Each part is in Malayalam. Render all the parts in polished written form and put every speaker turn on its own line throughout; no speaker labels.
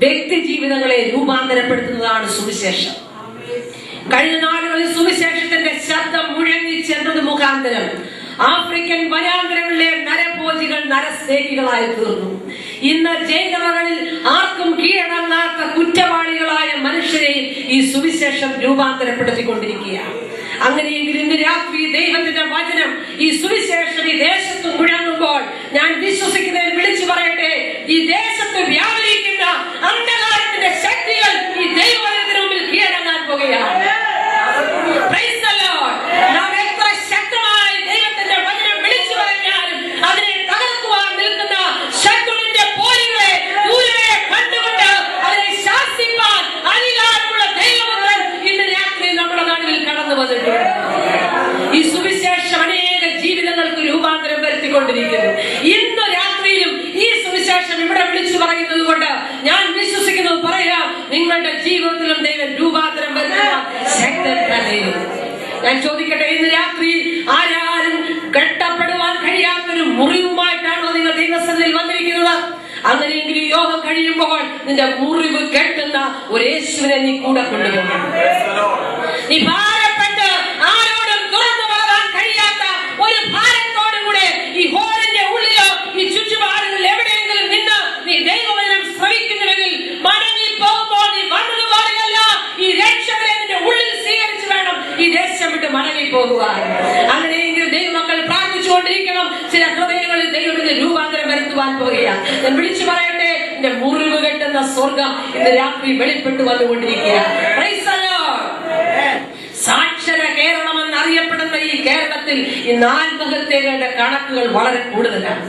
വ്യക്തി ജീവിതങ്ങളെ രൂപാന്തരപ്പെടുത്തുന്നതാണ് സുവിശേഷം. കഴിഞ്ഞ നാളുകളിൽ സുവിശേഷത്തിന്റെ ശബ്ദം മുഴങ്ങി ചെന്നത് മുഖാന്തരം ആഫ്രിക്കൻ വനാന്തരങ്ങളിലെ നരഭോജികൾ നരസ്നേഹികളായി തീർന്നു. ഇന്ന് ജയിലറകളിൽ ആർക്കും കീഴടങ്ങാത്ത കുറ്റവാളികളായ മനുഷ്യരെ ഈ സുവിശേഷം രൂപാന്തരപ്പെടുത്തിക്കൊണ്ടിരിക്കുകയാണ്. അങ്ങനെയെങ്കിൽ ഇന്ന് രാത്രി ദൈവത്തിന്റെ വചനം, ഈ സുവിശേഷം ഈ ദേശത്ത് മുഴങ്ങുമ്പോൾ ഞാൻ വിശ്വസിക്കുന്നതിൽ വിളിച്ചു പറയട്ടെ, ഈ ദേശത്ത് വ്യാപരിക്കുന്ന അന്ധകാരത്തിന്റെ ശക്തികൾ ഈ ദൈവവചനത്തിന് മുമ്പിൽ കീഴടങ്ങാൻ പോകുകയാണ്. നാം എത്ര ശക്തമായി ദൈവത്തിന്റെ വചനം വിളിച്ചു പറഞ്ഞാലും അതിനെ തകർക്കുവാൻ നിൽക്കുന്ന ശത്രുവിന്റെ പോരുകളെ ദൂരെ കണ്ടുകൊണ്ട് അതിനെ ശാസിപ്പാൻ അധികാരമുള്ള ദൈവപുത്രൻ ഇന്ന് രാത്രി നമ്മുടെ നാട്ടിൽ കടന്നു വന്നിട്ടുണ്ട്. ഈ സുവിശേഷം അനേക ജീവിതങ്ങൾക്ക് രൂപാന്തരം വരുത്തിക്കൊണ്ടിരിക്കുന്നു. ഇന്ന് രാത്രിയിലും ഈ സുവിശേഷം ഇവിടെ വിളിച്ചു പറയുന്നത് കൊണ്ട് ഞാൻ വിശ്വസിക്കുന്നത് പറയാം, നിങ്ങളുടെ ജീവിതത്തിലും ദൈവം രൂപാന്തരം വരുത്തുന്ന ശക്തൻ തന്നെയും. ഞാൻ ചോദിക്കട്ടെ, ഇന്ന് രാത്രി ആരാരും കെട്ടപ്പെടുവാൻ കഴിയാത്തൊരു മുറിവുമായിട്ടാണോ നിങ്ങൾ ദൈവസന്നിധിയിൽ വന്നിരിക്കുന്നത്? അങ്ങനെയെങ്കിൽ ഈ യോഗം കഴിയുമ്പോൾ നിന്റെ മുറിവ് കെട്ടുന്ന ഒരു യേശുവിനെ നീ കൂടെ കൊണ്ടുപോകണം. നീ ഭാരപ്പെട്ട് ആരോടും തുറന്നു പറയാൻ കഴിയാത്ത ഒരു ഭാരത്തോടും കൂടെ ഈ ഹോളിന്റെ ഉള്ളിലോ ഈ ചുറ്റുപാടുകളിൽ എവിടെയെങ്കിലും നിന്ന് നീ ദൈവവചനം ശ്രവിക്കുന്നുവെങ്കിൽ മടങ്ങി പോകുമ്പോൾ നീ വന്നതുപോലെയല്ല, ഈ രക്ഷകനെ നിന്റെ ഉള്ളിൽ സ്വീകരിച്ചു വേണം ഈ ദേശം വിട്ട് മടങ്ങി പോകുവാൻ. അങ്ങനെയെങ്കിൽ ദൈവമക്കൾ പ്രാർത്ഥിച്ചുകൊണ്ടിരിക്കണം. ചില ഹൃദയങ്ങളിൽ ദൈവത്തിന്റെ രൂപാന്തരം വരുത്തുവാൻ പോകുകയാണ്. ഞാൻ വിളിച്ചു പറയട്ടെ, എന്റെ മുറിവ് കെട്ടുന്ന സ്വർഗം ഇന്ന് രാത്രി വെളിപ്പെട്ടു വന്നുകൊണ്ടിരിക്കുകയാണ്. സാക്ഷര കേരളം എന്നറിയപ്പെടുന്ന ഈ കേരളത്തിൽ ഇന്ന് ആത്മഹത്യകളുടെ കണക്കുകൾ വളരെ കൂടുതലാണ്.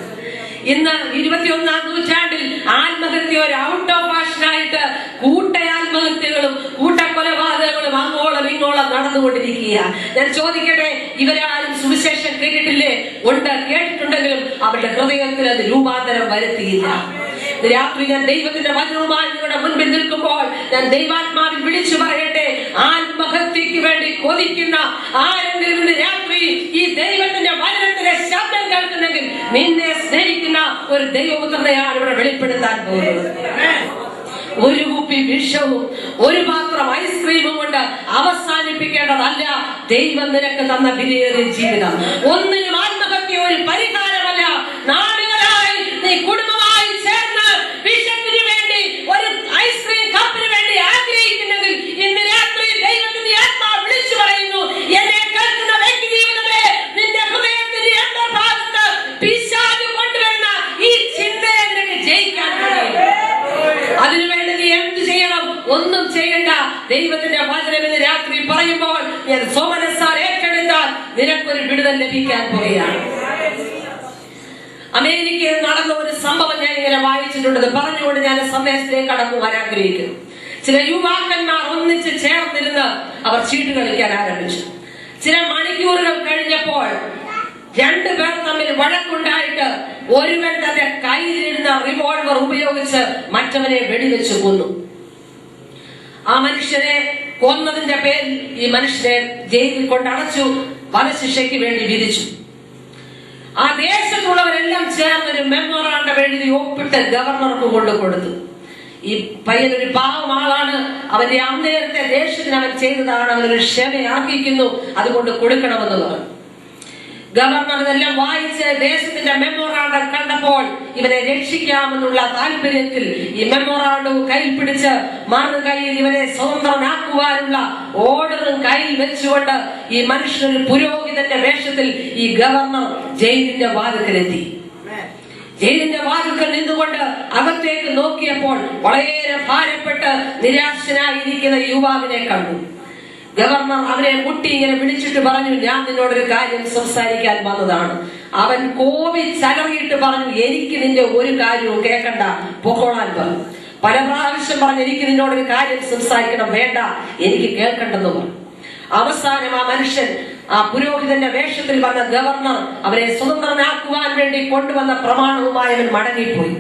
ഇന്ന് 21ാം നൂറ്റാണ്ടിൽ ആത്മഹത്യ ഒരു ഔട്ട് ഓഫ് ഫാഷനായിട്ട് കൂട്ടയാത്മഹത്യകളും കൂട്ടക്കൊലപാതകങ്ങളും അങ്ങോളം ഇങ്ങോളം നടന്നുകൊണ്ടിരിക്കുക. ഞാൻ ചോദിക്കട്ടെ, ഇവരാരും സുവിശേഷം കേട്ടിട്ടില്ലേ? ഉണ്ട്, കേട്ടിട്ടുണ്ടെങ്കിലും അവരുടെ ഹൃദയത്തിൽ അത് രൂപാന്തരം വരുത്തിയില്ല. രാത്രി ഞാൻ ദൈവത്തിന്റെ വചനവുമായി നിങ്ങളുടെ മുൻപിൽ നിൽക്കുമ്പോൾ ഞാൻ ദൈവാത്മാവിൽ വിളിച്ചു പറയട്ടെ, ആത്മഹത്യക്ക് വേണ്ടി കൊതിക്കുന്ന ആരെങ്കിലും ഇന്ന് രാത്രി ഈ ദൈവത്തിന്റെ വചനത്തിന്റെ ശബ്ദം കേൾക്കുന്നെങ്കിൽ നിന്നെ സ്നേഹിക്കുന്ന ഒരു ദൈവപുത്രനെയാണ് ഇവിടെ വെളിപ്പെടുത്താൻ പോകുന്നത്. ഒരു കുപ്പി വിഷവും ഒരു പാത്രം ഐസ്ക്രീമും കൊണ്ട് അവസാനിപ്പിക്കേണ്ടതല്ല ദൈവം നിനക്ക് തന്ന വിലയേറിയ ജീവിതം. ഒന്നിനും ആത്മഹത്യ ഒരു പരിഹാരമല്ല. നാടുകളായി നീ കുടുംബമായി ചേർന്ന് വിഷത്തിന് വേണ്ടി ഒരു ഐസ്ക്രീം കപ്പിന് വേണ്ടി ആഗ്രഹിക്കുന്നെങ്കിൽ ഇന്ന് രാത്രി ദൈവത്തിന്റെ ആത്മാവ് വിളിച്ചു പറയുന്നു, എന്നെ കേൾക്കുന്ന വ്യക്തി ജീവിതമേ, നിന്റെ ഹൃദയത്തിന്റെ ഭാഗത്ത് പിശാച് കൊണ്ടുവരുന്ന ഈ ചിന്തയെ നിനക്ക് ജയിക്കാൻ കഴിയും. അതിനുവേണ്ടി നീ എന്ത് ചെയ്യണം? ഒന്നും ചെയ്യണ്ട. ദൈവത്തിന്റെ വചനം ഇന്ന് രാത്രി പറയുമ്പോൾ ഞാൻ സോമനസാൽ ഏറ്റെടുത്താൽ നിനക്കൊരു വിടുതൽ ലഭിക്കാൻ പോവുകയാണ്. അമേരിക്കയിൽ നടന്ന ഒരു സംഭവം ഞാൻ ഇങ്ങനെ വായിച്ചിട്ടുണ്ടെന്ന് പറഞ്ഞുകൊണ്ട് ഞാൻ സന്ദേശത്തിലേക്ക് കടക്കുവാൻ ആഗ്രഹിക്കുന്നു. ചില യുവാക്കന്മാർ ഒന്നിച്ച് ചേർന്നിരുന്ന് അവർ ചീട്ട് കളിക്കാൻ ആരംഭിച്ചു. ചില മണിക്കൂറുകൾ കഴിഞ്ഞപ്പോൾ രണ്ടുപേർ തമ്മിൽ വഴക്കുണ്ടായിട്ട് ഒരുവൻ തന്റെ കയ്യിലിരുന്ന റിവോൾവർ ഉപയോഗിച്ച് മറ്റവനെ വെടിവെച്ച് കൊന്നു. ആ മനുഷ്യനെ കൊന്നതിന്റെ പേരിൽ ഈ മനുഷ്യനെ ജയിലിൽ കൊണ്ടടച്ചു, വധശിക്ഷയ്ക്ക് വേണ്ടി വിധിച്ചു. ആ ദേശത്തുള്ളവരെല്ലാം ചേർന്നൊരു മെമ്മോറാണ്ടം എഴുതി ഒപ്പിട്ട് ഗവർണർക്ക് കൊണ്ടു കൊടുത്തു. ഈ പയ്യനൊരു പാവം ആളാണ്, അവന്റെ അന്നേരത്തെ ദേശത്തിന് അവൻ ചെയ്തതാണ്, അവനൊരു ക്ഷമ അർഹിക്കുന്നു, അതുകൊണ്ട് കൊടുക്കണമെന്ന് പറഞ്ഞു. ഗവർണർ ഇതെല്ലാം വായിച്ച് ദേശത്തിന്റെ മെമ്മോറാണ്ടം കണ്ടപ്പോൾ ഇവനെ രക്ഷിക്കാമെന്നുള്ള താല്പര്യത്തിൽ ഈ മെമ്മോറാണ്ടവും കയ്യിൽ പിടിച്ച് മറു കയ്യിൽ ഇവനെ സ്വതന്ത്രനാക്കുവാനുള്ള ഓർഡറും കയ്യിൽ വെച്ചുകൊണ്ട് ഈ മനുഷ്യനൊരു പുരോഹിതന്റെ വേഷത്തിൽ ഈ ഗവർണർ ജയിലിന്റെ വാതിൽക്കലെത്തി. ജയിലിന്റെ വാതിൽക്കൽ നിന്നുകൊണ്ട് അകത്തേക്ക് നോക്കിയപ്പോൾ വളരെ ഭാരപ്പെട്ട് നിരാശനായിരിക്കുന്ന യുവാവിനെ കണ്ടു. ഗവർണർ അവനെ മുട്ടി ഇങ്ങനെ വിളിച്ചിട്ട് പറഞ്ഞു, ഞാൻ നിന്നോടൊരു കാര്യം സംസാരിക്കാൻ വന്നതാണ്. അവൻ കോപിച്ചലറിയിട്ട് പറഞ്ഞു, എനിക്ക് നിന്റെ ഒരു കാര്യവും കേൾക്കണ്ട, പൊക്കോളാൻ പറഞ്ഞു. പല പ്രാവശ്യം പറഞ്ഞു, എനിക്ക് നിന്നോടൊരു കാര്യം സംസാരിക്കണം, വേണ്ട, എനിക്ക് കേൾക്കണ്ടെന്ന് പറഞ്ഞു. അവസാനം ആ മനുഷ്യൻ, ആ പുരോഹിതന്റെ വേഷത്തിൽ വന്ന ഗവർണർ അവരെ സ്വതന്ത്രനാക്കുവാൻ വേണ്ടി കൊണ്ടുവന്ന പ്രമാണവുമായി അവൻ മടങ്ങിപ്പോയി.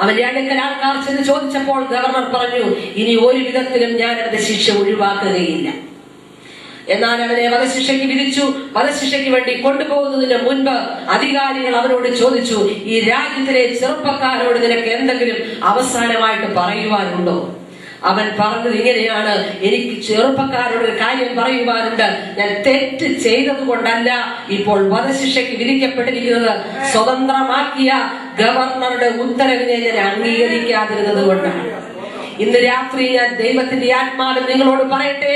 അവന്റെ അടുക്കൽ ആൾക്കാർ ചെന്ന് ചോദിച്ചപ്പോൾ ഗവർണർ പറഞ്ഞു, ഇനി ഒരു വിധത്തിലും ഞാൻ അവന്റെ ശിക്ഷ ഒഴിവാക്കുകയില്ല. എന്നാൽ അവനെ വധശിക്ഷയ്ക്ക് വിധിച്ചു. വധശിക്ഷയ്ക്ക് വേണ്ടി കൊണ്ടുപോകുന്നതിന് മുൻപ് അധികാരികൾ അവനോട് ചോദിച്ചു, ഈ രാജ്യത്തിലെ ചെറുപ്പക്കാരോട് നിനക്ക് എന്തെങ്കിലും അവസാനമായിട്ട് പറയുവാനുണ്ടോ? അവൻ പറഞ്ഞത് ഇങ്ങനെയാണ്, എനിക്ക് ചെറുപ്പക്കാരോട് ഒരു കാര്യം പറയുവാനുണ്ട്. ഞാൻ തെറ്റ് ചെയ്തത് കൊണ്ടല്ല ഇപ്പോൾ വധശിക്ഷയ്ക്ക് വിധിക്കപ്പെട്ടിരിക്കുന്നത്. സ്വതന്ത്രമാക്കിയ ഗവർണറുടെ ഉത്തരവിനെ ഞാൻ അംഗീകരിക്കാതിരുന്നത് കൊണ്ടാണ്. ഇന്ന് രാത്രി ഞാൻ ദൈവത്തിന്റെ ആത്മാവിൽ നിങ്ങളോട് പറയട്ടെ,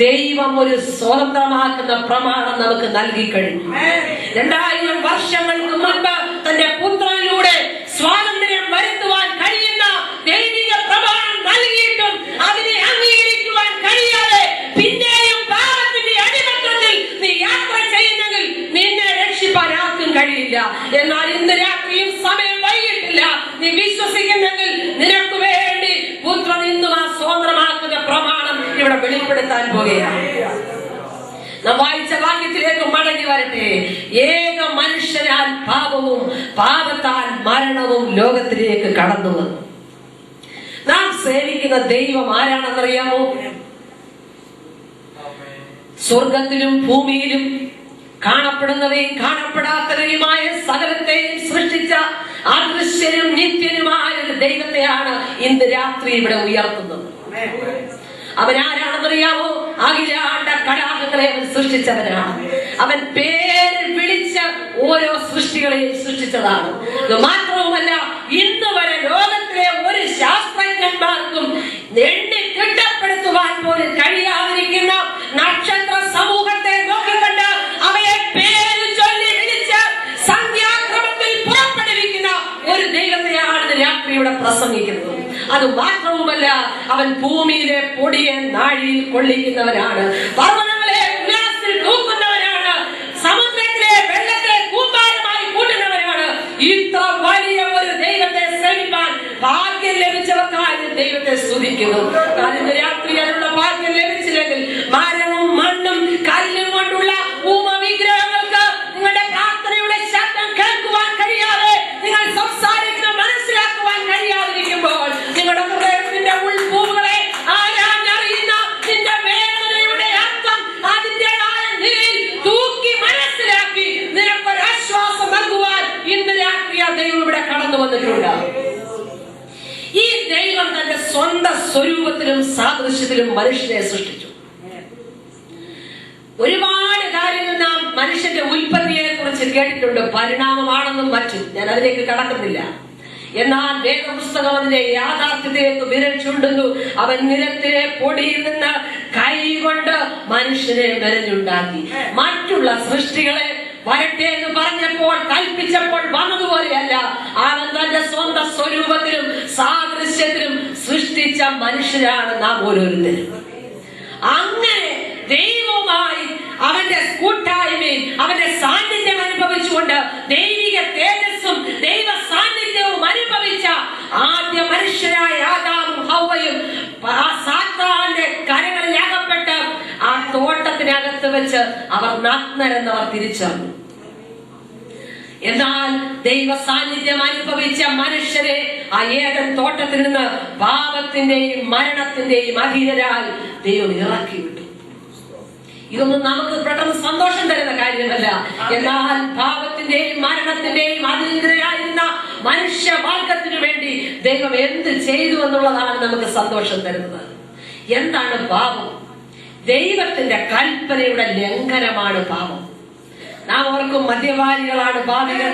ദൈവം ഒരു സ്വതന്ത്രമാക്കുന്ന പ്രമാണം നമുക്ക് നൽകി കഴിഞ്ഞു. 2000 വർഷങ്ങൾക്ക് മുൻപ് തന്റെ പുത്രനിലൂടെ സ്വാതന്ത്ര്യം വരുത്തുവാൻ കഴിയുന്ന ദൈവിക പ്രമാണം നൽകിയിട്ടും അതിനെ അംഗീകരിക്കുവാൻ കഴിയാതെ പിന്നെയും പാപത്തിന്റെ അടിമത്തത്തിൽ നീ യാത്ര ചെയ്യുന്നെങ്കിൽ നിന്നെ രക്ഷിപ്പാൻ ആർക്കും കഴിയില്ല. എന്നാൽ ഇന്ന് രാത്രിയും സമയം വൈകിട്ടില്ല. നീ വിശ്വസിക്കുന്നെങ്കിൽ നിനക്ക് വേണ്ടി പുത്രൻ ഇന്നും ആ സ്വതന്ത്രമാക്കുന്ന പ്രമാണം ഇവിടെ വെളിപ്പെടുത്താൻ പോകുകയാണ്. നാം വായിച്ച വാക്യത്തിലേക്ക് മടങ്ങി വരട്ടെ. ഏക മനുഷ്യനാൽ പാപവും പാപത്താൽ മരണവും ലോകത്തിലേക്ക് കടന്നു വന്നു. നാം സേവിക്കുന്ന ദൈവം ആരാണെന്നറിയാമോ? സ്വർഗത്തിലും ഭൂമിയിലും കാണപ്പെടുന്നവയും കാണപ്പെടാത്തവയുമായ സകലത്തെയും സൃഷ്ടിച്ച അദൃശ്യനും നിത്യനുമായ ഒരു ദൈവത്തെയാണ് ഇന്ന് രാത്രി ഇവിടെ ഉയർത്തുന്നത്. അവൻ ആരാണെന്നറിയാമോ? അഖിലാണ്ട കടാഹങ്ങളെ അവൻ സൃഷ്ടിച്ചവനാണ്. അവൻ പേര് വിളിച്ച ഓരോ സൃഷ്ടികളെയും സൃഷ്ടിച്ചതാണ്. മാത്രവുമല്ല, ഇന്ന് വരെ ലോകത്തിലെ ഒരു ശാസ്ത്രജ്ഞന്മാർക്കും എണ്ണി തിട്ടപ്പെടുത്തുവാൻ പോലും കഴിയാതിരിക്കുന്ന നക്ഷത്ര സമൂഹത്തെ നോക്കിക്കൊണ്ട് അവയെ പേര് ചൊല്ലി വിളിച്ച് സംഖ്യാക്രമത്തിൽ പുറപ്പെടുവിക്കുന്ന ഒരു ദൈവത്തെയാണ് രാത്രി ഇവിടെ പ്രസംഗിക്കുന്നത്. അത് മാത്രവുമല്ല, അവൻ ഭൂമിയിലെ പൊടിയെ നാഴിയിൽ കൊള്ളിക്കുന്നവനാണ്. പർവ്വതങ്ങളെ ഉല്ലാസിൽ തൂക്കുന്നവനാണ്. സമുദ്രത്തിലെ വെള്ളത്തെ കൂമ്പാരമായി കൂട്ടുന്നവനാണ്. ഇത്ര വലിയ ഒരു ദൈവത്തെ സേവിക്കാൻ ഭാഗ്യം ലഭിച്ചവർക്കായി ദൈവത്തെ സ്തുതിക്കുന്നു. ഇന്ന് രാത്രി അതിനുള്ള ഭാഗ്യം ലഭിച്ചില്ലെങ്കിൽ മരവും മണ്ണും കല്ലും കൊണ്ടുള്ള വിഗ്രഹങ്ങൾക്ക് നിങ്ങളുടെ പ്രാർത്ഥനയുടെ ശബ്ദം കേൾക്കുവാൻ കഴിയാതെ, നിങ്ങൾ സംസാരിക്കുന്ന മനസ്സിലാക്കുവാൻ കഴിയാതിരിക്കുമ്പോൾ, നിങ്ങളുടെ ഹൃദയത്തിന്റെ ഉൾഭൂമികളെ ആരാഞ്ഞറിയുന്ന നിന്റെ വേദനയുടെ അർത്ഥം അതിന്റേതായ നിലയിൽ തൂക്കി മനസ്സിലാക്കി നിനക്കൊരാശ്വാസം നൽകുവാൻ ഇന്ന് രാത്രി ആ ദൈവം ഇവിടെ കടന്നു വന്നിട്ടുണ്ട്. ഈ ദൈവം തന്റെ സ്വന്തം സ്വരൂപത്തിലും സാദൃശ്യത്തിലും മനുഷ്യനെ സൃഷ്ടിച്ചു. ഒരുപാട് കാര്യങ്ങൾ നാം മനുഷ്യന്റെ ഉൽപ്പത്തിയെ കുറിച്ച് കേട്ടിട്ടുണ്ട്, പരിണാമമാണെന്നും മറ്റും. ഞാൻ അതിലേക്ക് കടക്കുന്നില്ല. എന്നാൽ വേദപുസ്തകം അതിന്റെ യാഥാർത്ഥ്യത്തിലേക്ക് വിരൽ ചൂണ്ടുന്നു. അവൻ നിലത്തിലെ പൊടിയിൽ നിന്ന് കൈകൊണ്ട് മനുഷ്യനെ മെനഞ്ഞുണ്ടാക്കി. മറ്റുള്ള സൃഷ്ടികളെ വരട്ടെ എന്ന് പറഞ്ഞപ്പോൾ കൽപ്പിച്ചപ്പോൾ വന്നതുപോലെയല്ല, അവൻ തന്റെ സ്വന്തം സ്വരൂപത്തിലും സാദൃശ്യത്തിലും സൃഷ്ടിച്ച മനുഷ്യരാണ് നാം ഓരോരുത്തരും. അങ്ങനെ ദൈവവുമായി അവന്റെ കൂട്ടായ്മയിൽ അവന്റെ സാന്നിധ്യം അനുഭവിച്ചുകൊണ്ട് ദൈവിക തേജസ്സും ദൈവ സാന്നിധ്യവും അനുഭവിച്ച ആദ്യ മനുഷ്യരായ ആദാമും ഹവ്വയും സാത്താന്റെ കരങ്ങളിൽ അകപ്പെട്ട് ആ തോട്ടത്തിനകത്ത് വെച്ച് അവർ നഗ്നരെന്നവർ തിരിച്ചറിഞ്ഞു. എന്നാൽ ദൈവ സാന്നിധ്യം അനുഭവിച്ച മനുഷ്യരെ ആ ഏദൻ തോട്ടത്തിൽ നിന്ന് പാപത്തിന്റെയും മരണത്തിന്റെയും അധീനരാൽ ദൈവം ഇറക്കി വിട്ടു. ഇതൊന്നും നമുക്ക് പെട്ടെന്ന് സന്തോഷം തരുന്ന കാര്യമല്ല. എന്നാൽ പാപത്തിന്റെയും മരണത്തിന്റെയും അധീനരായിരുന്ന മനുഷ്യവർഗത്തിനു വേണ്ടി ദൈവം എന്ത് ചെയ്തു എന്നുള്ളതാണ് നമുക്ക് സന്തോഷം തരുന്നത്. എന്താണ് പാപം? ദൈവത്തിന്റെ കൽപ്പനയുടെ ലംഘനമാണ് പാപം. നാം ഓർക്കും മദ്യപാനികളാണ് പാപികൾ.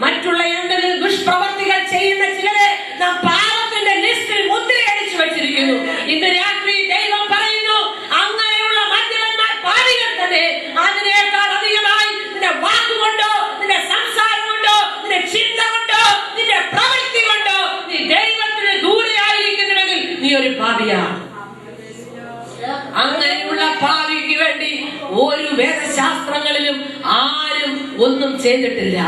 മറ്റുള്ള എന്തെങ്കിലും ദുഷ്പ്രവർത്തികൾ ചെയ്യുന്ന ചിലരെ നാം പാപത്തിന്റെ ലിസ്റ്റിൽ മുദ്രയടിച്ചു വെച്ചിരിക്കുന്നു. ഇന്ന് രാത്രി ദൈവം പറയുന്നു, അങ്ങനെയുള്ള മദ്യപന്മാർ പാപികൾ തന്നെ. അതിനേക്കാൾ അധികമായി നിന്റെ വാക്കുകൊണ്ടോ നിന്റെ സംസാരം കൊണ്ടോ നിന്റെ ചിന്ത കൊണ്ടോ നിന്റെ പ്രവൃത്തി കൊണ്ടോ നീ ദൈവത്തിന് ദൂരെയായിരിക്കുന്നുവെങ്കിൽ നീ ഒരു പാപിയാണ്. അങ്ങനെയുള്ള പാപിക്ക് വേണ്ടി ഒരു വേദശാസ്ത്രങ്ങളിലും ആരും ഒന്നും ചെയ്തിട്ടില്ല.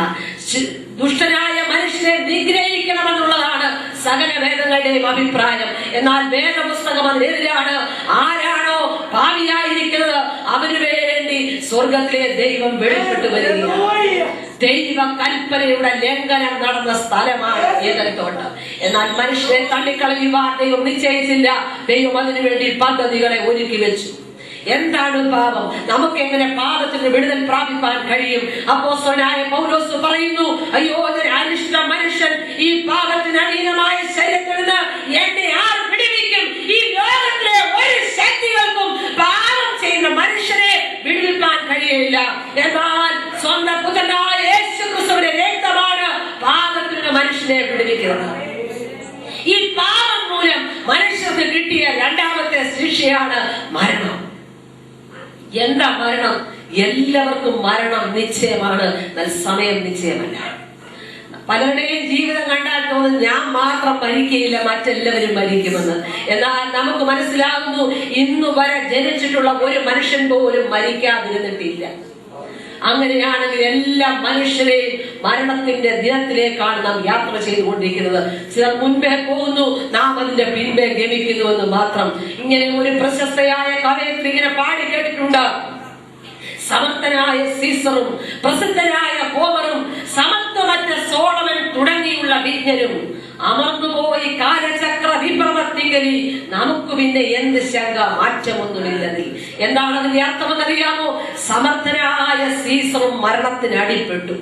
ദുഷ്ടനായ മനുഷ്യനെ നിഗ്രഹിക്കണമെന്നുള്ളതാണ് സകല വേദങ്ങളുടെയും അഭിപ്രായം. എന്നാൽ വേദപുസ്തകം അതിനെതിരാണ്. ആരാണോ പാപിയായിരിക്കുന്നത് അവന് വേണ്ടി സ്വർഗത്തിലെ ദൈവം വെളിപ്പെട്ടു വരികയാണ്. ദൈവ കൽപ്പനയുടെ ലംഘനം നടന്ന സ്ഥലമാണ് ഏദൻ തോട്ടം. എന്നാൽ മനുഷ്യരെ തള്ളിക്കളയുവാൻ ദൈവം നിശ്ചയിച്ചില്ല. ദൈവം അതിനുവേണ്ടി പദ്ധതികളെ ഒരുക്കി വെച്ചു. എന്താണ് പാപം? നമുക്ക് എങ്ങനെ പാപത്തിന് വിടുതൽ പ്രാപിക്കാൻ കഴിയും? അപ്പോസ്തലനായ പൗലോസ് പറയുന്നു, അയ്യോ അനിഷ്ട മനുഷ്യൻ, ഈ പാപത്തിന് അധീനമായ ശരീരത്തിൽ നിന്ന് എന്നെ ആർ വിടുവിക്കും? ഈ ലോകത്തിലെ ഒരു ശക്തികൾക്കും പാപം ചെയ്യുന്ന മനുഷ്യനെ വിടുവിക്കാൻ കഴിയില്ല. എന്നാൽ സ്വന്തം പുത്രനായ യേശുക്രിസ്തുവിന്റെ രക്തമാണ് പാപത്തിന് മനുഷ്യനെ വിടുവിക്കുന്നത്. ഈ പാപം മൂലം മനുഷ്യർക്ക് കിട്ടിയ രണ്ടാമത്തെ ശിക്ഷയാണ് മരണം. എന്താ മരണം? എല്ലാവർക്കും മരണം നിശ്ചയമാണ്, സമയം നിശ്ചയമല്ല. പലരുടെയും ജീവിതം കണ്ടാൽ തോന്നുന്നു ഞാൻ മാത്രം മരിക്കുകയില്ല, മറ്റെല്ലാവരും മരിക്കുമെന്ന്. എന്നാൽ നമുക്ക് മനസ്സിലാകുന്നു, ഇന്നു വരെ ജനിച്ചിട്ടുള്ള ഒരു മനുഷ്യൻ പോലും മരിക്കാതിരുന്നിട്ടില്ല. അങ്ങനെയാണെങ്കിൽ എല്ലാ മനുഷ്യരെയും മരണത്തിന്റെ ദിനത്തിലേക്കാണ് നാം യാത്ര ചെയ്തുകൊണ്ടിരിക്കുന്നത്. ചിലർ മുൻപേ പോകുന്നു, നാം അതിന്റെ പിൻപേ ഗമിക്കുന്നുവെന്ന് മാത്രം. ഇങ്ങനെ ഒരു പ്രശസ്തയായ കവയത്രി ഇങ്ങനെ പാടി കേട്ടിട്ടുണ്ട്, സമർത്ഥനായ സീസറും പ്രസിദ്ധനായ ഹോമറും സമത്വമറ്റ സോളമൻ തുടങ്ങിയുള്ള വിജ്ഞരും അമർന്നുപോയി കാലചക്ര വിപ്രവർത്തിക്കലി, നമുക്ക് പിന്നെ എന്ത് ശങ്ക, മാറ്റമൊന്നുമില്ലതിൽ. എന്താണ് അതിന്റെ അർത്ഥമെന്നറിയാമോ? സമർത്ഥനായ സീസറും മരണത്തിന് അടിപ്പെട്ടു,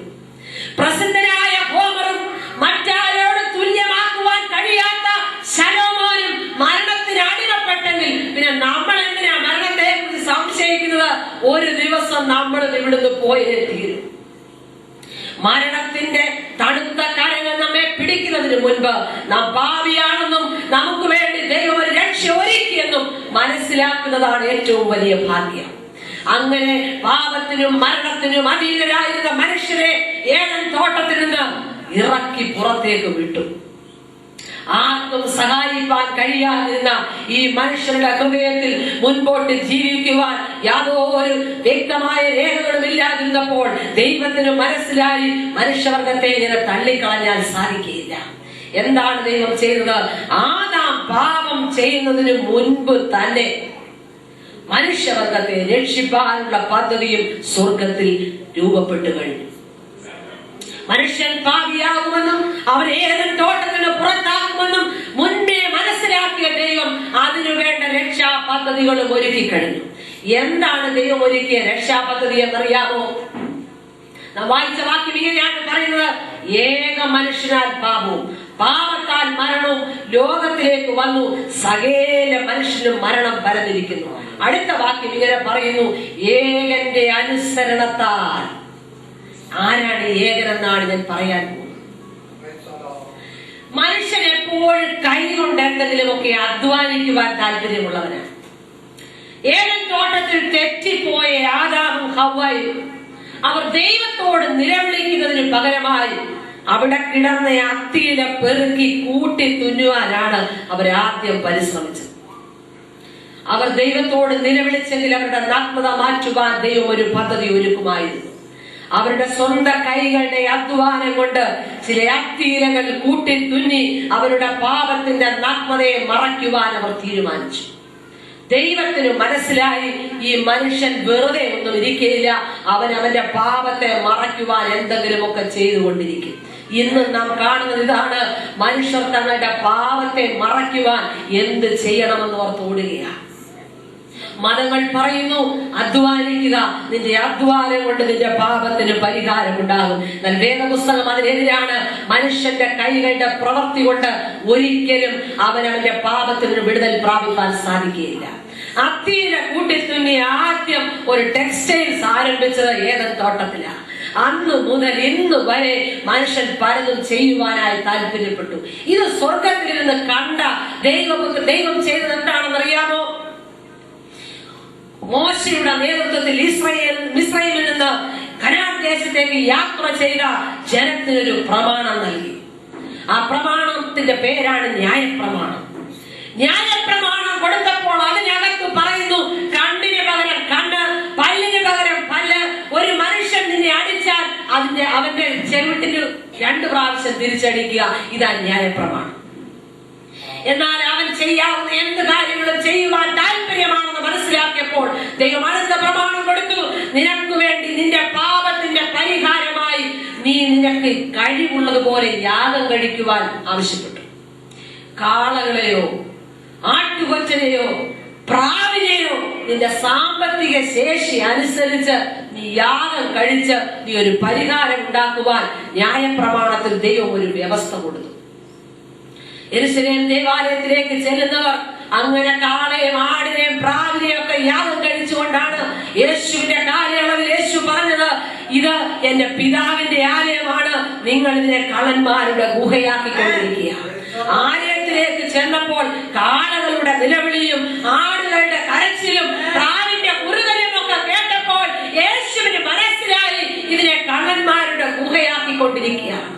പ്രസിദ്ധനായ ഹോമറും മറ്റാരോട് തുല്യമാക്കുവാൻ കഴിയാത്ത ശലോമോനും മരണത്തിന് അടിമപ്പെട്ടെങ്കിൽ പിന്നെ നമ്മൾ എന്തിനാ മരണത്തെ കുറിച്ച് സംശയിക്കുന്നത്? ഒരു ദിവസം നമ്മൾ ഇവിടുന്ന് പോയേ തീരും. മരണത്തിന്റെ തണുത്ത കരങ്ങൾ നമ്മെ പിടിക്കുന്നതിന് മുൻപ് നാം പാപിയാണെന്നും നമുക്ക് വേണ്ടി ദൈവം ഒരു രക്ഷ ഒരുക്കിയെന്നും മനസ്സിലാക്കുന്നതാണ് ഏറ്റവും വലിയ ഭാഗ്യം. അങ്ങനെ പാപത്തിനും മരണത്തിനും അധീനരായിരുന്ന മനുഷ്യരെ ഏദൻ തോട്ടത്തിൽ നിന്ന് ഇറക്കി പുറത്തേക്ക് വിട്ടു. ആർക്കും സഹായിക്കാൻ കഴിയാതിരുന്ന ഈ മനുഷ്യരുടെ ഹൃദയത്തിൽ മുൻപോട്ട് ജീവിക്കുവാൻ യാതൊരു വ്യക്തമായ രേഖകളും ഇല്ലാതിരുന്നപ്പോൾ ദൈവത്തിന് മനസ്സിലായി, മനുഷ്യവർഗത്തെ ഇങ്ങനെ തള്ളിക്കളഞ്ഞാൽ സാധിക്കുകയില്ല. എന്താണ് ദൈവം ചെയ്തത്? ആദാം പാപം ചെയ്യുന്നതിന് മുൻപ് തന്നെ മനുഷ്യവർഗത്തെ രക്ഷിപ്പാനുള്ള പദ്ധതിയും സ്വർഗത്തിൽ രൂപപ്പെട്ടു കഴിഞ്ഞു. മനുഷ്യൻ പാപിയാകുമെന്നും അവൻ ഏദൻ തോട്ടത്തിന് പുറത്താക്കുമെന്നും മുൻപേ മനസ്സിലാക്കിയ ദൈവം അതിനുവേണ്ട രക്ഷാ പദ്ധതികളും ഒരുക്കി കഴിഞ്ഞു. എന്താണ് ദൈവം ഒരുക്കിയ രക്ഷാ പദ്ധതി എന്നറിയാമോ? നാം വായിച്ച വാക്യം ഇങ്ങനെയാണ് പറയുന്നത്, ഏക മനുഷ്യനാൽ പാപവും പാപത്താൽ മരണവും ലോകത്തിലേക്ക് വന്നു, സകല മനുഷ്യനും മരണം പരന്നിരിക്കുന്നു. അടുത്ത വാക്യം ഇങ്ങനെ പറയുന്നു, ഏകന്റെ അനുസരണത്താൽ. ആരാണ് ഏകനെന്നാണ് ഞാൻ പറയാൻ പോകുന്നത്. മനുഷ്യൻ എപ്പോഴും കൈകൊണ്ട് എന്തെങ്കിലുമൊക്കെ അധ്വാനിക്കുവാൻ താല്പര്യമുള്ളവനാണ്. ഏദൻ തോട്ടത്തിൽ തെറ്റിപ്പോയ ആദാമും ഹവ്വയും അവർ ദൈവത്തോട് നിലവിളിക്കുന്നതിന് പകരമായി അവിടെ കിടന്ന അത്തിയില പെറുക്കി കൂട്ടി തുന്നുവാനാണ് അവരാദ്യം പരിശ്രമിച്ചത്. അവർ ദൈവത്തോട് നിലവിളിച്ചെങ്കിൽ അവരുടെ നഗ്നത മാറ്റുവാൻ ദൈവം ഒരു പദ്ധതി ഒരുക്കുമായിരുന്നു. അവരുടെ സ്വന്തം കൈകളുടെ അധ്വാനം കൊണ്ട് ചില അത്തിയിലകൾ കൂട്ടി തുന്നി അവരുടെ പാപത്തിന്റെ നഗ്നതയെ മറയ്ക്കുവാൻ അവർ തീരുമാനിച്ചു. ദൈവത്തിന് മനസ്സിലായി, ഈ മനുഷ്യൻ വെറുതെ ഒന്നും ഇരിക്കുകയില്ല, അവന്റെ പാപത്തെ മറയ്ക്കുവാൻ എന്തെങ്കിലുമൊക്കെ ചെയ്തുകൊണ്ടിരിക്കും. ഇന്ന് നാം കാണുന്നത് ഇതാണ്, മനുഷ്യർ തങ്ങളുടെ പാപത്തെ മറയ്ക്കുവാൻ എന്ത് ചെയ്യണമെന്ന് ഓർത്ത് ഓടുകയാണ്. മതങ്ങൾ പറയുന്നു, അധ്വാനിക്കുക, നിന്റെ അധ്വാനം കൊണ്ട് നിന്റെ പാപത്തിന് പരിഹാരം ഉണ്ടാകും. എന്നാൽ വേദപുസ്തകം അതിനെതിരാണ്. മനുഷ്യന്റെ കൈകളുടെ പ്രവൃത്തി കൊണ്ട് ഒരിക്കലും അവനവന്റെ പാപത്തിന് വിടുതൽ പ്രാപിക്കാൻ സാധിക്കുകയില്ല. അത്തിയില കൂട്ടിത്തുന്നി ആദ്യം ഒരു ടെക്സ്റ്റൈൽസ് ആരംഭിച്ചത് ഏദൻ തോട്ടത്തിലാണ്. അന്ന് മുതൽ ഇന്ന് വരെ മനുഷ്യൻ പലതും ചെയ്യുവാനായി താല്പര്യപ്പെട്ടു. ഇത് സ്വർഗത്തിൽ നിന്ന് കണ്ട ദൈവം ചെയ്തത് എന്താണെന്നറിയാമോ? മോശയുടെ നേതൃത്വത്തിൽ മിസ്രയീമിൽ നിന്ന് കനാൻ ദേശത്തേക്ക് യാത്ര ചെയ്ത ജനത്തിനൊരു പ്രമാണം നൽകി. ആ പ്രമാണത്തിന്റെ പേരാണ് ന്യായപ്രമാണം. ന്യായപ്രമാണം കൊടുത്തപ്പോൾ അതിനകത്ത് പറയുന്നു, കണ്ണിന് പകരം കണ്ണ്, പല്ലിന് പകരം പല്ല്. ഒരു മനുഷ്യൻ നിന്നെ അടിച്ചാൽ അവന്റെ ചെവിട്ടിന് 2 പ്രാവശ്യം തിരിച്ചടിക്കുക. ഇതാ ന്യായപ്രമാണം. എന്നാൽ അവൻ ചെയ്യാവുന്ന എന്ത് കാര്യങ്ങളും ചെയ്യുവാൻ താല്പര്യമാണെന്ന് മനസ്സിലാക്കിയപ്പോൾ ദൈവം അടുത്ത പ്രമാണം കൊടുത്തു. നിനക്ക് വേണ്ടി നിന്റെ പാപത്തിന്റെ പരിഹാരമായി നിനക്ക് കഴിവുള്ളതുപോലെ യാഗം കഴിക്കുവാൻ ആവശ്യപ്പെട്ടു. കാളകളെയോ ആട്ടുകൊറ്റനെയോ പ്രാവിനെയോ നിന്റെ സാമ്പത്തിക ശേഷി അനുസരിച്ച് നീ യാഗം കഴിച്ച് നീ ഒരു പരിഹാരം ഉണ്ടാക്കുവാൻ ന്യായപ്രമാണത്തിൽ ദൈവം ഒരു വ്യവസ്ഥ കൊടുത്തു. യെരൂശലേം ദേവാലയത്തിലേക്ക് ചെല്ലുന്നവർ അങ്ങനെ കാളയും ആടിനെയും പ്രാവിനെയും ഒക്കെ യാഗം കഴിച്ചുകൊണ്ടാണ് യേശുവിന്റെ കാലയളവിൽ യേശു പറഞ്ഞത്, ഇത് എന്റെ പിതാവിന്റെ ആലയമാണ്, നിങ്ങൾ ഇതിനെ കള്ളന്മാരുടെ ഗുഹയാക്കിക്കൊണ്ടിരിക്കുക. ആലയത്തിലേക്ക് ചെന്നപ്പോൾ കാളകളുടെ നിലവിളിയും ആടുകളുടെ കരച്ചിലും പ്രാവിന്റെ കുറുകലും ഒക്കെ കേട്ടപ്പോൾ യേശുവിന് മനസ്സിലായി ഇതിനെ കള്ളന്മാരുടെ ഗുഹയാക്കിക്കൊണ്ടിരിക്കുകയാണ്.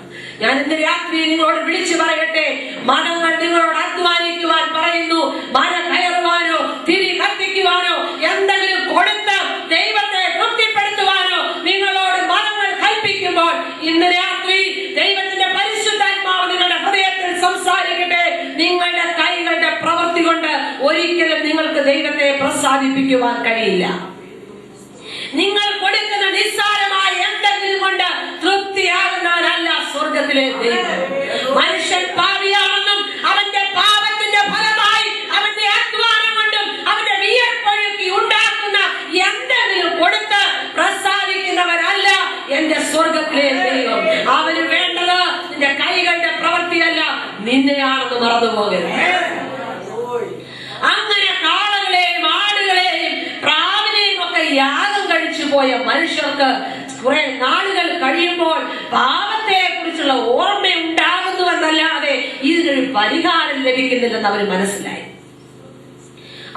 ഞാൻ ഇന്ന് രാത്രി നിങ്ങളോട് വിളിച്ചു പറയട്ടെ, മതങ്ങൾ നിങ്ങളോട് അധ്വാനിക്കുവാൻ പറയുന്നു. മല കയറുവാനോ തിരി കത്തിക്കുവാനോ എന്തെങ്കിലും കൊടുത്ത് ദൈവത്തെ തൃപ്തിപ്പെടുത്തുവാനോ നിങ്ങളോട് മതങ്ങൾ കൽപ്പിക്കുമ്പോൾ ഇന്ന് രാത്രി ദൈവത്തിന്റെ പരിശുദ്ധാത്മാവ് നിങ്ങളുടെ ഹൃദയത്തിൽ സംസാരിക്കട്ടെ. നിങ്ങളുടെ കൈകളുടെ പ്രവൃത്തി കൊണ്ട് ഒരിക്കലും നിങ്ങൾക്ക് ദൈവത്തെ പ്രസാദിപ്പിക്കുവാൻ കഴിയില്ല. നിങ്ങൾ കൊടുക്കുന്ന നിസ്സാരമായ എന്തെങ്കിലും കൊണ്ട് തൃപ്തിയാകുന്നവരല്ല സ്വർഗത്തിലെ ദൈവം. മനുഷ്യൻ പാപിയാണെന്നും അവന്റെ പാപത്തിന്റെ ഫലമായി അവന്റെ അധ്വാനം കൊണ്ടും അവന്റെ വിയർപ്പൊഴുക്കി ഉണ്ടാക്കുന്ന എന്തെങ്കിലും കൊടുത്ത് പ്രസാദിക്കുന്നവരല്ല എന്റെ സ്വർഗത്തിലെ ദൈവം. അവന് വേണ്ടത് നിന്റെ കൈകളുടെ പ്രവൃത്തിയല്ല, നിന്നെയാണെന്ന് മറന്നുപോകരുത്. അങ്ങനെ കാളകളെയും ആടുകളെയും പ്രാവിനെയും ഒക്കെ യാഗം കഴിച്ചു പോയ മനുഷ്യർക്ക് കുറെ നാളുകൾ കഴിയുമ്പോൾ പാപത്തെ കുറിച്ചുള്ള ഓർമ്മ ഉണ്ടാകുന്നുവെന്നല്ലാതെ ഇതിനൊരു പരിഹാരം ലഭിക്കുന്നില്ലെന്ന് അവർ മനസ്സിലായി.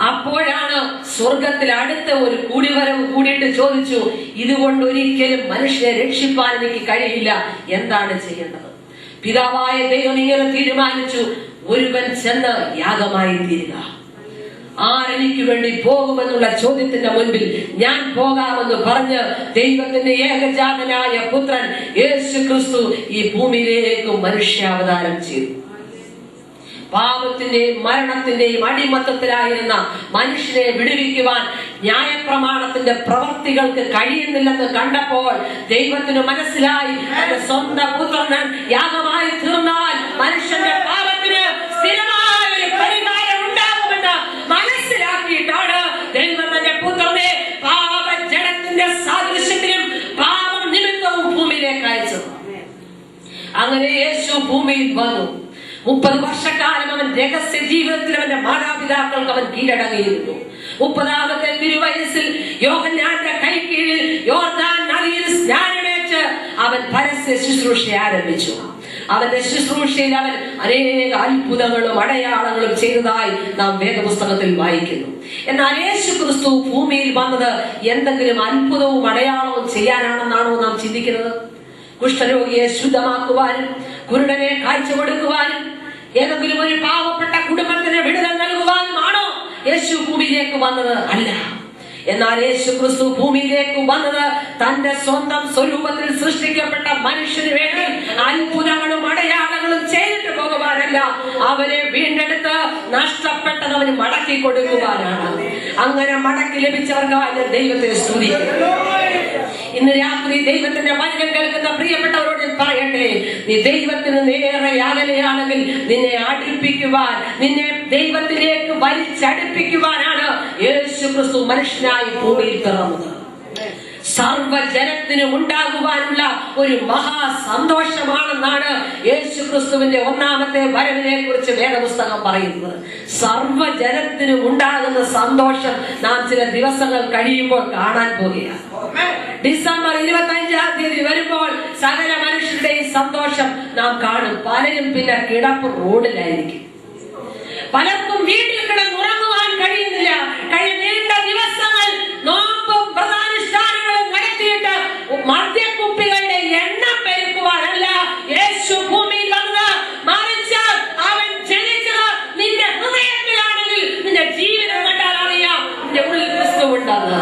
അപ്പോഴാണ് സ്വർഗത്തിൽ അടുത്ത ഒരു കൂടിവരവ് കൂടിയിട്ട് ചോദിച്ചു, ഇതുകൊണ്ട് ഒരിക്കലും മനുഷ്യരെ രക്ഷിപ്പാൻ എനിക്ക് കഴിയില്ല, എന്താണ് ചെയ്യേണ്ടത്? പിതാവായ ദൈവം ഇങ്ങനെ തീരുമാനിച്ചു, ഒരുവൻ ചെന്ന് യാഗമായി തീരുക. ആരെനിക്ക് വേണ്ടി പോകുമെന്നുള്ള ചോദ്യത്തിന്റെ മുൻപിൽ ഞാൻ പോകാമെന്ന് പറഞ്ഞ് ദൈവത്തിന്റെ ഏകജാതനായ പുത്രൻ യേശു ക്രിസ്തു ഈ ഭൂമിയിലേക്ക് മനുഷ്യാവതാരം ചെയ്തു. പാപത്തിന്റെയും മരണത്തിന്റെയും അടിമത്തത്തിലായിരുന്ന മനുഷ്യനെ വിടുവിക്കുവാൻ ന്യായപ്രമാണത്തിന്റെ പ്രവൃത്തികൾക്ക് കഴിയുന്നില്ലെന്ന് കണ്ടപ്പോൾ ദൈവത്തിന് മനസ്സിലായി, തന്റെ സ്വന്തം പുത്രൻ യാഗമായി തീർന്നാൽ മനുഷ്യന്റെ പാപത്തിന് സ്ഥിരമായ ഒരു പരിഹാരം ഉണ്ടാകുമെന്ന് മനസ്സിലാക്കിയിട്ടാണ് ദൈവം തന്റെ പുത്രനെ പാപജടത്തിന്റെ സാദൃശ്യത്തിലും പാപം നിമിത്തവും ഭൂമിയിലേക്ക് അയച്ചത്. അങ്ങനെ യേശു ഭൂമിയിൽ വന്നു. 30 വർഷക്കാലം അവൻ രഹസ്യ ജീവിതത്തിൽ അവന്റെ മാതാപിതാക്കൾക്ക് അവൻ കീഴടങ്ങിയിരുന്നു. 30ാമത്തെ തിരുവയസ്സിൽ യോഹന്നാന്റെ കൈക്കീഴിൽ യോർദാൻ നദിയിൽ സ്നാനമേറ്റ് അവൻ പരസ്യ ശുശ്രൂഷ ആരംഭിച്ചു. അവന്റെ ശുശ്രൂഷയിൽ അവൻ അനേക അത്ഭുതങ്ങളും അടയാളങ്ങളും ചെയ്തതായി നാം വേദപുസ്തകത്തിൽ വായിക്കുന്നു. എന്നാൽ യേശു ക്രിസ്തു ഭൂമിയിൽ വന്നത് എന്തെങ്കിലും അത്ഭുതവും അടയാളവും ചെയ്യാനാണെന്നാണോ നാം ചിന്തിക്കുന്നത്? കുഷ്ഠരോഗിയെ ശുദ്ധമാക്കുവാനും കുരുടനെ കാഴ്ച കൊടുക്കുവാനും ഏതെങ്കിലും ഒരു പാവപ്പെട്ട കുടുംബത്തിന് വിടുതൽ നൽകുവാനുമാണോ യേശു ഭൂമിയിലേക്ക് വന്നത്? അല്ല. എന്നാൽ യേശു ക്രിസ്തു ഭൂമിയിലേക്ക് വന്നത് തന്റെ സ്വന്തം സ്വരൂപത്തിൽ സൃഷ്ടിക്കപ്പെട്ട മനുഷ്യന് വേണ്ടി അത്ഭുതങ്ങളും അടയാളങ്ങളും ചെയ്തിട്ട് പോകുവാനല്ല, അവരെ വീണ്ടെടുത്ത് നഷ്ടപ്പെട്ടത് അവന് മടക്കി കൊടുക്കുവാനാണ്. അങ്ങനെ മടക്കി ലഭിച്ചവർക്ക് ദൈവത്തെ സ്തുതിക്കുന്നു. ഇന്ന് രാത്രി ദൈവത്തിന്റെ വചനം കേൾക്കുന്ന പ്രിയപ്പെട്ടവരോട് പറയട്ടെ, നീ ദൈവത്തിന് നേരെ അകലെയാണെങ്കിൽ നിന്നെ അടുപ്പിക്കുവാൻ, നിന്നെ ദൈവത്തിലേക്ക് വലിച്ചടുപ്പിക്കുവാനാണ് യേശു ക്രിസ്തു മനുഷ്യനായി ഭൂമിയിൽ പിറന്നത്. സർവജനത്തിനും ഉണ്ടാകുവാനുള്ള ഒരു മഹാസന്തോഷമാണെന്നാണ് യേശു ക്രിസ്തുവിന്റെ 1ാമത്തെ വരവിനെ കുറിച്ച് വേദപുസ്തകം പറയുന്നത്. സർവജനത്തിനും ഉണ്ടാകുന്ന സന്തോഷം നാം ചില ദിവസങ്ങൾ കഴിയുമ്പോൾ കാണാൻ പോകുകയാണ്. ഡിസംബർ 25-ാം തീയതി വരുമ്പോൾ സകല മനുഷ്യരുടെയും സന്തോഷം നാം കാണും. പലരും പിന്നെ കിടപ്പ് റോഡിലായിരിക്കും. പലർക്കും വീട്ടിൽ കിടന്നുറങ്ങുവാൻ കഴിയുന്നില്ല. കഴിഞ്ഞ ദിവസങ്ങൾ നോമ്പും വ്രതാനുഷ്ഠാനങ്ങളും നടത്തിയിട്ട് മദ്യക്കുപ്പികളുടെ എണ്ണം പെരുക്കുവാനല്ല യേശു ഭൂമിയിൽ വന്നത്, മറിച്ച് അവൻ ജനിച്ചത് നിന്റെ ഹൃദയത്തിലാണെങ്കിൽ നിന്റെ ജീവിതം കണ്ടാൽ അറിയാം നിന്റെ ഉള്ളിൽ ക്രിസ്തു ഉണ്ടെന്ന്.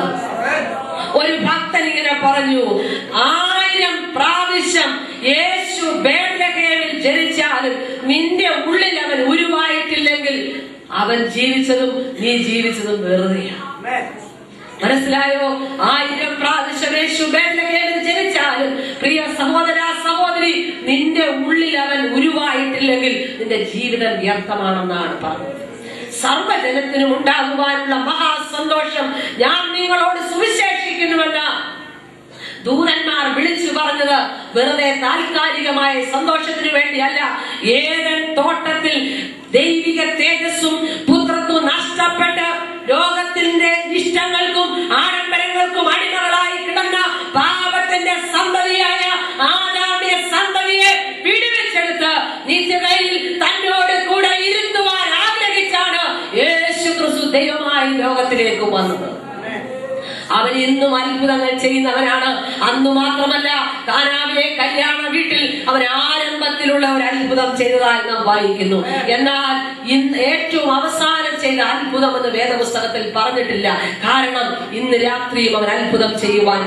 ഒരു ഭക്തൻ ഇങ്ങനെ പറഞ്ഞു, 1000 പ്രാവശ്യം യേശു ബേത്ലഹേമിൽ ജനിച്ചാലും നിന്റെ ഉള്ളിൽ അവൻ ഉരുവായിട്ടില്ലെങ്കിൽ അവൻ ജീവിച്ചതും നീ ജീവിച്ചതും വെറുതെയാണ്. മനസ്സിലായോ? 1000 പ്രാവശ്യം യേശു ബേത്ലഹേമിൽ ജനിച്ചാലും പ്രിയ സഹോദര സഹോദരി, നിന്റെ ഉള്ളിൽ അവൻ ഉരുവായിട്ടില്ലെങ്കിൽ നിന്റെ ജീവിതം വ്യർത്ഥമാണെന്നാണ് പറഞ്ഞത്. സർവജനത്തിനും ഉണ്ടാകുവാനുള്ള മഹാസന്തോഷം ദൂതന്മാർ വിളിച്ചു പറഞ്ഞത് വെറുതെ താൽക്കാലികമായ സന്തോഷത്തിന് വേണ്ടിയല്ല. ഏദൻ തോട്ടത്തിൽ ദൈവിക തേജസ്സും പുത്രത്വം നഷ്ടപ്പെട്ട് ലോകത്തിന്റെ ഇഷ്ടങ്ങൾക്കും ആഡംബരങ്ങൾക്കും അടിമകളായി കിടന്ന പാപത്തിന്റെ സന്തതിയായ ആദാമിയ സന്തതിയെ വിടുവിച്ചെടുത്ത് നിത്യതയിൽ തന്നോട് കൂടെ ഇരുത്തുവാൻ ആഗ്രഹിച്ചാണ് യേശുക്രിസ്തു ദൈവമായി ലോകത്തിലേക്ക് വന്നത്. അവൻ ഇന്നും അത്ഭുതങ്ങൾ ചെയ്യുന്നവനാണ്. അന്നു മാത്രമല്ല, കാനാവിലെ കല്യാണ വീട്ടിൽ അവൻ ആരംഭത്തിലുള്ള ഒരു അത്ഭുതം ചെയ്തതായി നാം വായിക്കുന്നു. എന്നാൽ ഇന്ന് ഏറ്റവും അവസാനം ചെയ്ത അത്ഭുതം എന്ന് വേദപുസ്തകത്തിൽ പറഞ്ഞിട്ടില്ല. കാരണം ഇന്ന് രാത്രിയും അവൻ അത്ഭുതം ചെയ്യുവാൻ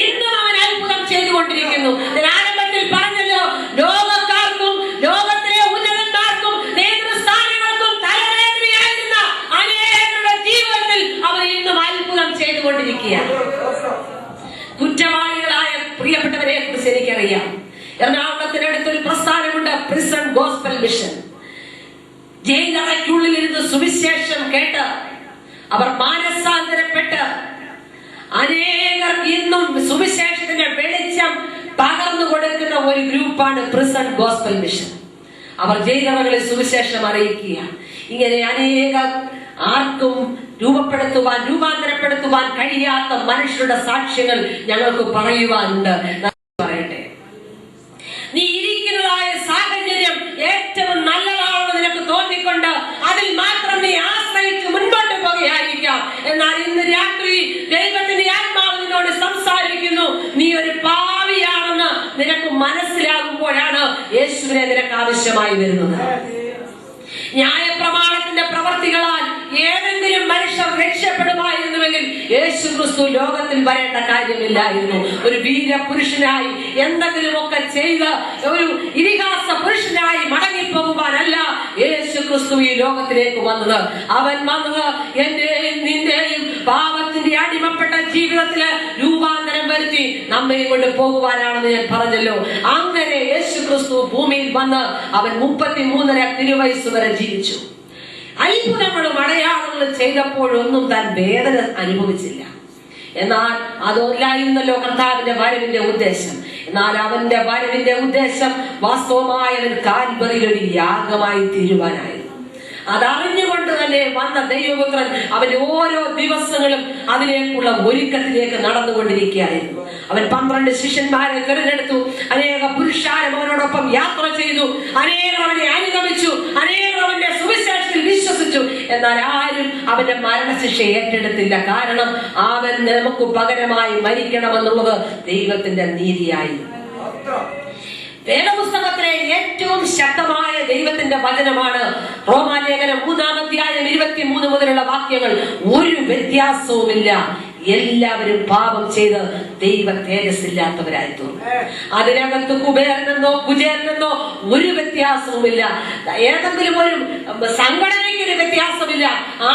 ഇന്നും അവൻ അത്ഭുതം ചെയ്തുകൊണ്ടിരിക്കുന്നു. ആരംഭത്തിൽ പറഞ്ഞല്ലോ, ലോകക്കാർക്കും ലോകത്തിലെ ഉന്നതന്മാർക്കും നേതൃസ്ഥാനങ്ങൾക്കും തലവേദനയായിരുന്ന അനേകരുടെ ജീവിതത്തിൽ അവൻ ഇന്നും അത്ഭുതം ചെയ്തുകൊണ്ടിരിക്കുകയാണ്. കുറ്റവാളികളായ പ്രിയപ്പെട്ടവരെ കുറിച്ച് എനിക്കറിയാം. എറണാകുളത്തിനടുത്തൊരു പ്രസ്ഥാനമുണ്ട്, പ്രിസൺ ഗോസ്പൽ മിഷൻ. ജയിലറയ്ക്കുള്ളിലിരുന്ന് സുവിശേഷം കേട്ട് അവർ മാനസാന്തരപ്പെട്ട് അനേകർ ഇന്നും സുവിശേഷത്തിന്റെ വെളിച്ചം പകർന്നു കൊടുക്കുന്ന ഒരു ഗ്രൂപ്പാണ് പ്രിസൺ ഗോസ്പൽ മിഷൻ. അവർ ജയിലറകളിൽ സുവിശേഷം അറിയിക്കുക. ഇങ്ങനെ അനേക ആർക്കും രൂപാന്തരപ്പെടുത്തുവാൻ കഴിയാത്ത മനുഷ്യരുടെ സാക്ഷ്യങ്ങൾ ഞങ്ങൾക്ക് പറയുവാനുണ്ട്. പറയട്ടെ, നീ ഇരിക്കുന്നതായ സാഹചര്യം ഏറ്റവും നല്ലതാണെന്ന് നിനക്ക് തോന്നിക്കൊണ്ട് അതിൽ മാത്രം നീ ആശ്രയിച്ച് മുൻപോട്ട് പോകുകയായിരിക്കാം. എന്നാൽ ഇന്ന് രാത്രി ദൈവത്തിന്റെ ആത്മാവ് നിന്നോട് സംസാരിക്കുന്നു. നീ ഒരു പാവിയാണെന്ന് നിനക്ക് മനസ്സിലാകുമ്പോഴാണ് യേശുവിനെ നിനക്ക് ആവശ്യമായി വരുന്നത്. ന്യായപ്രമാണത്തിന്റെ പ്രവർത്തികളാൽ ഏതെങ്കിലും മനുഷ്യർ രക്ഷപ്പെടുമായിരുന്നുവെങ്കിൽ യേശു ക്രിസ്തു ലോകത്തിൽ വരേണ്ട കാര്യമില്ലായിരുന്നു. ഒരു വീരപുരുഷനായി എന്തെങ്കിലുമൊക്കെ ചെയ്ത് ഒരു ഇതിഹാസ പുരുഷനായി മടങ്ങിപ്പോകുവാനല്ല യേശു ക്രിസ്തു ഈ ലോകത്തിലേക്ക് വന്നത്. അവൻ വന്നത് എന്റെയും നിന്റെയും പാപത്തിന്റെ അടിമപ്പെട്ട ജീവിതത്തില് രൂപാന്തരം വരുത്തി നമ്മെ കൊണ്ട് പോകുവാനാണെന്ന് ഞാൻ പറഞ്ഞല്ലോ. അങ്ങനെ യേശു ക്രിസ്തു ഭൂമിയിൽ വന്ന് അവൻ 33 തിരുവയസ്സ് വരെ ജീവിച്ചു. അത്ഭുതങ്ങളും അടയാളങ്ങളും ചെയ്തപ്പോഴൊന്നും താൻ വേദന അനുഭവിച്ചില്ല. എന്നാൽ അതല്ലായിരുന്നല്ലോ കർത്താവിന്റെ വരവിന്റെ ഉദ്ദേശം. എന്നാൽ അവന്റെ വരവിന്റെ ഉദ്ദേശം വാസ്തവമായ കാൽവറിയിൽ ഒരു യാഗമായി തീരുവാനായിരുന്നു. അതറിഞ്ഞുകൊണ്ട് തന്നെ വന്ന ദൈവപുത്രൻ അവന്റെ ഓരോ ദിവസങ്ങളും അതിലേക്കുള്ള ഒരുക്കത്തിലേക്ക് നടന്നുകൊണ്ടിരിക്കുകയായിരുന്നു. അവൻ 12 ശിഷ്യന്മാരെ തിരഞ്ഞെടുത്തു. അനേക പുരുഷാരം അവനോടൊപ്പം യാത്ര ചെയ്തു. അനേകം അവനെ അനുഗമിച്ചു. അനേകം അവന്റെ സുവിശേഷത്തിൽ വിശ്വസിച്ചു. എന്നാൽ ആരും അവന്റെ മരണശിക്ഷ ഏറ്റെടുത്തില്ല. കാരണം അവൻ നമുക്ക് പകരമായി മരിക്കണമെന്നുള്ളത് ദൈവത്തിന്റെ നീതിയായിരുന്നു. വേദപുസ്തകത്തിലെ ഏറ്റവും ശക്തമായ ദൈവത്തിന്റെ വചനമാണ് റോമാലേഖനം 3-ാം അധ്യായം 23 മുതലുള്ള വാക്യങ്ങൾ. ഒരു വ്യത്യാസവുമില്ല, എല്ലാവരും പാപം ചെയ്ത് ദൈവ തേജസ്സില്ലാത്തവരായി തീർന്നു. അതിനകത്ത് കുബേരനെന്നോ കുചേരനെന്നോ ഒരു വ്യത്യാസവുമില്ല. ഏതെങ്കിലും ഒരു സംഘടനയ്ക്ക് ഒരു വ്യത്യാസമില്ല.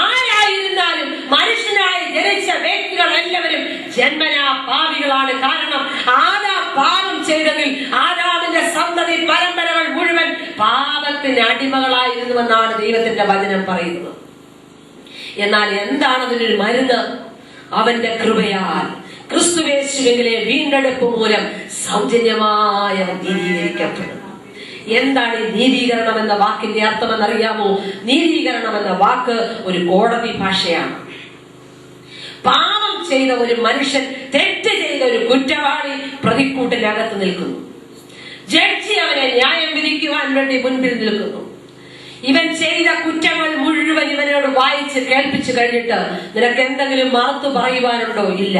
ആരായിരുന്നാലും മനുഷ്യനായി ജനിച്ച വ്യക്തികൾ എല്ലാവരും ജന്മനാ പാപികളാണ്. കാരണം ആദാം പാപം ചെയ്തെങ്കിൽ ആദാമിന്റെ സന്തതി പരമ്പരകൾ മുഴുവൻ പാപത്തിന് അടിമകളായിരുന്നുവെന്നാണ് ദൈവത്തിന്റെ വചനം പറയുന്നത്. എന്നാൽ എന്താണ് അതിനൊരു മരുന്ന്? അവന്റെ കൃപയാൽ ക്രിസ്തുയേശുവിലെ വീണ്ടെടുപ്പ് മൂലം സൗജന്യമായ നീതീകരിക്കപ്പെടുന്നു. എന്താണ് ഈ നീതീകരണം എന്ന വാക്കിന്റെ അർത്ഥമെന്നറിയാമോ? നീതീകരണം എന്ന വാക്ക് ഒരു കോടതി ഭാഷയാണ്. പാപം ചെയ്ത ഒരു മനുഷ്യൻ, തെറ്റ് ചെയ്ത ഒരു കുറ്റവാളി പ്രതിക്കൂട്ടിനകത്ത് നിൽക്കുന്നു. ജഡ്ജി അവനെ ന്യായം വിധിക്കുവാൻ വേണ്ടി മുൻപിൽ നിൽക്കുന്നു. ഇവൻ ചെയ്ത കുറ്റങ്ങൾ മുഴുവൻ ഇവനോട് വായിച്ച് കേൾപ്പിച്ചു കഴിഞ്ഞിട്ട് നിനക്ക് എന്തെങ്കിലും മറുത്തു പറയുവാനുണ്ടോ? ഇല്ല.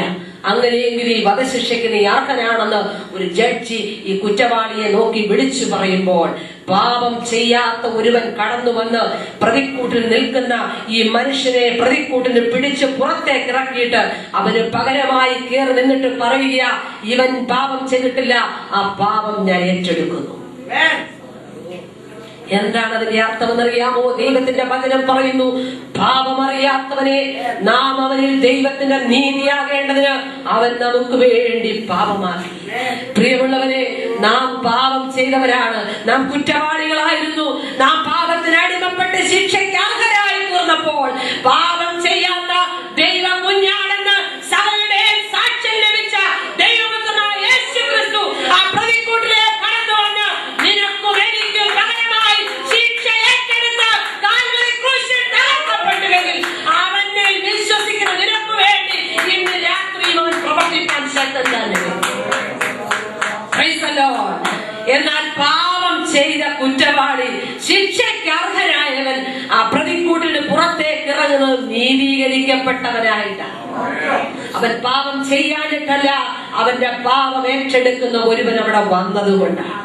അങ്ങനെയെങ്കിൽ ഈ വധശിക്ഷയ്ക്ക് നീ അർഹനാണെന്ന് ഒരു ജഡ്ജി ഈ കുറ്റവാളിയെ നോക്കി വിളിച്ചു പറയുമ്പോൾ, പാപം ചെയ്യാത്ത ഒരുവൻ കടന്നു വന്ന് പ്രതിക്കൂട്ടിൽ നിൽക്കുന്ന ഈ മനുഷ്യനെ പ്രതിക്കൂട്ടിന് പിടിച്ച് പുറത്തേക്ക് ഇറക്കിയിട്ട് അവന് പകരമായി കയറി നിന്നിട്ട് പറയുക, ഇവൻ പാപം ചെയ്തിട്ടില്ല, ആ പാപം ഞാൻ ഏറ്റെടുക്കുന്നു. എന്താണ് അതിന്റെ അർത്ഥമെന്നറിയാമോ? ദൈവത്തിന്റെ വചനം പറയുന്നു, പാപമറിയാത്തവനെ നാം അവനിൽ ദൈവത്തിന്റെ നീതിയാകേണ്ടതിന് അവൻ നമുക്ക് വേണ്ടി പാപമാക്കി. പ്രിയമുള്ളവരെ, നാം പാപം ചെയ്തവരാണ്. നാം കുറ്റവാളികളായിരുന്നു. നാം പാപത്തിന് അടിമപ്പെട്ട് ശിക്ഷയ്ക്ക് അർഹരായി തീർന്നപ്പോൾ പാപം ചെയ്യാത്ത ദൈവ കുഞ്ഞാണെന്ന് സകലരുടെയും സാക്ഷ്യം ചെയ്ത കുറ്റവാളി, ശിക്ഷയ്ക്ക് അർഹനായവൻ ആ പ്രതിക്കൂട്ടിന് പുറത്തേക്ക് ഇറങ്ങുന്നത് നീതീകരിക്കപ്പെട്ടവനായിട്ടാണ്. അവൻ പാപം ചെയ്യാനിട്ടല്ല, അവന്റെ പാപം ഏറ്റെടുക്കുന്ന ഒരുവൻ അവിടെ വന്നതുകൊണ്ടാണ്.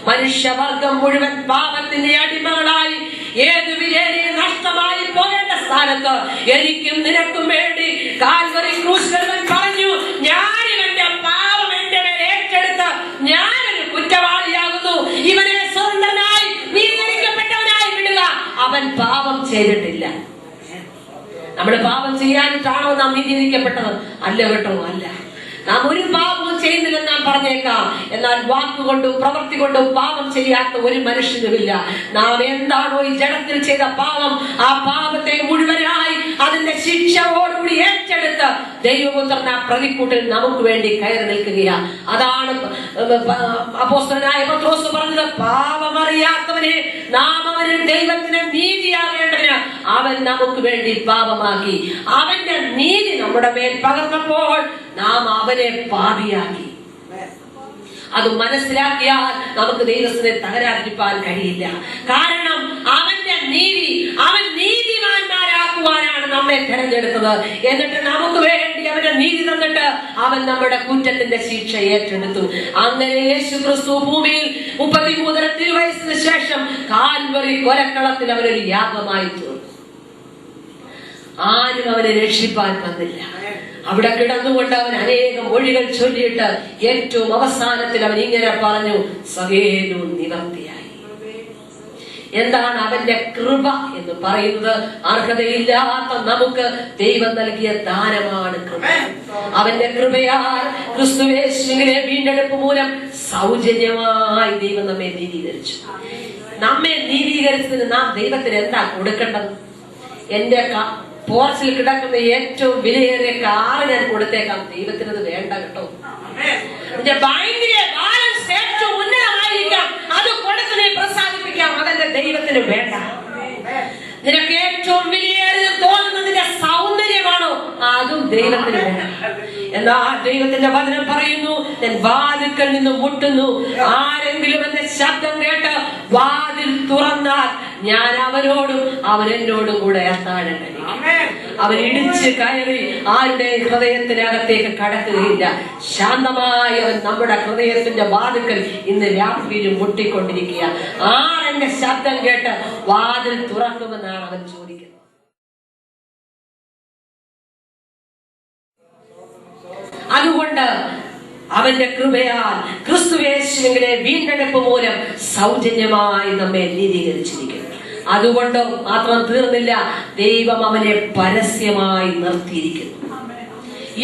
മനുഷ്യവർഗം മുഴുവൻ പാപത്തിന്റെ അടിമകളായി ഏത് വിലയും നഷ്ടമായി പോകേണ്ട സ്ഥാനത്ത് എനിക്കും നിനക്കും വേണ്ടി കാൽവറി ക്രൂശിൽ പറഞ്ഞു, ഞാനിവന്റെ പാപം എന്റെ മേൽ ഏറ്റെടുത്ത് ഞാനൊരു കുറ്റവാളിയാകുന്നു, ഇവനെ സ്വതന്ത്രനായി നീതീകരിക്കപ്പെട്ടവനായി വിടുക. അവൻ പാപം ചെയ്തിട്ടില്ല. നമ്മൾ പാപം ചെയ്യാനിട്ടാണോ നാം നീതീകരിക്കപ്പെട്ടത്? അല്ല കേട്ടോ, അല്ല. നാം ഒരു പാപവും ചെയ്യുന്നില്ലെന്ന് നാം പറഞ്ഞേക്കാം. എന്നാൽ വാക്കുകൊണ്ടും പ്രവൃത്തി കൊണ്ടും പാപം ചെയ്യാത്ത ഒരു മനുഷ്യനുമില്ല. നാം എന്താണോ ഈ ജഡത്തിൽ ചെയ്ത പാപം, ആ പാപത്തെ മുഴുവനായി അതിന്റെ ശിക്ഷയോടുകൂടി ഏറ്റെടുത്ത് ദൈവപുത്രൻ ആ പ്രതിക്കൂട്ടിൽ നമുക്ക് വേണ്ടി കയറി നിൽക്കുകയാണ്. അതാണ് അപ്പോസ്തലനായ പത്രോസ് പറഞ്ഞത്, പാപമറിയാത്തവനെ നാം അവന് ദൈവത്തിന് നീതിയാകേണ്ടതിന് അവൻ നമുക്ക് വേണ്ടി പാപമാക്കി. അവന്റെ നീതി നമ്മുടെ മേൽ പകർന്നപ്പോൾ നാം അവനെ പാപിയാക്കി. അത് മനസ്സിലാക്കിയാൽ നമുക്ക് ദൈവത്തിനെ തകരാതിരിക്കാൻ കഴിയില്ല. കാരണം അവന്റെ നീതി, അവൻ നീതിമാന്മാരാക്കുവാനാണ് നമ്മെ തെരഞ്ഞെടുത്തത്. എന്നിട്ട് നമുക്ക് വേണ്ടി അവന്റെ നീതി തന്നിട്ട് അവൻ നമ്മുടെ കുറ്റത്തിന്റെ ശിക്ഷ ഏറ്റെടുത്തു. അങ്ങനെ യേശു ക്രിസ്തു ഭൂമിയിൽ 33 വയസ്സിന് ശേഷം കാൽവറി കൊലക്കളത്തിൽ അവനൊരു യാഗമായി തീർന്നു. ആരും അവനെ രക്ഷിപ്പാൻ വന്നില്ല. അവിടെ കിടന്നുകൊണ്ട് അവൻ അനേകം മൊഴികൾ ചൊല്ലിയിട്ട് ഏറ്റവും അവസാനത്തിൽ അവൻ ഇങ്ങനെ പറഞ്ഞു, സകലവും നിവർത്തിയായി. എന്താണ് അവന്റെ കൃപ എന്ന് പറയുന്നത്? അർഹതയില്ലാത്ത നമുക്ക് ദൈവം നൽകിയ ദാനമാണ് കൃപ. അവന്റെ കൃപയാൽ ക്രിസ്തുയേശുവിനെ വീണ്ടെടുപ്പ് മൂലം സൗജന്യമായി ദൈവം നമ്മെ നീതീകരിച്ചു. നമ്മെ നീതീകരിച്ചതിന് നാം ദൈവത്തിന് എന്താ കൊടുക്കേണ്ടത്? എന്റെ പോർച്ചിൽ കിടക്കുന്ന ഏറ്റവും വിലയേറിയ കാറ് ഞാൻ കൊടുത്തേക്കാം, ദൈവത്തിനത് വേണ്ട കേട്ടോ. എന്റെ ബാങ്കിലെ ബാലൻസ് ഏറ്റവും ഉന്നതമായിരിക്കാം, അത് കൊടുത്ത് നീ പ്രസാദിപ്പിക്കാം, അതെന്റെ ദൈവത്തിന് വേണ്ട. നിനക്ക് ഏറ്റവും വിലയേറിയത് തോന്നുന്നതിന്റെ സൗന്ദര്യമാണോ? അതും ദൈവത്തിന് വേണ്ട. എന്നാൽ ദൈവത്തിന്റെ വചനം പറയുന്നു, ഞാൻ വാതിൽക്കൽ നിന്ന് മുട്ടുന്നു, ആരെങ്കിലും എന്റെ ശബ്ദം കേട്ട് വാതിൽ തുറന്നാൽ ഞാൻ അവനോടും അവൻ എന്നോടും കൂടെ എത്താനും കഴിയും. അവൻ ഇടിച്ച് കയറി ആരുടെ ഹൃദയത്തിനകത്തേക്ക് കടക്കുകയില്ല. ശാന്തമായി അവൻ നമ്മുടെ ഹൃദയത്തിന്റെ വാതിൽക്കൽ ഇന്ന് രാത്രിയിലും മുട്ടിക്കൊണ്ടിരിക്കുക. ആരെന്റെ ശബ്ദം കേട്ട് വാതിൽ തുറക്കുമെന്നാണ് അവൻ ചോദിക്കുന്നത്. അതുകൊണ്ട് അവന്റെ കൃപയാൽ ക്രിസ്തുയേശുവിനെ വീണ്ടെടുപ്പ് മൂലം സൗജന്യമായി നമ്മെ നീതീകരിച്ചിരിക്കുന്നു. അതുകൊണ്ട് മാത്രം തീർന്നില്ല, ദൈവം അവനെ പരസ്യമായി നിർത്തിയിരിക്കുന്നു.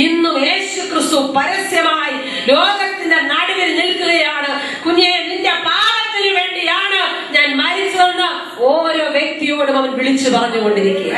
ഇന്നും യേശു ക്രിസ്തു പരസ്യമായി ലോകത്തിന്റെ നടുവിൽ നിൽക്കുകയാണ്. കുഞ്ഞെ, നിന്റെ പാപത്തിന് വേണ്ടിയാണ് ഞാൻ മരിച്ചതെന്ന് ഓരോ വ്യക്തിയോടും അവൻ വിളിച്ചു പറഞ്ഞുകൊണ്ടിരിക്കുക.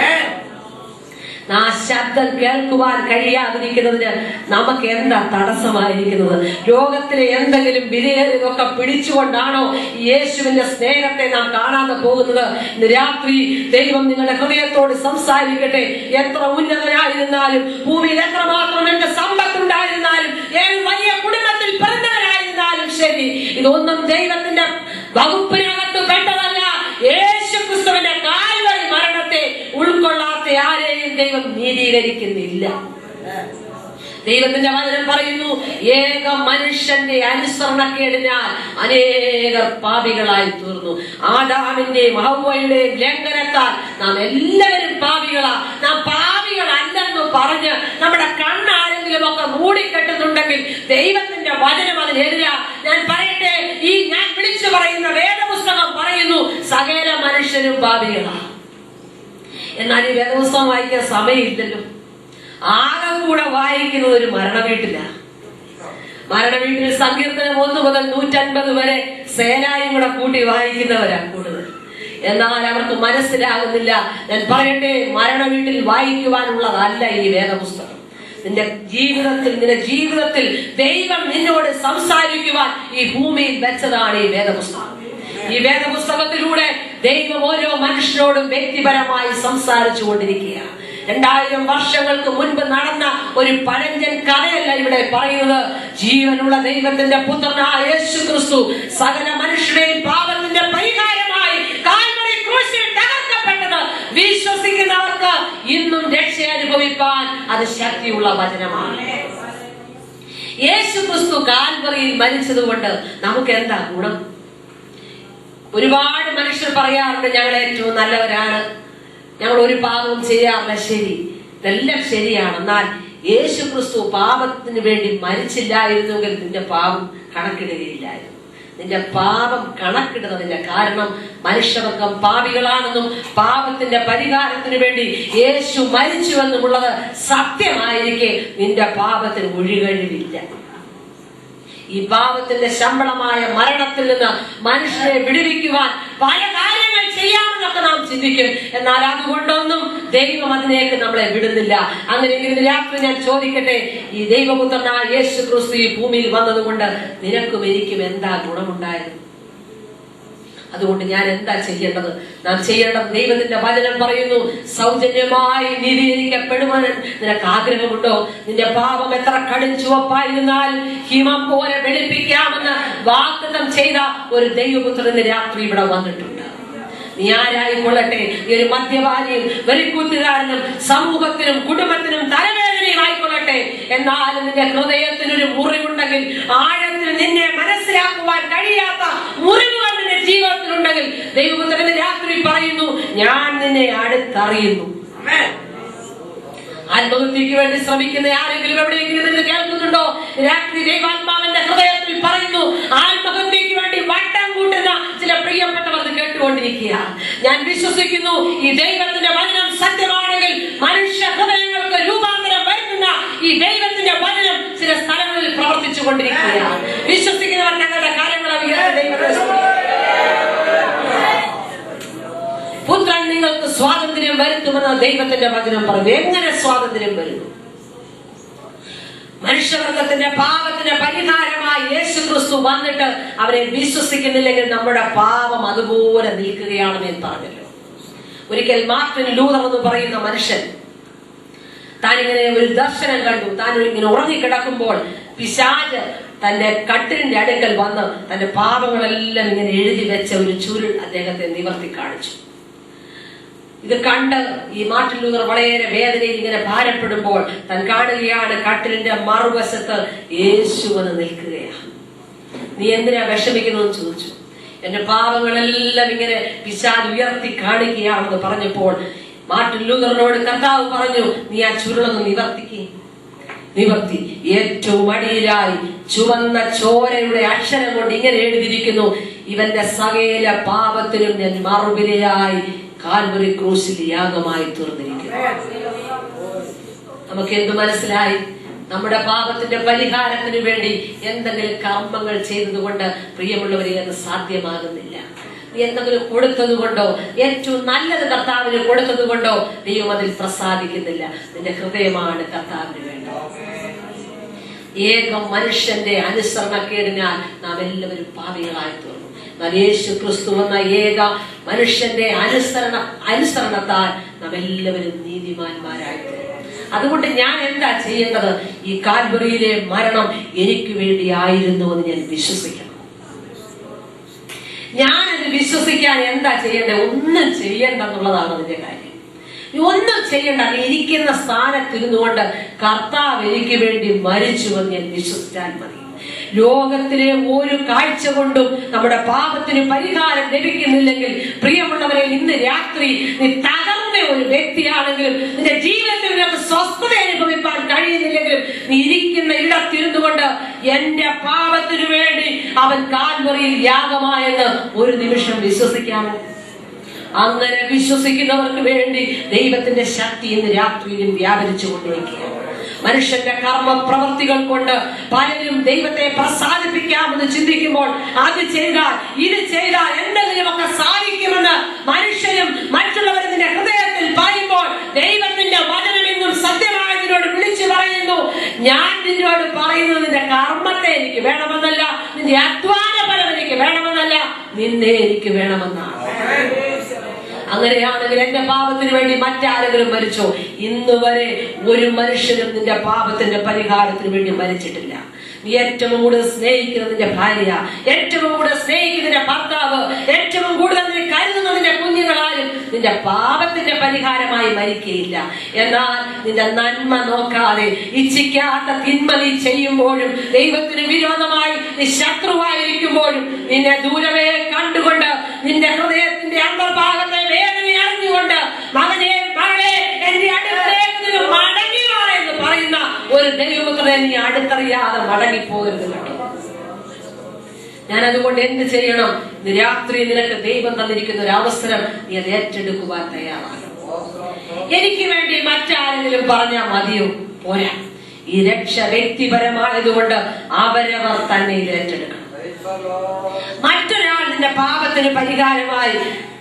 ആ ശബ്ദം കേൾക്കുവാൻ കഴിയാതിരിക്കുന്നതിന് നമുക്ക് എന്താ തടസ്സമായിരിക്കുന്നത്? ലോകത്തിലെ എന്തെങ്കിലും വിലയേറിയതൊക്കെ പിടിച്ചുകൊണ്ടാണോ യേശുവിന്റെ സ്നേഹത്തെ നാം കാണാതെ പോകുന്നത്? ഇന്ന് രാത്രി ദൈവം നിങ്ങളുടെ ഹൃദയത്തോട് സംസാരിക്കട്ടെ. എത്ര ഉന്നതനായിരുന്നാലും, ഭൂമിയിൽ എത്രമാത്രം എന്റെ സമ്പത്തുണ്ടായിരുന്നാലും, ഏത് വലിയ കുടുംബത്തിൽ പിറന്നവരായിരുന്നാലും ശരി, ഇതൊന്നും ദൈവത്തിന്റെ വകുപ്പിനകത്ത് പെട്ടതല്ല. യേശു ക്രിസ്തുവിന്റെ കാൽവരി മരണത്തെ ഉൾക്കൊള്ളാത്ത ആരെയും ദൈവം നീതീകരിക്കുന്നില്ല. ദൈവത്തിന്റെ വചനം പറയുന്നു, ഏക മനുഷ്യന്റെ അനുസരണക്കേടിനാൽ അനേകർ പാപികളായി തീർന്നു. ആദാമിന്റെയും ഹവ്വയുടെയും ലംഘനത്താൽ നാം എല്ലാവരും പാപികളാ. നാം പാപികളല്ലെന്ന് പറഞ്ഞ് നമ്മുടെ കണ്ണാരെങ്കിലും ഒക്കെ മൂടിക്കെട്ടുന്നുണ്ടെങ്കിൽ ദൈവത്തിന്റെ വചനം അതിനെതിരാ. ഞാൻ പറയട്ടെ, ഈ ഞാൻ വിളിച്ചു പറയുന്ന വേദപുസ്തകം പറയുന്നു സകല മനുഷ്യരും പാപികളാ. എന്നാൽ ഈ വേദപുസ്തകം വായിക്കാൻ സമയമില്ലല്ലോ. ആകെ കൂടെ വായിക്കുന്നത് ഒരു മരണവീട്ടിലാണ്. മരണവീട്ടിൽ സങ്കീർത്തനം 1 മുതൽ 150 വരെ സേനായും കൂടെ കൂട്ടി വായിക്കുന്നവരാ കൂടുതൽ. എന്നാൽ അവർക്ക് മനസ്സിലാകുന്നില്ല. ഞാൻ പറയട്ടെ, മരണവീട്ടിൽ വായിക്കുവാനുള്ളതല്ല ഈ വേദപുസ്തകം. നിന്റെ ജീവിതത്തിൽ ദൈവം നിന്നോട് സംസാരിക്കുവാൻ ഈ ഭൂമിയിൽ വെച്ചതാണ് ഈ വേദപുസ്തകം. ഈ വേദപുസ്തകത്തിലൂടെ ദൈവം ഓരോ മനുഷ്യരോടും വ്യക്തിപരമായി സംസാരിച്ചു കൊണ്ടിരിക്കുകയാണ്. 2000 വർഷങ്ങൾക്ക് മുൻപ് നടന്ന ഒരു പഴഞ്ചൻ കഥയല്ല ഇവിടെ പറയുന്നത്. ജീവനുള്ള ദൈവത്തിന്റെ പുത്രനായ യേശു ക്രിസ്തു സകല മനുഷ്യരുടെയും പാപത്തിന്റെ പാപത്തിന്റെ പരിഹാരമായി കാൽവരി ക്രൂശിൽ തകർക്കപ്പെട്ടത് വിശ്വസിക്കുന്നവർക്ക് ഇന്നും രക്ഷ അനുഭവിപ്പാൻ അത് ശക്തിയുള്ള വചനമാണ്. യേശു ക്രിസ്തു കാൽവറിയിൽ മരിച്ചതുകൊണ്ട് നമുക്ക് എന്താ ഗുണം? ഒരുപാട് മനുഷ്യർ പറയാറുണ്ട്, ഞങ്ങൾ ഏറ്റവും നല്ലവരാണ്, ഞങ്ങൾ ഒരു പാപവും ചെയ്യാറില്ല. ശരി, ഇതെല്ലാം ശരിയാണ്. എന്നാൽ യേശു ക്രിസ്തു പാപത്തിന് വേണ്ടി മരിച്ചില്ലായിരുന്നെങ്കിൽ നിന്റെ പാപം കണക്കിടുകയില്ലായിരുന്നു. നിന്റെ പാപം കണക്കിടുന്നതിന്റെ കാരണം മനുഷ്യവർഗം പാപികളാണെന്നും പാപത്തിന്റെ പരിഹാരത്തിന് വേണ്ടി യേശു മരിച്ചുവെന്നുമുള്ളത് സത്യമായിരിക്കെ നിന്റെ പാപത്തിന് ഒഴികഴിവില്ല. ഈ പാപത്തിന്റെ ശമ്പളമായ മരണത്തിൽ നിന്ന് മനുഷ്യരെ വിടുവിക്കുവാൻ പല കാര്യങ്ങൾ ചെയ്യാമെന്നൊക്കെ നാം ചിന്തിക്കും. എന്നാൽ അതുകൊണ്ടൊന്നും ദൈവം അതിലേക്ക് നമ്മളെ വിടുന്നില്ല. അങ്ങനെയെങ്കിൽ രാത്രി ഞാൻ ചോദിക്കട്ടെ, ഈ ദൈവപുത്രനായ യേശു ക്രിസ്തു ഈ ഭൂമിയിൽ വന്നതുകൊണ്ട് നിനക്കും എനിക്കും എന്താ ഗുണമുണ്ടായത്? അതുകൊണ്ട് ഞാൻ എന്താ ചെയ്യേണ്ടത്? നാം ചെയ്യേണ്ടത്, ദൈവത്തിന്റെ വചനം പറയുന്നു, സൗജന്യമായി നീതീകരിക്കപ്പെടുവാൻ നിനക്ക് ആഗ്രഹമുണ്ടോ? നിന്റെ പാപം എത്ര കടും ചുവപ്പായിരുന്നാൽ ഹിമം പോലെ വെളുപ്പിക്കാമെന്ന് വാഗ്ദത്തം ചെയ്ത ഒരു ദൈവപുത്രന് രാത്രി ഇവിടെ വന്നിട്ടുണ്ട്. നീ ആരായിക്കൊള്ളട്ടെ, നീ ഒരു മദ്യപാനിയും വെറിക്കൂത്തുകാരനും സമൂഹത്തിനും കുടുംബത്തിനും തലവേദനയും ആയിക്കൊള്ളട്ടെ, എന്നാലും നിന്റെ ഹൃദയത്തിനൊരു മുറിവുണ്ടെങ്കിൽ, ആഴത്തിൽ നിന്നെ മനസ്സിലാക്കുവാൻ കഴിയാത്ത മുറിവുകൾ നിന്റെ ജീവിതത്തിലുണ്ടെങ്കിൽ, ദൈവപുത്രന് രാത്രി പറയുന്നു, ഞാൻ നിന്നെ അടുത്തറിയുന്നു. ആത്മഹത്യക്ക് വേണ്ടി ശ്രമിക്കുന്ന ആരെങ്കിലും എവിടെയെങ്കിലും നിങ്ങൾ കേൾക്കുന്നുണ്ടോ? രാത്രി ദൈവാത്മാവിന്റെ ഹൃദയത്തിൽ പറയുന്നു, ആത്മഹത്യക്ക് വേണ്ടി വട്ടം കൂട്ടുന്ന ചില പ്രിയപ്പെട്ടവർ കേട്ടുകൊണ്ടിരിക്കുക. ഞാൻ വിശ്വസിക്കുന്നു, ഈ ദൈവത്തിന്റെ വചനം സത്യമാണെങ്കിൽ മനുഷ്യ ഹൃദയങ്ങൾക്ക് രൂപാന്തരം വരുത്തുന്ന ഈ ദൈവത്തിന്റെ വചനം ചില സ്ഥലങ്ങളിൽ പ്രവർത്തിച്ചു കൊണ്ടിരിക്കുകയാണ്. വിശ്വസിക്കുന്നവർ ഞങ്ങളുടെ കാര്യങ്ങളെ പുത്രൻ നിങ്ങൾക്ക് സ്വാതന്ത്ര്യം വരുത്തുമെന്ന് ദൈവത്തിന്റെ വചനം പറഞ്ഞു. എങ്ങനെ സ്വാതന്ത്ര്യം വരുന്നു? മനുഷ്യവർഗത്തിന്റെ പാപത്തിന്റെ പരിഹാരമായി യേശു ക്രിസ്തു വന്നിട്ട് അവരെ വിശ്വസിക്കുന്നില്ലെങ്കിൽ നമ്മുടെ പാപം അതുപോലെ നിൽക്കുകയാണെന്ന് ഞാൻ പറഞ്ഞല്ലോ. ഒരിക്കൽ മാർട്ടിൻ ലൂതർ എന്ന് പറയുന്ന മനുഷ്യൻ താനിങ്ങനെ ഒരു ദർശനം കണ്ടു. താൻ ഇങ്ങനെ ഉറങ്ങിക്കിടക്കുമ്പോൾ പിശാച് തന്റെ കട്ടിലിന്റെ അടുക്കൽ വന്ന് തന്റെ പാപങ്ങളെല്ലാം ഇങ്ങനെ എഴുതി വെച്ച ഒരു ചുരുൾ അദ്ദേഹത്തെ നിവർത്തി കാണിച്ചു. ഇത് കണ്ട് ഈ മാർട്ടിൻ ലൂതർ വളരെ വേദനയിൽ ഇങ്ങനെ ഭാരപ്പെടുമ്പോൾ താൻ കാണുകയാണ്, കട്ടിലിന്റെ മറുവശത്ത് യേശു വന്ന് നിൽക്കുകയാണ്. നീ എന്തിനാ വിഷമിക്കുന്നതെന്ന് ചോദിച്ചു. എന്റെ പാപങ്ങളെല്ലാം ഇങ്ങനെ പിശാച് ഉയർത്തി കാണിക്കുകയാണെന്ന് പറഞ്ഞപ്പോൾ മാർട്ടിൻ ലൂതറിനോട് കർത്താവ് പറഞ്ഞു, നീ ആ ചുരുളൊന്ന് നിവർത്തി. ഏറ്റവും അടിയിലായി ചുവന്ന ചോരയുടെ അക്ഷരം കൊണ്ട് ഇങ്ങനെ എഴുതിയിരിക്കുന്നു, ഇവന്റെ സകല പാപത്തിനും ഞാൻ മറുവിലയായി കാൽവരി ക്രൂശിൽ യാഗമായി തീർന്നിരിക്കുന്നു. നമുക്ക് എന്ത് മനസ്സിലായി? നമ്മുടെ പാപത്തിന്റെ പരിഹാരത്തിന് വേണ്ടി എന്തെങ്കിലും കർമ്മങ്ങൾ ചെയ്തതുകൊണ്ട് പ്രിയമുള്ളവരെ അത് സാധ്യമാകുന്നില്ല. നീ എന്തെങ്കിലും കൊടുത്തത് കൊണ്ടോ, ഏറ്റവും നല്ലത് കർത്താവിന് കൊടുത്തത് കൊണ്ടോ ദൈവം അതിൽ പ്രസാദിക്കുന്നില്ല. നിന്റെ ഹൃദയമാണ് കർത്താവിന് വേണ്ടത്. ഏക മനുഷ്യന്റെ അനുസരണക്കേടിനാൽ നാം എല്ലാവരും പാപികളായി തീർന്നു. യേശു ക്രിസ്തു എന്ന ഏക മനുഷ്യന്റെ അനുസരണത്താൽ നാം എല്ലാവരും നീതിമാന്മാരായി തീർന്നു. അതുകൊണ്ട് ഞാൻ എന്താ ചെയ്യേണ്ടത്? ഈ കാൽവറിയിലെ മരണം എനിക്ക് വേണ്ടിയായിരുന്നു എന്ന് ഞാൻ വിശ്വസിക്കണം. ഞാനത് വിശ്വസിക്കാൻ എന്താ ചെയ്യേണ്ടത്? ഒന്നും ചെയ്യേണ്ടെന്നുള്ളതാണ് അതിന്റെ കാര്യം. ഒന്നും ചെയ്യണ്ട. ഇരിക്കുന്ന സ്ഥാനത്തിരുന്നുകൊണ്ട് കർത്താവ് എനിക്ക് വേണ്ടി മരിച്ചുവെന്ന് ഞാൻ വിശ്വസിച്ചാൽ മതി. ലോകത്തിലെ ഒരു കാഴ്ച കൊണ്ടും നമ്മുടെ പാപത്തിന് പരിഹാരം ലഭിക്കുന്നില്ലെങ്കിൽ പ്രിയമുള്ളവരെ, ഇന്ന് രാത്രി നീ തകർന്ന ഒരു വ്യക്തിയാണെങ്കിലും, നിന്റെ ജീവിതത്തിൽ നിനക്ക് സ്വസ്ഥത അനുഭവിക്കാൻ കഴിയുന്നില്ലെങ്കിലും, നീ ഇരിക്കുന്ന ഇടത്തിരുന്നു കൊണ്ട് എന്റെ പാപത്തിനു വേണ്ടി അവൻ കാൽവറിയിൽ യാഗമായെന്ന് ഒരു നിമിഷം വിശ്വസിക്കാമോ? അങ്ങനെ വിശ്വസിക്കുന്നവർക്ക് വേണ്ടി ദൈവത്തിന്റെ ശക്തി ഇന്ന് രാത്രിയിലും വ്യാപരിച്ചു കൊണ്ടിരിക്കുകയാണ്. മനുഷ്യന്റെ കർമ്മ പ്രവർത്തികൾ കൊണ്ട് പലരും ദൈവത്തെ പ്രസാദിപ്പിക്കാമെന്ന് ചിന്തിക്കുമ്പോൾ, അത് ചെയ്താൽ ഇത് ചെയ്താൽ എന്തെങ്കിലുമൊക്കെ സാധിക്കുമെന്ന് മനുഷ്യരും മറ്റുള്ളവരും നിന്റെ ഹൃദയത്തിൽ പറയുമ്പോൾ, ദൈവത്തിന്റെ വചനം എന്നും സത്യമായതിനോട് വിളിച്ചു പറയുന്നു, ഞാൻ നിന്നോട് പറയുന്നത് നിന്റെ കർമ്മത്തെ എനിക്ക് വേണമെന്നല്ല, നിന്റെ അധ്വാന ഫലം എനിക്ക് വേണമെന്നല്ല, നിന്നെ എനിക്ക് വേണമെന്നാണ്. അങ്ങനെയാണെങ്കിൽ എന്റെ പാപത്തിന് വേണ്ടി മറ്റാരെങ്കിലും മരിച്ചോ? ഇന്ന് വരെ ഒരു മനുഷ്യനും നിന്റെ പാപത്തിന്റെ പരിഹാരത്തിന് വേണ്ടി മരിച്ചിട്ടില്ല. നീ ഏറ്റവും കൂടുതൽ സ്നേഹിക്കുന്നതിന്റെ ഭാര്യ, ഏറ്റവും കൂടുതൽ സ്നേഹിക്കുന്നതിന്റെ ഭർത്താവ്, ഏറ്റവും കൂടുതൽ നീ കരുതുന്നതിന്റെ കുഞ്ഞുങ്ങളാലും നിന്റെ പാപത്തിന്റെ പരിഹാരമായി മരിക്കുകയില്ല. എന്നാൽ നിന്റെ നന്മ നോക്കാതെ ഇച്ഛിക്കാത്ത തിന്മ നീ ചെയ്യുമ്പോഴും, ദൈവത്തിന് വിരോധമായി നീ ശത്രുവായിരിക്കുമ്പോഴും, നിന്നെ ദൂരവേ കണ്ടുകൊണ്ട് നിന്റെ ഹൃദയത്തിന്റെ അന്തർഭാഗത്തെ വേദന അറിഞ്ഞുകൊണ്ട് മകനെ മകളെ എന്റെ അടുത്തേക്ക് മടങ്ങി വാ എന്ന് പറയുന്ന ഒരു ദൈവപുത്രനെ നീ അടുത്തറിയാതെ മടങ്ങിപ്പോകരുത് കേട്ടോ. ഞാൻ അതുകൊണ്ട് എന്ത് ചെയ്യണം? രാത്രി നിനക്ക് ദൈവം തന്നിരിക്കുന്ന ഒരു അവസരം, നീ അത് ഏറ്റെടുക്കുവാൻ തയ്യാറാകണം. എനിക്ക് വേണ്ടി മറ്റാരെങ്കിലും പറഞ്ഞാൽ മതിയോ? പോരാ. ഈ രക്ഷ വ്യക്തിപരമായതുകൊണ്ട് അവരവർ തന്നെ ഇത് ഏറ്റെടുക്കണം. മറ്റൊരാൾ നിന്റെ പാപത്തിന് പരിഹാരമായി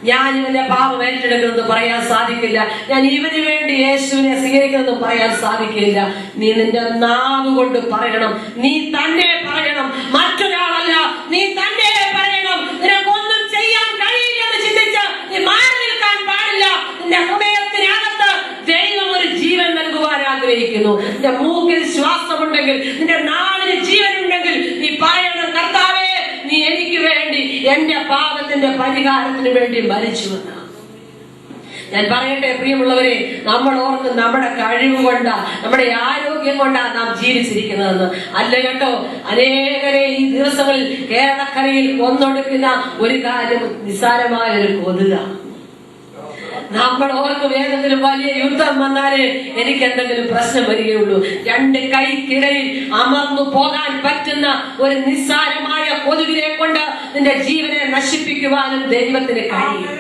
ഞാൻ ഇവന്റെ പാപം ഏറ്റെടുക്കുന്നത് പറയാൻ സാധിക്കില്ല. ഞാൻ ഇവന് വേണ്ടി യേശുവിനെ സ്വീകരിക്കുന്നത് പറയാൻ സാധിക്കില്ല. നീ നിന്റെ നാവ് കൊണ്ട് പറയണം. നീ തന്നെ പറയണം, മറ്റൊരാളല്ല. നീ തന്നെ പറയണം. നിനക്കൊന്നും ചെയ്യാൻ കഴിയില്ലെന്ന് ചിന്തിച്ച് നീ മാറി നിൽക്കാൻ പാടില്ല. നിന്റെ ഹൃദയത്തിനകത്ത് ദൈവം ഒരു ജീവൻ നൽകുവാൻ ആഗ്രഹിക്കുന്നു. നിന്റെ മൂക്കിൽ ശ്വാസമുണ്ടെങ്കിൽ, നിന്റെ നാവിന് ജീവനുണ്ടെങ്കിൽ നീ പറയണം, കർത്താവേ നീ എനിക്ക് വേണ്ടി എന്റെ പാപത്തിന്റെ പരിഹാരത്തിന് വേണ്ടി മരിച്ചുവെന്ന്. ഞാൻ പറയട്ടെ പ്രിയമുള്ളവരെ, നമ്മൾ ഓർത്ത് നമ്മുടെ കഴിവ് കൊണ്ടാ, നമ്മുടെ ആരോഗ്യം കൊണ്ടാ നാം ജീവിച്ചിരിക്കുന്നതെന്ന് അല്ല കേട്ടോ. അനേകരെ ഈ ദിവസങ്ങളിൽ കേരളക്കരയിൽ കൊന്നൊടുക്കുന്ന ഒരു കാര്യം നിസ്സാരമായ ഒരു കൊതുക. നമ്മൾ ഓർക്ക് വേഗത്തിൽ വലിയ യുദ്ധം വന്നാലേ എനിക്ക് എന്തെങ്കിലും പ്രശ്നം വരികയുള്ളൂ. രണ്ട് കൈക്കിടയിൽ അമർന്നു പോകാൻ പറ്റുന്ന ഒരു നിസ്സാരമായ കൊതുകിനെ കൊണ്ട് നിന്റെ ജീവനെ നശിപ്പിക്കുവാനും ദൈവത്തിന് കഴിയും.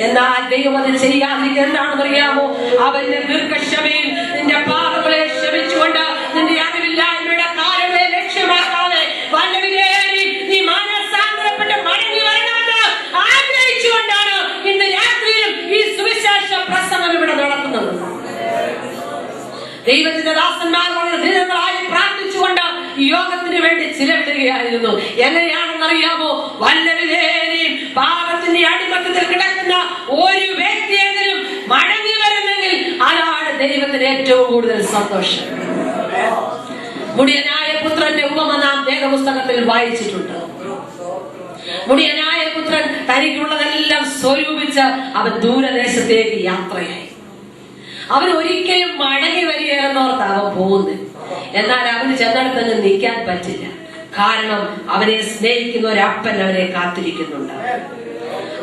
എന്നാൽ ദൈവം അത് ചെയ്യാതിരിക്കുക എന്താണെന്ന് അറിയാമോ? അവന്റെ ദീർഘക്ഷമയിൽ നിന്റെ പാപങ്ങളെ ക്ഷമിച്ചുകൊണ്ട് നിന്റെ അറിവില്ലായ്മയുടെ കാലങ്ങളെ ലക്ഷ്യമാക്കാതെ വല്ലവിധേയരി നീ മാനസാന്തരപ്പെട്ട് മടങ്ങി വരണമെന്ന് ആഗ്രഹിച്ചുകൊണ്ടാണ് ഇന്ന് രാത്രിയിലും ഈ സുവിശേഷ പ്രസംഗം ഇവിടെ നടത്തുന്നത്. ദൈവത്തിന്റെ ദാസന്മാർ വളരെ ദീർഘങ്ങളായി പ്രാർത്ഥിച്ചുകൊണ്ട് ഈ യോഗത്തിന് വേണ്ടി ചിലവിടുകയായിരുന്നു. എങ്ങനെയാണെന്നറിയാമോ? വല്ലവിധേയരെയും പാപത്തിന്റെ അടിമത്തത്തിൽ കിടക്കുന്ന ഒരു വ്യക്തിയെങ്കിലും മടങ്ങി വരുന്നെങ്കിൽ അതാണ് ദൈവത്തിന് ഏറ്റവും കൂടുതൽ സന്തോഷം. മുടിയനായ പുത്രന്റെ ഉപമ നാം വേദപുസ്തകത്തിൽ വായിച്ചിട്ടുണ്ട്. മുടിയനായ പുത്രൻ തനിക്കുള്ളതെല്ലാം സ്വരൂപിച്ച് അവൻ ദൂരദേശത്തേക്ക് യാത്രയായി. അവൻ ഒരിക്കലും മടങ്ങി വരികയെന്നോർത്ത് അവൻ പോകുന്നത്. എന്നാൽ അവന് ചെന്നിടത്തങ്ങ് നിൽക്കാൻ പറ്റില്ല. കാരണം അവനെ സ്നേഹിക്കുന്ന ഒരപ്പൻ അവനെ കാത്തിരിക്കുന്നുണ്ട്.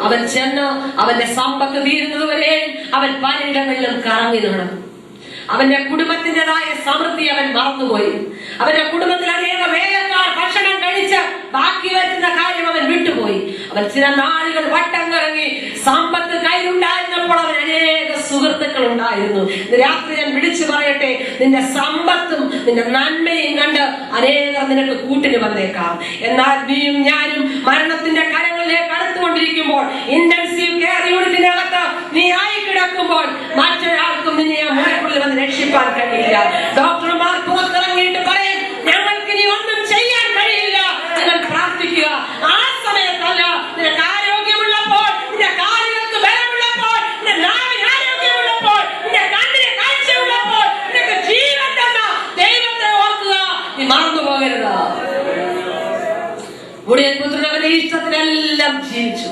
അവൻ ചെന്ന് അവന്റെ സമ്പത്ത് തീരുന്നതുവരെ അവൻ പലയിടങ്ങളിലും കറങ്ങി നടന്നു. അവന്റെ കുടുംബത്തിൻ്റെതായ സമൃദ്ധി അവൻ മറന്നുപോയി. അവന്റെ കുടുംബത്തിൽ അനേക വേലക്കാർ ഭക്ഷണം കഴിച്ച് ബാക്കി വരുന്ന കാര്യം അവൻ വിട്ടുപോയി. അവൻ ചില നാളുകൾ വട്ടം കറങ്ങി. സമ്പത്ത് കയ്യിലുണ്ടായിരുന്നപ്പോൾ അവൻ അനേക സുഹൃത്തുക്കൾ ഉണ്ടായിരുന്നു. രാത്രി ഞാൻ വിളിച്ചു പറയട്ടെ, നിന്റെ സമ്പത്തും നിന്റെ നന്മയും കണ്ട് അനേകർ നിനക്ക് കൂട്ടിന് വന്നേക്കാം. എന്നാൽ നീയും ഞാനും മരണത്തിന്റെ കരങ്ങളിലേക്ക് അടുത്തുകൊണ്ടിരിക്കുമ്പോൾ, ഇന്റൻസീവ് കെയർ യൂണിറ്റിനകത്ത് നീ ആയി കിടക്കുമ്പോൾ മറ്റൊരാൾക്കും നിന്നെ ആ മുറിക്കുള്ളിൽ വന്ന് രക്ഷിപ്പാൻ കഴിയില്ല. ഡോക്ടർമാർ പുറത്തിറങ്ങിയിട്ട് പറയും, ഞങ്ങൾക്ക് ഇനി ഒന്നും ചെയ്യാൻ കഴിയില്ല, നിങ്ങൾ പ്രാർത്ഥിക്കുക. ആ സമയത്തല്ല, നിനക്ക് ആരോഗ്യമുള്ളപ്പോൾ, നിന്റെ കാലുകൾക്ക് ബലമുള്ളപ്പോൾ, നിന്റെ നാവിന് ആരോഗ്യമുള്ളപ്പോൾ, നിന്റെ കണ്ണിന് കാഴ്ചയുള്ളപ്പോൾ, നിനക്ക് ജീവൻ തന്ന ദൈവത്തെ ഓർക്കുക. നീ മറന്നു പോകരുത്. മുടിയൻ പുത്രൻ അവന്റെ ഇഷ്ടത്തിനെല്ലാം ജീവിച്ചു.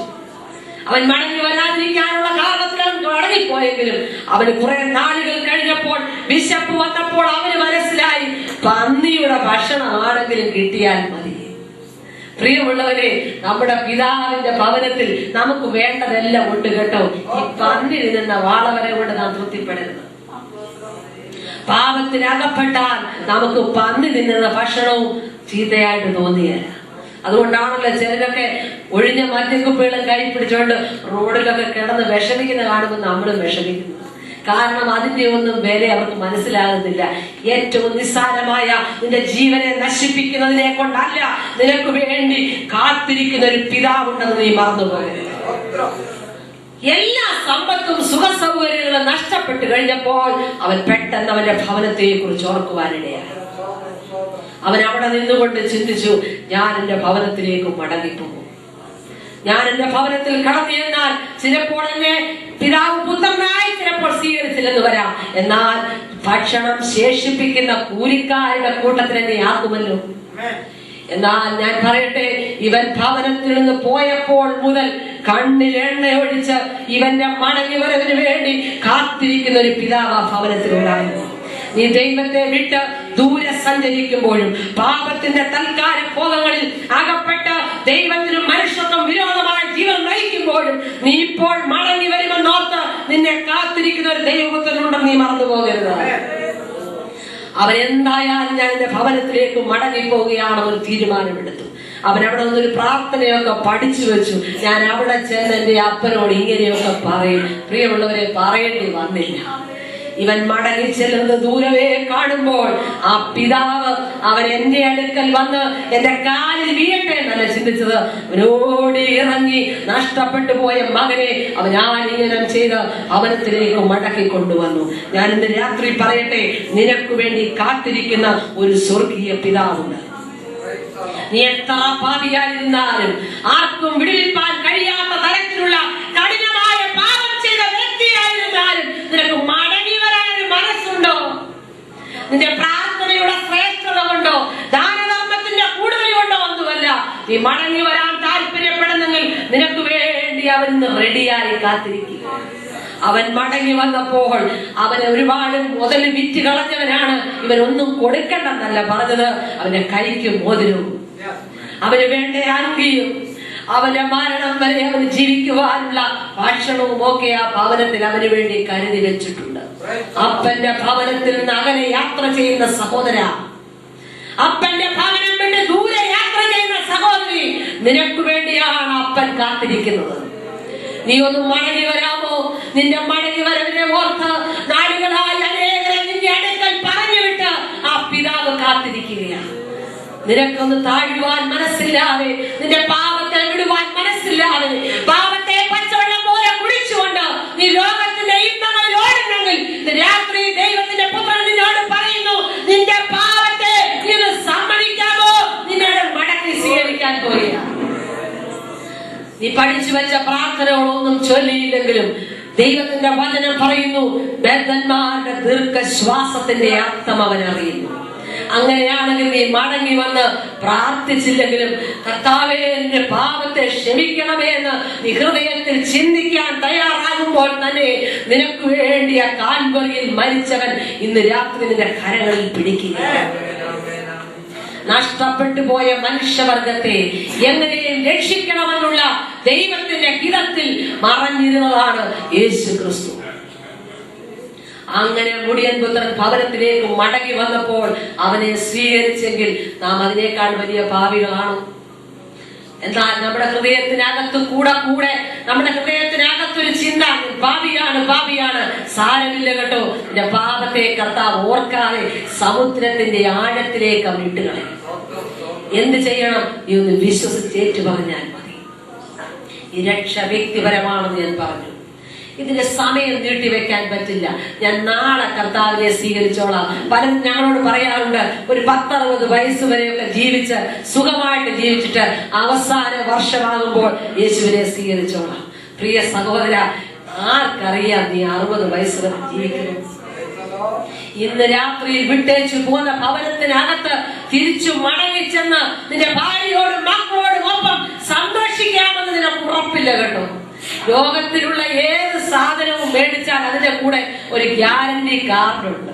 അവൻ മടങ്ങി വരാതിരിക്കാനുള്ള കാരണത്തിൽ അവൻ മടങ്ങിപ്പോയെങ്കിലും അവന് കുറെ നാളുകൾ കഴിഞ്ഞപ്പോൾ വിശപ്പ് വന്നപ്പോൾ അവന് മനസ്സിലായി, പന്നിയുടെ ഭക്ഷണമാണെങ്കിലും കിട്ടിയാൽ മതി. പ്രിയമുള്ളവരെ, നമ്മുടെ പിതാവിന്റെ ഭവനത്തിൽ നമുക്ക് വേണ്ടതെല്ലാം ഉണ്ട് കേട്ടോ. ഈ പന്നി നിന്ന വാളവരെ കൊണ്ട് നാം തൃപ്തിപ്പെടരുത്. പാപത്തിനകപ്പെട്ടാൽ നമുക്ക് പന്നി തിന്നുന്ന ഭക്ഷണവും ചീത്തയായിട്ട് തോന്നിയല്ല. അതുകൊണ്ടാണല്ലോ ചിലരൊക്കെ ഒഴിഞ്ഞ മദ്യക്കുപ്പികളും കൈ പിടിച്ചുകൊണ്ട് റോഡിലൊക്കെ കിടന്ന് വിഷമിക്കുന്ന കാണുമ്പോൾ നമ്മളും വിഷമിക്കുന്നു. കാരണം അതിന്റെ ഒന്നും വില അവർക്ക് മനസ്സിലാകുന്നില്ല. ഏറ്റവും നിസ്സാരമായ നിന്റെ ജീവനെ നശിപ്പിക്കുന്നതിനെ കൊണ്ടല്ല, നിനക്ക് വേണ്ടി കാത്തിരിക്കുന്ന ഒരു പിതാവുണ്ടെന്ന് നീ മറന്നുപോകരുത്. എല്ലാ സമ്പത്തും സുഖ സൗകര്യങ്ങളും നഷ്ടപ്പെട്ടു കഴിഞ്ഞപ്പോൾ അവൻ പെട്ടെന്ന് അവന്റെ ഭവനത്തെ കുറിച്ച് ഓർക്കുവാനിടയായി. അവൻ അവിടെ നിന്നുകൊണ്ട് ചിന്തിച്ചു, ഞാൻ എന്റെ ഭവനത്തിലേക്ക് മടങ്ങിപ്പോകും. ഞാൻ എന്റെ ഭവനത്തിൽ കടന്നു ചെന്നാൽ ചിലപ്പോൾ എന്നെ പിതാവ് പുത്രനായി ചിലപ്പോൾ സ്വീകരിച്ചില്ലെന്ന് വരാം. എന്നാൽ ഭക്ഷണം ശേഷിപ്പിക്കുന്ന കൂലിക്കാരുടെ കൂട്ടത്തിൽ എന്നെ ആക്കുമല്ലോ. എന്നാൽ ഞാൻ പറയട്ടെ, ഇവൻ ഭവനത്തിൽ നിന്ന് പോയപ്പോൾ മുതൽ കണ്ണിൽ എണ്ണയൊഴിച്ച് ഇവന്റെ മടങ്ങി വരവിന് വേണ്ടി കാത്തിരിക്കുന്ന ഒരു പിതാവ് ആ ഭവനത്തിലുണ്ടായിരുന്നു. നീ ദൈവത്തെ വിട്ട് ദൂരെ സഞ്ചരിക്കുമ്പോഴും പാപത്തിന്റെ തൽക്കാല ഭോഗങ്ങളിൽ അകപ്പെട്ട് ദൈവത്തിനും മനുഷ്യർക്കും വിരോധമായ ജീവൻ നയിക്കുമ്പോഴും നീ ഇപ്പോൾ മടങ്ങി വരുമെന്നോർത്ത് നിന്നെ കാത്തിരിക്കുന്ന ഒരു ദൈവപുത്രനുണ്ടെന്ന് നീ മറന്നു പോകരുത്. അവൻ എന്തായാലും ഞാൻ എന്റെ ഭവനത്തിലേക്ക് മടങ്ങി പോവുകയാണെന്നൊരു തീരുമാനമെടുത്തു. അവൻ അവിടെ നിന്നൊരു പ്രാർത്ഥനയൊക്കെ പഠിച്ചു വെച്ചു. ഞാൻ അവിടെ ചെന്ന് എന്റെ അപ്പനോട് ഇങ്ങനെയൊക്കെ പറയും. പ്രിയമുള്ളവരെ, പറയേണ്ടി വന്നില്ല. ഇവൻ മടങ്ങി ചെല്ലുന്നത് ദൂരവേ കാണുമ്പോൾ ആ പിതാവ് അവൻ എന്റെ അടുക്കൽ വന്ന് എന്റെ കാലിൽ വീഴട്ടെ എന്നല്ല ചിന്തിച്ചത്. അവനോട് ഇറങ്ങി നഷ്ടപ്പെട്ടു പോയ മകനെ അവൻ ആലിംഗനം ചെയ്ത് ഭവനത്തിലേക്ക് മടക്കി കൊണ്ടുവന്നു. ഞാൻ ഇന്ന് രാത്രി പറയട്ടെ, നിനക്ക് വേണ്ടി കാത്തിരിക്കുന്ന ഒരു സ്വർഗീയ പിതാവുണ്ട്. നീ എത്ര പാപിയായിരുന്നാലും ആർക്കും വിടുവിപ്പാൻ കഴിയാത്ത തരത്തിലുള്ള കഠിനമായ പാപം ചെയ്ത വ്യക്തിയായിരുന്നാലും നിനക്ക് മടങ്ങി വരാനൊരു മനസ്സുണ്ടോ? നിന്റെ പ്രാർത്ഥനയുടെ ശ്രേഷ്ഠത കൊണ്ടോ ദാനധർമ്മത്തിന്റെ കൂടുതൽ കൊണ്ടോ ഒന്നുമല്ല. നീ മടങ്ങി വരാൻ താല്പര്യപ്പെടുന്നെങ്കിൽ നിനക്ക് വേണ്ടി അവൻ ഇന്ന് റെഡിയായി കാത്തിരിക്കുക. അവൻ മടങ്ങി വന്നപ്പോൾ അവന് ഒരുപാട് മുതൽ വിറ്റ് കളഞ്ഞവനാണ്. ഇവനൊന്നും കൊടുക്കണ്ടെന്നല്ല പറഞ്ഞത്. അവന്റെ കൈക്ക് മോതിരവും അവന് വേണ്ട അങ്കിയും അവന്റെ മരണം വരെ അവന് ജീവിക്കുവാനുള്ള ഭക്ഷണവും ഒക്കെ ആ ഭവനത്തിൽ അവന് വേണ്ടി കരുതി വെച്ചിട്ടുണ്ട്. അപ്പന്റെ ഭവനത്തിൽ നിന്ന് അകലെ യാത്ര ചെയ്യുന്ന സഹോദര, അപ്പന്റെ ഭവനം വിട്ട് ദൂരെ യാത്ര ചെയ്യുന്ന സഹോദരി, നിനക്ക് വേണ്ടിയാണ് അപ്പൻ കാത്തിരിക്കുന്നത്. നീ ഒന്ന് മടങ്ങി വരാമോ? നിന്റെ മടങ്ങി വരവിനെ ഓർത്ത് നാടുകളായി അനേകരെ നിന്റെ അടുക്കൽ പറഞ്ഞുവിട്ട് ആ പിതാവ് കാത്തിരിക്കുകയാണ്. നിനക്കൊന്ന് താഴുവാൻ മനസ്സില്ലാതെ, നിന്റെ പാപത്തെ വിടുവാൻ മനസ്സില്ലാതെ, പാപത്തെ പച്ചവെള്ളം പോലെ കുടിച്ചുകൊണ്ട് നീ ലോകത്തിന്റെ ഇമ്പങ്ങളിൽ ഓടുന്നെങ്കിൽ രാത്രി ദൈവത്തിന്റെ പുത്രൻ നിന്നോട് പറയുന്നു, നിന്റെ പാപത്തെ നീ സമ്മതിക്കാമോ? നിന്നോട് മടക്കി സ്വീകരിക്കാൻ പോവുകയാണ്. നീ പഠിച്ചു വെച്ച പ്രാർത്ഥനകളൊന്നും ചൊല്ലിയില്ലെങ്കിലും ദൈവത്തിന്റെ വചനം പറയുന്നു, ബദ്ധന്മാരുടെ ദീർഘശ്വാസത്തിന്റെ അർത്ഥം അവൻ അറിയുന്നു. അങ്ങനെയാണെങ്കിൽ നീ മടങ്ങി വന്ന് പ്രാർത്ഥിച്ചില്ലെങ്കിലും കർത്താവേ എന്റെ പാപത്തെ ക്ഷമിക്കണമേ എന്ന് നീ ഹൃദയത്തിൽ ചിന്തിക്കാൻ തയ്യാറാകുമ്പോൾ തന്നെ നിനക്ക് വേണ്ടി ആ കാൽവറിയിൽ മരിച്ചവൻ ഇന്ന് രാത്രി നിന്റെ കരങ്ങളിൽ പിടിക്കുകയാണ്. നഷ്ടപ്പെട്ടു പോയ മനുഷ്യവർഗത്തെ എങ്ങനെയും രക്ഷിക്കണമെന്നുള്ള ദൈവത്തിന്റെ ഹിതത്തിൽ മറഞ്ഞിരുന്നതാണ് യേശു ക്രിസ്തു. അങ്ങനെ മുടിയൻ പുത്രൻ ഭവനത്തിലേക്ക് മടങ്ങി വന്നപ്പോൾ അവനെ സ്വീകരിച്ചെങ്കിൽ നാം അതിനേക്കാൾ വലിയ പാപികളാണ്. എന്നാൽ നമ്മുടെ ഹൃദയത്തിനകത്ത് കൂടെ നമ്മുടെ ഹൃദയത്തിനകത്തൊരു ചിന്ത, പാപിയാണ്, സാരമില്ല കേട്ടോ, എന്റെ പാപത്തെ കർത്താവ് ഓർക്കാതെ സമുദ്രത്തിന്റെ ആഴത്തിലേക്ക് അവൻ ഇട്ടുകളയും. എന്ത് ചെയ്യണം? നീ ഒന്ന് വിശ്വസിച്ചേറ്റു പറഞ്ഞാൽ മതി. ഈ രക്ഷ വ്യക്തിപരമാണെന്ന് ഞാൻ പറഞ്ഞു. ഇതിന്റെ സമയം നീട്ടിവെക്കാൻ പറ്റില്ല. ഞാൻ നാളെ കർത്താവിനെ സ്വീകരിച്ചോളാം. പലരും ഞങ്ങളോട് പറയാറുണ്ട്, ഒരു 10-60 വയസ്സ് വരെയൊക്കെ ജീവിച്ച് സുഖമായിട്ട് ജീവിച്ചിട്ട് അവസാന വർഷമാകുമ്പോൾ യേശുവിനെ സ്വീകരിച്ചോളാം. പ്രിയ സഹോദര, ആർക്കറിയാം നീ 60 വയസ്സ് വരെ ജീവിക്കുന്നു? ഇന്ന് രാത്രിയിൽ വിട്ടേച്ചു പോന്ന ഭവനത്തിനകത്ത് തിരിച്ചു മടങ്ങിച്ചെന്ന് നിന്റെ ഭാര്യയോടും മക്കളോടും ഒപ്പം സന്തോഷിക്കാമെന്ന് നിനക്ക് ഉറപ്പില്ല കേട്ടോ. ലോകത്തിലുള്ള ഏത് സാധനവും മേടിച്ചാൽ അതിന്റെ കൂടെ ഒരു ഗ്യാരണ്ടി കാർഡുണ്ട്.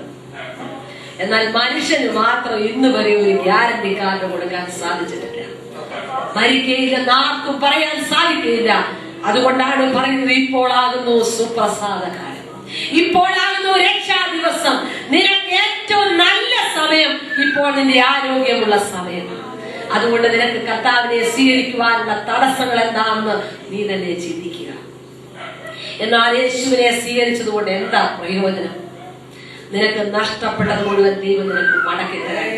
എന്നാൽ മനുഷ്യന് മാത്രം ഇന്ന് വരെ ഒരു ഗ്യാരണ്ടി കാർഡ് കൊടുക്കാൻ സാധിച്ചിട്ടില്ല. മരിക്കയില്ലെന്ന് ആർക്കും പറയാൻ സാധിക്കില്ല. അതുകൊണ്ടാണ് പറയുന്നത്, ഇപ്പോഴാകുന്നു സുപ്രസാദ കാലം, ഇപ്പോഴാകുന്നു രക്ഷാ ദിവസം. നിനക്ക് ഏറ്റവും നല്ല സമയം ഇപ്പോൾ നിന്റെ ആരോഗ്യമുള്ള സമയമാണ്. അതുകൊണ്ട് നിനക്ക് കർത്താവിനെ സ്വീകരിക്കുവാനുള്ള തടസ്സങ്ങൾ എന്താണെന്ന് നീ തന്നെ ചിന്തിക്കുക. എന്നാൽ യേശുവിനെ സ്വീകരിച്ചത് കൊണ്ട് എന്താ പ്രയോജനം? നിനക്ക് നഷ്ടപ്പെട്ടത് മുഴുവൻ ദൈവം നിനക്ക് മടക്കി തരാൻ.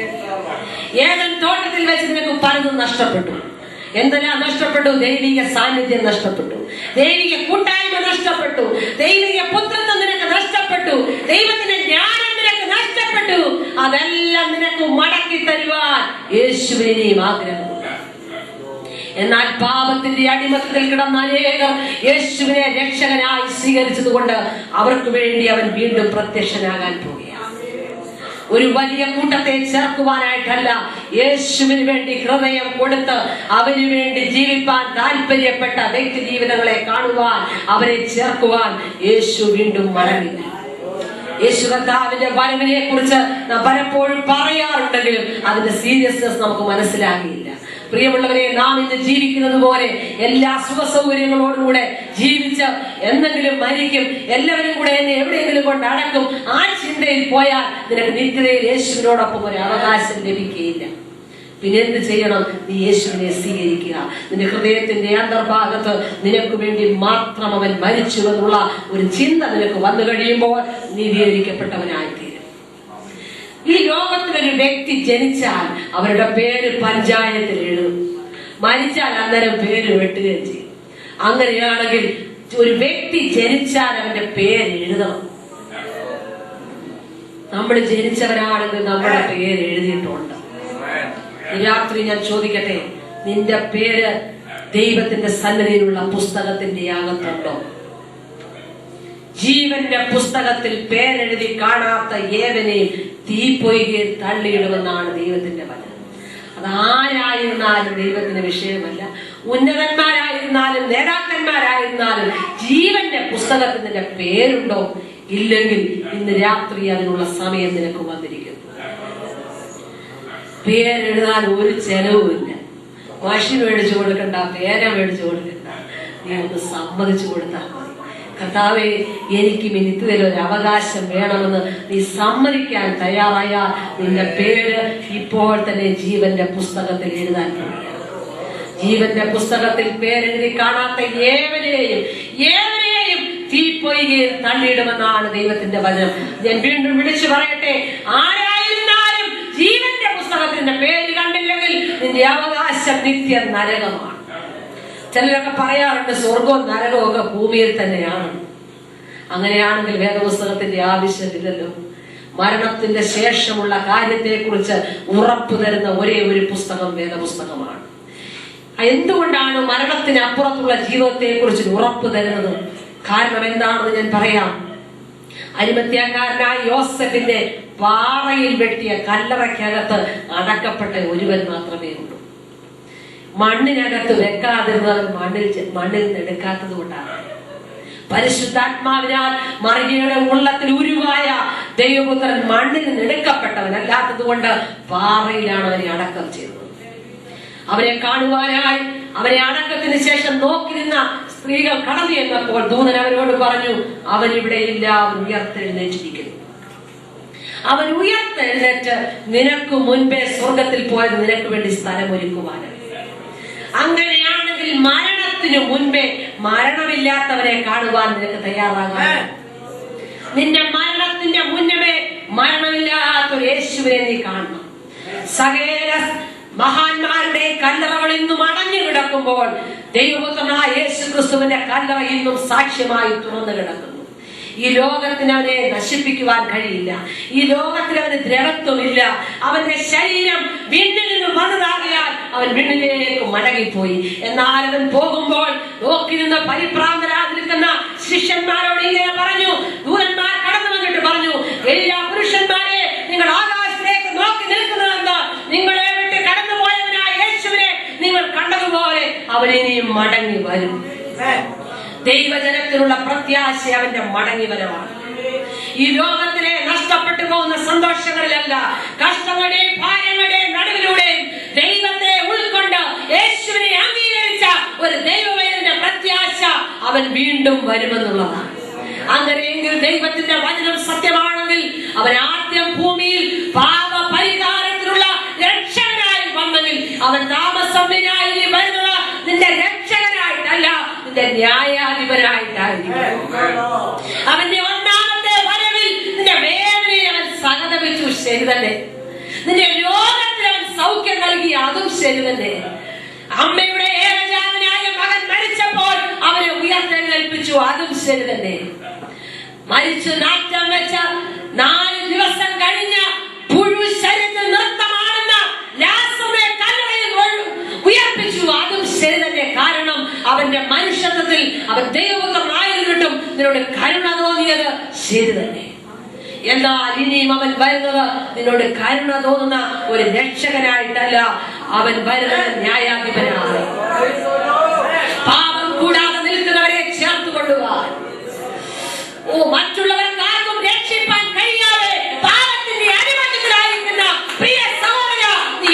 ഏതൻ തോട്ടത്തിൽ വെച്ച് നിനക്ക് പലതും നഷ്ടപ്പെട്ടു. എന്തെല്ലാം നഷ്ടപ്പെട്ടു? ദൈവിക സാന്നിധ്യം നഷ്ടപ്പെട്ടു, ദൈവിക കൂട്ടായ്മ നഷ്ടപ്പെട്ടു, ദൈവിക പുത്രത്വം നിനക്ക് നഷ്ടപ്പെട്ടു, ദൈവത്തിന്റെ ജ്ഞാനം നിനക്ക് നഷ്ടപ്പെട്ടു. അതെല്ലാം നിനക്ക് മടക്കി തരുവാൻ യേശുവിനെയും ആഗ്രഹമുണ്ട്. എന്നാൽ പാപത്തിന്റെ അടിമത്തത്തിൽ കിടന്ന അനേകർ യേശുവിനെ രക്ഷകനായി സ്വീകരിച്ചതുകൊണ്ട് അവർക്ക് വേണ്ടി അവൻ വീണ്ടും പ്രത്യക്ഷനാകാൻ പോവുകയാണ്. ഒരു വലിയ കൂട്ടത്തെ ചേർക്കുവാനായിട്ടല്ല, യേശുവിന് വേണ്ടി ഹൃദയം കൊടുത്ത് അവന് വേണ്ടി ജീവിപ്പാൻ താല്പര്യപ്പെട്ട വ്യക്തി ജീവിതങ്ങളെ കാണുവാൻ, അവരെ ചേർക്കുവാൻ യേശു വീണ്ടും മടങ്ങി. യേശു കർത്താവിന്റെ വരവിനെ കുറിച്ച് നാം പലപ്പോഴും പറയാറുണ്ടെങ്കിലും അതിന്റെ സീരിയസ്നെസ് നമുക്ക് മനസ്സിലാകില്ല. പ്രിയമുള്ളവരെ, നാം ഇന്ന് ജീവിക്കുന്നത് പോലെ എല്ലാ സുഖ സൗകര്യങ്ങളോടുകൂടെ ജീവിച്ച് എന്തെങ്കിലും മരിക്കും, എല്ലാവരും കൂടെ എന്നെ എവിടെയെങ്കിലും കൊണ്ട് അടക്കും, ആ ചിന്തയിൽ പോയാൽ നിനക്ക് നിത്യതയിൽ യേശുവിനോടൊപ്പം ഒരു അവകാശം ലഭിക്കുകയില്ല. പിന്നെ എന്ത് ചെയ്യണം? നീ യേശുവിനെ സ്വീകരിക്കുക. നിന്റെ ഹൃദയത്തിന്റെ അന്തർഭാഗത്ത് നിനക്ക് വേണ്ടി മാത്രം അവൻ മരിച്ചു എന്നുള്ള ഒരു ചിന്ത നിനക്ക് വന്നു കഴിയുമ്പോൾ നീതീകരിക്കപ്പെട്ടവനായിത്തീരും. ഈ ലോകത്തിലൊരു വ്യക്തി ജനിച്ചാൽ അവരുടെ പേര് പഞ്ചായത്തിൽ എഴുതും, മരിച്ചാൽ അന്നേരം പേര് വെട്ടുകയും ചെയ്യും. അങ്ങനെയാണെങ്കിൽ ഒരു വ്യക്തി ജനിച്ചാൽ അവന്റെ പേര് എഴുതണം. നമ്മൾ ജനിച്ചവരാണെങ്കിൽ നമ്മുടെ പേര് എഴുതിയിട്ടുണ്ട്. രാത്രി ഞാൻ ചോദിക്കട്ടെ, നിന്റെ പേര് ദൈവത്തിന്റെ സന്നിധിയിലുള്ള പുസ്തകത്തിന്റെ അകത്തുണ്ടോ? ജീവന്റെ പുസ്തകത്തിൽ പേരെഴുതി കാണാത്ത ഏവനെയും തീപ്പൊയ്കയിൽ തള്ളിയിടുമെന്നാണ് ദൈവത്തിന്റെ വചനം. അതാരായിരുന്നാലും ദൈവത്തിന് വിഷയമല്ല. ഉന്നതന്മാരായിരുന്നാലും നേതാക്കന്മാരായിരുന്നാലും ജീവന്റെ പുസ്തകത്തിൽ നിന്റെ പേരുണ്ടോ? ഇല്ലെങ്കിൽ ഇന്ന് രാത്രി അതിനുള്ള സമയം നിനക്ക് വന്നിരിക്കുന്നു. പേരെഴുതാൻ ഒരു ചെലവുമില്ല. മഷി മേടിച്ചു കൊടുക്കണ്ട, പേര മേടിച്ചു കൊടുക്കണ്ട, നീ ഒന്ന് സമ്മതിച്ചു കൊടുത്താൽ മതി. കർത്താവേ, എനിക്ക് നിത്യതയിൽ ഒരു അവകാശം വേണമെന്ന് നീ സമ്മതിക്കാൻ തയ്യാറായാൽ നിന്റെ പേര് ഇപ്പോൾ തന്നെ ജീവന്റെ പുസ്തകത്തിൽ എഴുതാൻ കഴിയും. ജീവന്റെ പുസ്തകത്തിൽ പേരെഴുതി കാണാത്ത ഏവനെയും തീപ്പൊയ്കയിൽ തള്ളിയിടുമെന്നാണ് ദൈവത്തിന്റെ വചനം. ഞാൻ വീണ്ടും വിളിച്ചു പറയട്ടെ, ആരായിരുന്നാലും ജീവന്റെ പുസ്തകത്തിന്റെ പേര് കണ്ടില്ലെങ്കിൽ നിന്റെ അവകാശം നിത്യ നരകമാണ്. ചിലരൊക്കെ പറയാറുണ്ട് സ്വർഗവും നരകവും ഒക്കെ ഭൂമിയിൽ തന്നെയാണ്. അങ്ങനെയാണെങ്കിൽ വേദപുസ്തകത്തിന്റെ ആവശ്യമില്ലല്ലോ. മരണത്തിന്റെ ശേഷമുള്ള കാര്യത്തെ കുറിച്ച് ഉറപ്പു തരുന്ന ഒരേ ഒരു പുസ്തകം വേദപുസ്തകമാണ്. എന്തുകൊണ്ടാണ് മരണത്തിന് അപ്പുറത്തുള്ള ജീവിതത്തെ കുറിച്ച് ഉറപ്പു തരുന്നത്? കാരണം എന്താണെന്ന് ഞാൻ പറയാം. അരിമത്യാക്കാരനായ യോസഫിന്റെ പാറയിൽ വെട്ടിയ കല്ലറയ്ക്കകത്ത് അടക്കപ്പെട്ട ഒരുവൻ മാത്രമേ ഉള്ളൂ. മണ്ണിനകത്ത് വെക്കാതിരുന്നത് മണ്ണിൽ എടുക്കാത്തത് കൊണ്ടാണ്. പരിശുദ്ധാത്മാവിനാൽ മറിയയുടെ ഉള്ളത്തിൽ ഉരുവായ ദൈവപുത്രൻ മണ്ണിൽ എടുക്കപ്പെട്ടവനല്ലാത്തത് കൊണ്ട് പാറയിലാണ് അവനെ അടക്കം ചെയ്തത്. അവരെ കാണുവാനായി അവരെ അടക്കത്തിന് ശേഷം നോക്കി നിന്ന സ്ത്രീകൾ കടന്നു ചെന്നപ്പോൾ ദൂതൻ അവരോട് പറഞ്ഞു, അവൻ ഇവിടെയില്ല, അവൻ ഉയർത്തെഴുന്നേറ്റിരിക്കുന്നു. അവൻ ഉയർത്തെഴുന്നേറ്റ് നിനക്ക് മുൻപേ സ്വർഗത്തിൽ പോയത് നിനക്ക് വേണ്ടി സ്ഥലമൊരുക്കുവാനാണ്. അങ്ങനെയാണെങ്കിൽ മരണത്തിനു മുൻപേ മരണമില്ലാത്തവരെ കാണുവാൻ നിനക്ക് തയ്യാറാകാം. നിന്റെ മരണത്തിന്റെ മുന്നമേ മരണമില്ലാത്തൊരു യേശുവിനെ നീ കാണണം. സകല മഹാന്മാരുടെ കല്ലറകൾ ഇന്നും അടഞ്ഞു കിടക്കുമ്പോൾ ദൈവപുത്രനായ യേശു ക്രിസ്തുവിന്റെ കല്ലറ ഇന്നും സാക്ഷ്യമായി തുറന്നു കിടക്കുന്നു. ഈ ലോകത്തിന് അവനെ നശിപ്പിക്കുവാൻ കഴിയില്ല. ഈ ലോകത്തിൽ അവന് ദ്രവത്വമില്ല. അവന്റെ ശരീരം വിണ്ണിൽ നിന്ന് വന്നതാകിയാൽ അവൻ വിണ്ണിലേക്ക് മടങ്ങിപ്പോയി. എന്നാൽ അവൻ പോകുമ്പോൾ നോക്കി നിന്ന് പരിഭ്രാന്തരായി നിൽക്കുന്ന ശിഷ്യന്മാരോട് ഇങ്ങനെ പറഞ്ഞു, ദൂതന്മാർ കടന്നു വന്നിട്ട് പറഞ്ഞു, എല്ലാ പുരുഷന്മാരെ, നിങ്ങൾ ആകാശത്തേക്ക് നോക്കി നിൽക്കുന്നതെന്ന് നിങ്ങളെ വിട്ട് കടന്നുപോയവനായ യേശുവിനെ നിങ്ങൾ കണ്ടതുപോലെ അവൻ ഇനിയും മടങ്ങി വരും. ദൈവജനത്തിനുള്ള പ്രത്യാശ അവന്റെ മടങ്ങിവരവാണ്. ഈ ലോകത്തിലെ നഷ്ടപ്പെട്ടു പോകുന്ന സന്തോഷങ്ങളിലല്ല, കഷ്ടങ്ങളുടെയും ഭാരങ്ങളുടെയും നടുവിലൂടെ ദൈവത്തെ ഉൾക്കൊണ്ട് യേശുവിനെ അംഗീകരിച്ച ഒരു ദൈവവേദന്റെ പ്രത്യാശ അവൻ വീണ്ടും വരുമെന്നുള്ളതാണ്. അങ്ങനെയെങ്കിൽ ദൈവത്തിന്റെ വചനം സത്യമാണെങ്കിൽ അവൻ ആദ്യം ഭൂമിയിൽ പാപ പരിഹാരത്തിനുള്ള രക്ഷകനായി വന്നെങ്കിൽ അവൻ താമസത്തിനായി വരുന്നത് നിന്റെ രക്ഷകനായിട്ടല്ല, നിന്റെ ന്യായാധിപനായിട്ടായിരിക്കും. അവന്റെ ഒന്നാമത്തെ വരവിൽ നിന്റെ വേദനയെ അവൻ സഹതപിച്ചു, ശരി തന്നെ. നിന്റെ രോഗത്തിൽ അവൻ സൗഖ്യം നൽകി, അതും ശരി തന്നെ. അമ്മയുടെ ഏകജാതനായ മകൻ മരിച്ചപ്പോൾ അവനെ ഉയർത്തെഴുന്നേൽപ്പിച്ചു, അതും ശരി തന്നെ. മരിച്ചു നാറ്റം വെച്ച 4 ദിവസം കഴിഞ്ഞ് പുഴു ശരീരത്തിൽ നൃത്തമാണെന്ന ലാസറിനെ കല്ലറയിൽ ഉയർപ്പിച്ചു, അതും ശരി എന്നാൽ ഇനിയും അവൻ വരുന്നത് നിന്നോട് കരുണ തോന്നുന്ന ഒരു രക്ഷകനായിട്ടല്ല, അവൻ വരുന്നത് ന്യായാധിപനാണ്. പാപം കൂടാതെ നിൽക്കുന്നവരെ ചേർത്ത് കൊള്ളുവാൻ, മറ്റുള്ളവർക്കാർക്കും രക്ഷിപ്പാൻ കഴിയാതെ പാപത്തിന്റെ അടിമത്തത്തിലായിരിക്കുന്ന പ്രിയ സഹോദര,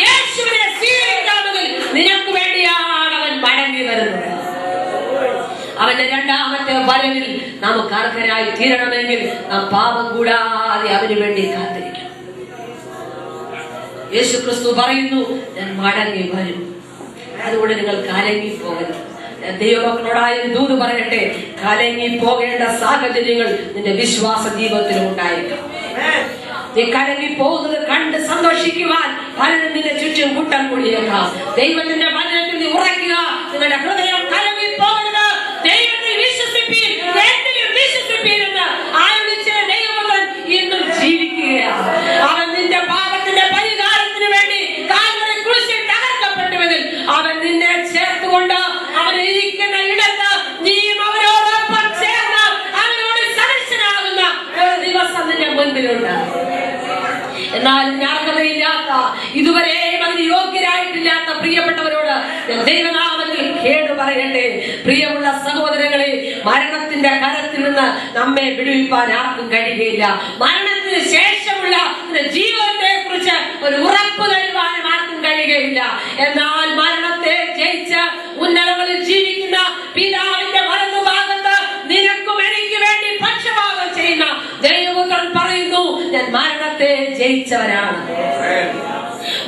യേശുവിനെ സ്വീകരിക്കാമെങ്കിൽ നിനക്ക് വേണ്ടിയാണ് അവൻ മടങ്ങി വരുന്നത്. അവന്റെ രണ്ടാമത്തെ വരവിൽ നമുക്ക് അർഹരായി തീരണമെങ്കിൽ നാം പാപം കൂടാതെ അവന് വേണ്ടി കാത്തിരിക്കണം. യേശു ക്രിസ്തു പറയുന്നു, ഞാൻ മടങ്ങി വരും. അതുകൊണ്ട് നിങ്ങൾ കലങ്ങി പോകരുത്. ദൈവമക്കളോടായ ദൂത് പറയട്ടെ, കലങ്ങി പോകേണ്ട സാഹചര്യങ്ങൾ നിന്റെ വിശ്വാസ ജീവിതത്തിലും ഉണ്ടായേക്കാം. നീ കലങ്ങി പോകുന്നത് കണ്ട് സന്തോഷിക്കുവാൻ പലരും നിന്റെ ചുറ്റും കൂട്ടം കൂടിയേക്കാം. ദൈവത്തിന്റെ വചനത്തിൽ നീ ഉറയ്ക്കുക. നിങ്ങളുടെ ഹൃദയം കലങ്ങി പോകരുത്. ദൈവത്തിൽ വിശ്വസിപ്പീൻ, എന്നിലും വിശ്വസിപ്പീൻ എന്ന് ആരംഭിച്ച ദൈവമകൻ ഇന്നും ജീവിക്കുകയാണ്. അവൻ നിന്റെ പാപത്തിന്റെ പരിഹാരത്തിന് വേണ്ടി കാൽവരി ക്രൂശിൽ തകർക്കപ്പെട്ടുവെങ്കിൽ അവൻ നിന്നെ ചേർത്തുകൊണ്ട് അവൻ ഇരിക്കുന്ന ഇടത്ത് നീയും അവരോടൊപ്പം ചേർന്ന് അവനോട് സദൃശനാകുന്ന ഒരു ദിവസം നിന്റെ മുൻപിലുണ്ട്. എന്നാൽ അർഹതയില്ലാത്ത, ഇതുവരെയും അതിന് യോഗ്യരായിട്ടില്ലാത്ത പ്രിയപ്പെട്ടവരോട് ഞാൻ ദൈവനാമത്തിൽ കേട് പറയട്ടെ. പ്രിയമുള്ള സഹോദരങ്ങളെ, മരണത്തിന്റെ കരത്തിൽ നിന്ന് നമ്മെ വിടുവിപ്പാൻ ആർക്കും കഴിയുകയില്ല. മരണത്തിന് ശേഷമുള്ള ജീവിതത്തെ കുറിച്ച് ഒരു ഉറപ്പ് തരുവാനും ആർക്കും കഴിയുകയില്ല. എന്നാൽ മരണത്തെ ജയിച്ച് ഉന്നതങ്ങളിൽ ജീവിക്കുന്ന പിതാവിന്റെ വലതുഭാഗത്ത് നിനക്കും എനിക്ക് വേണ്ടി പക്ഷപാതം ചെയ്യുന്ന ദൈവപുത്രൻ പറയുന്നു, ഞാൻ മരണത്തെ ജയിച്ചവനാണ്.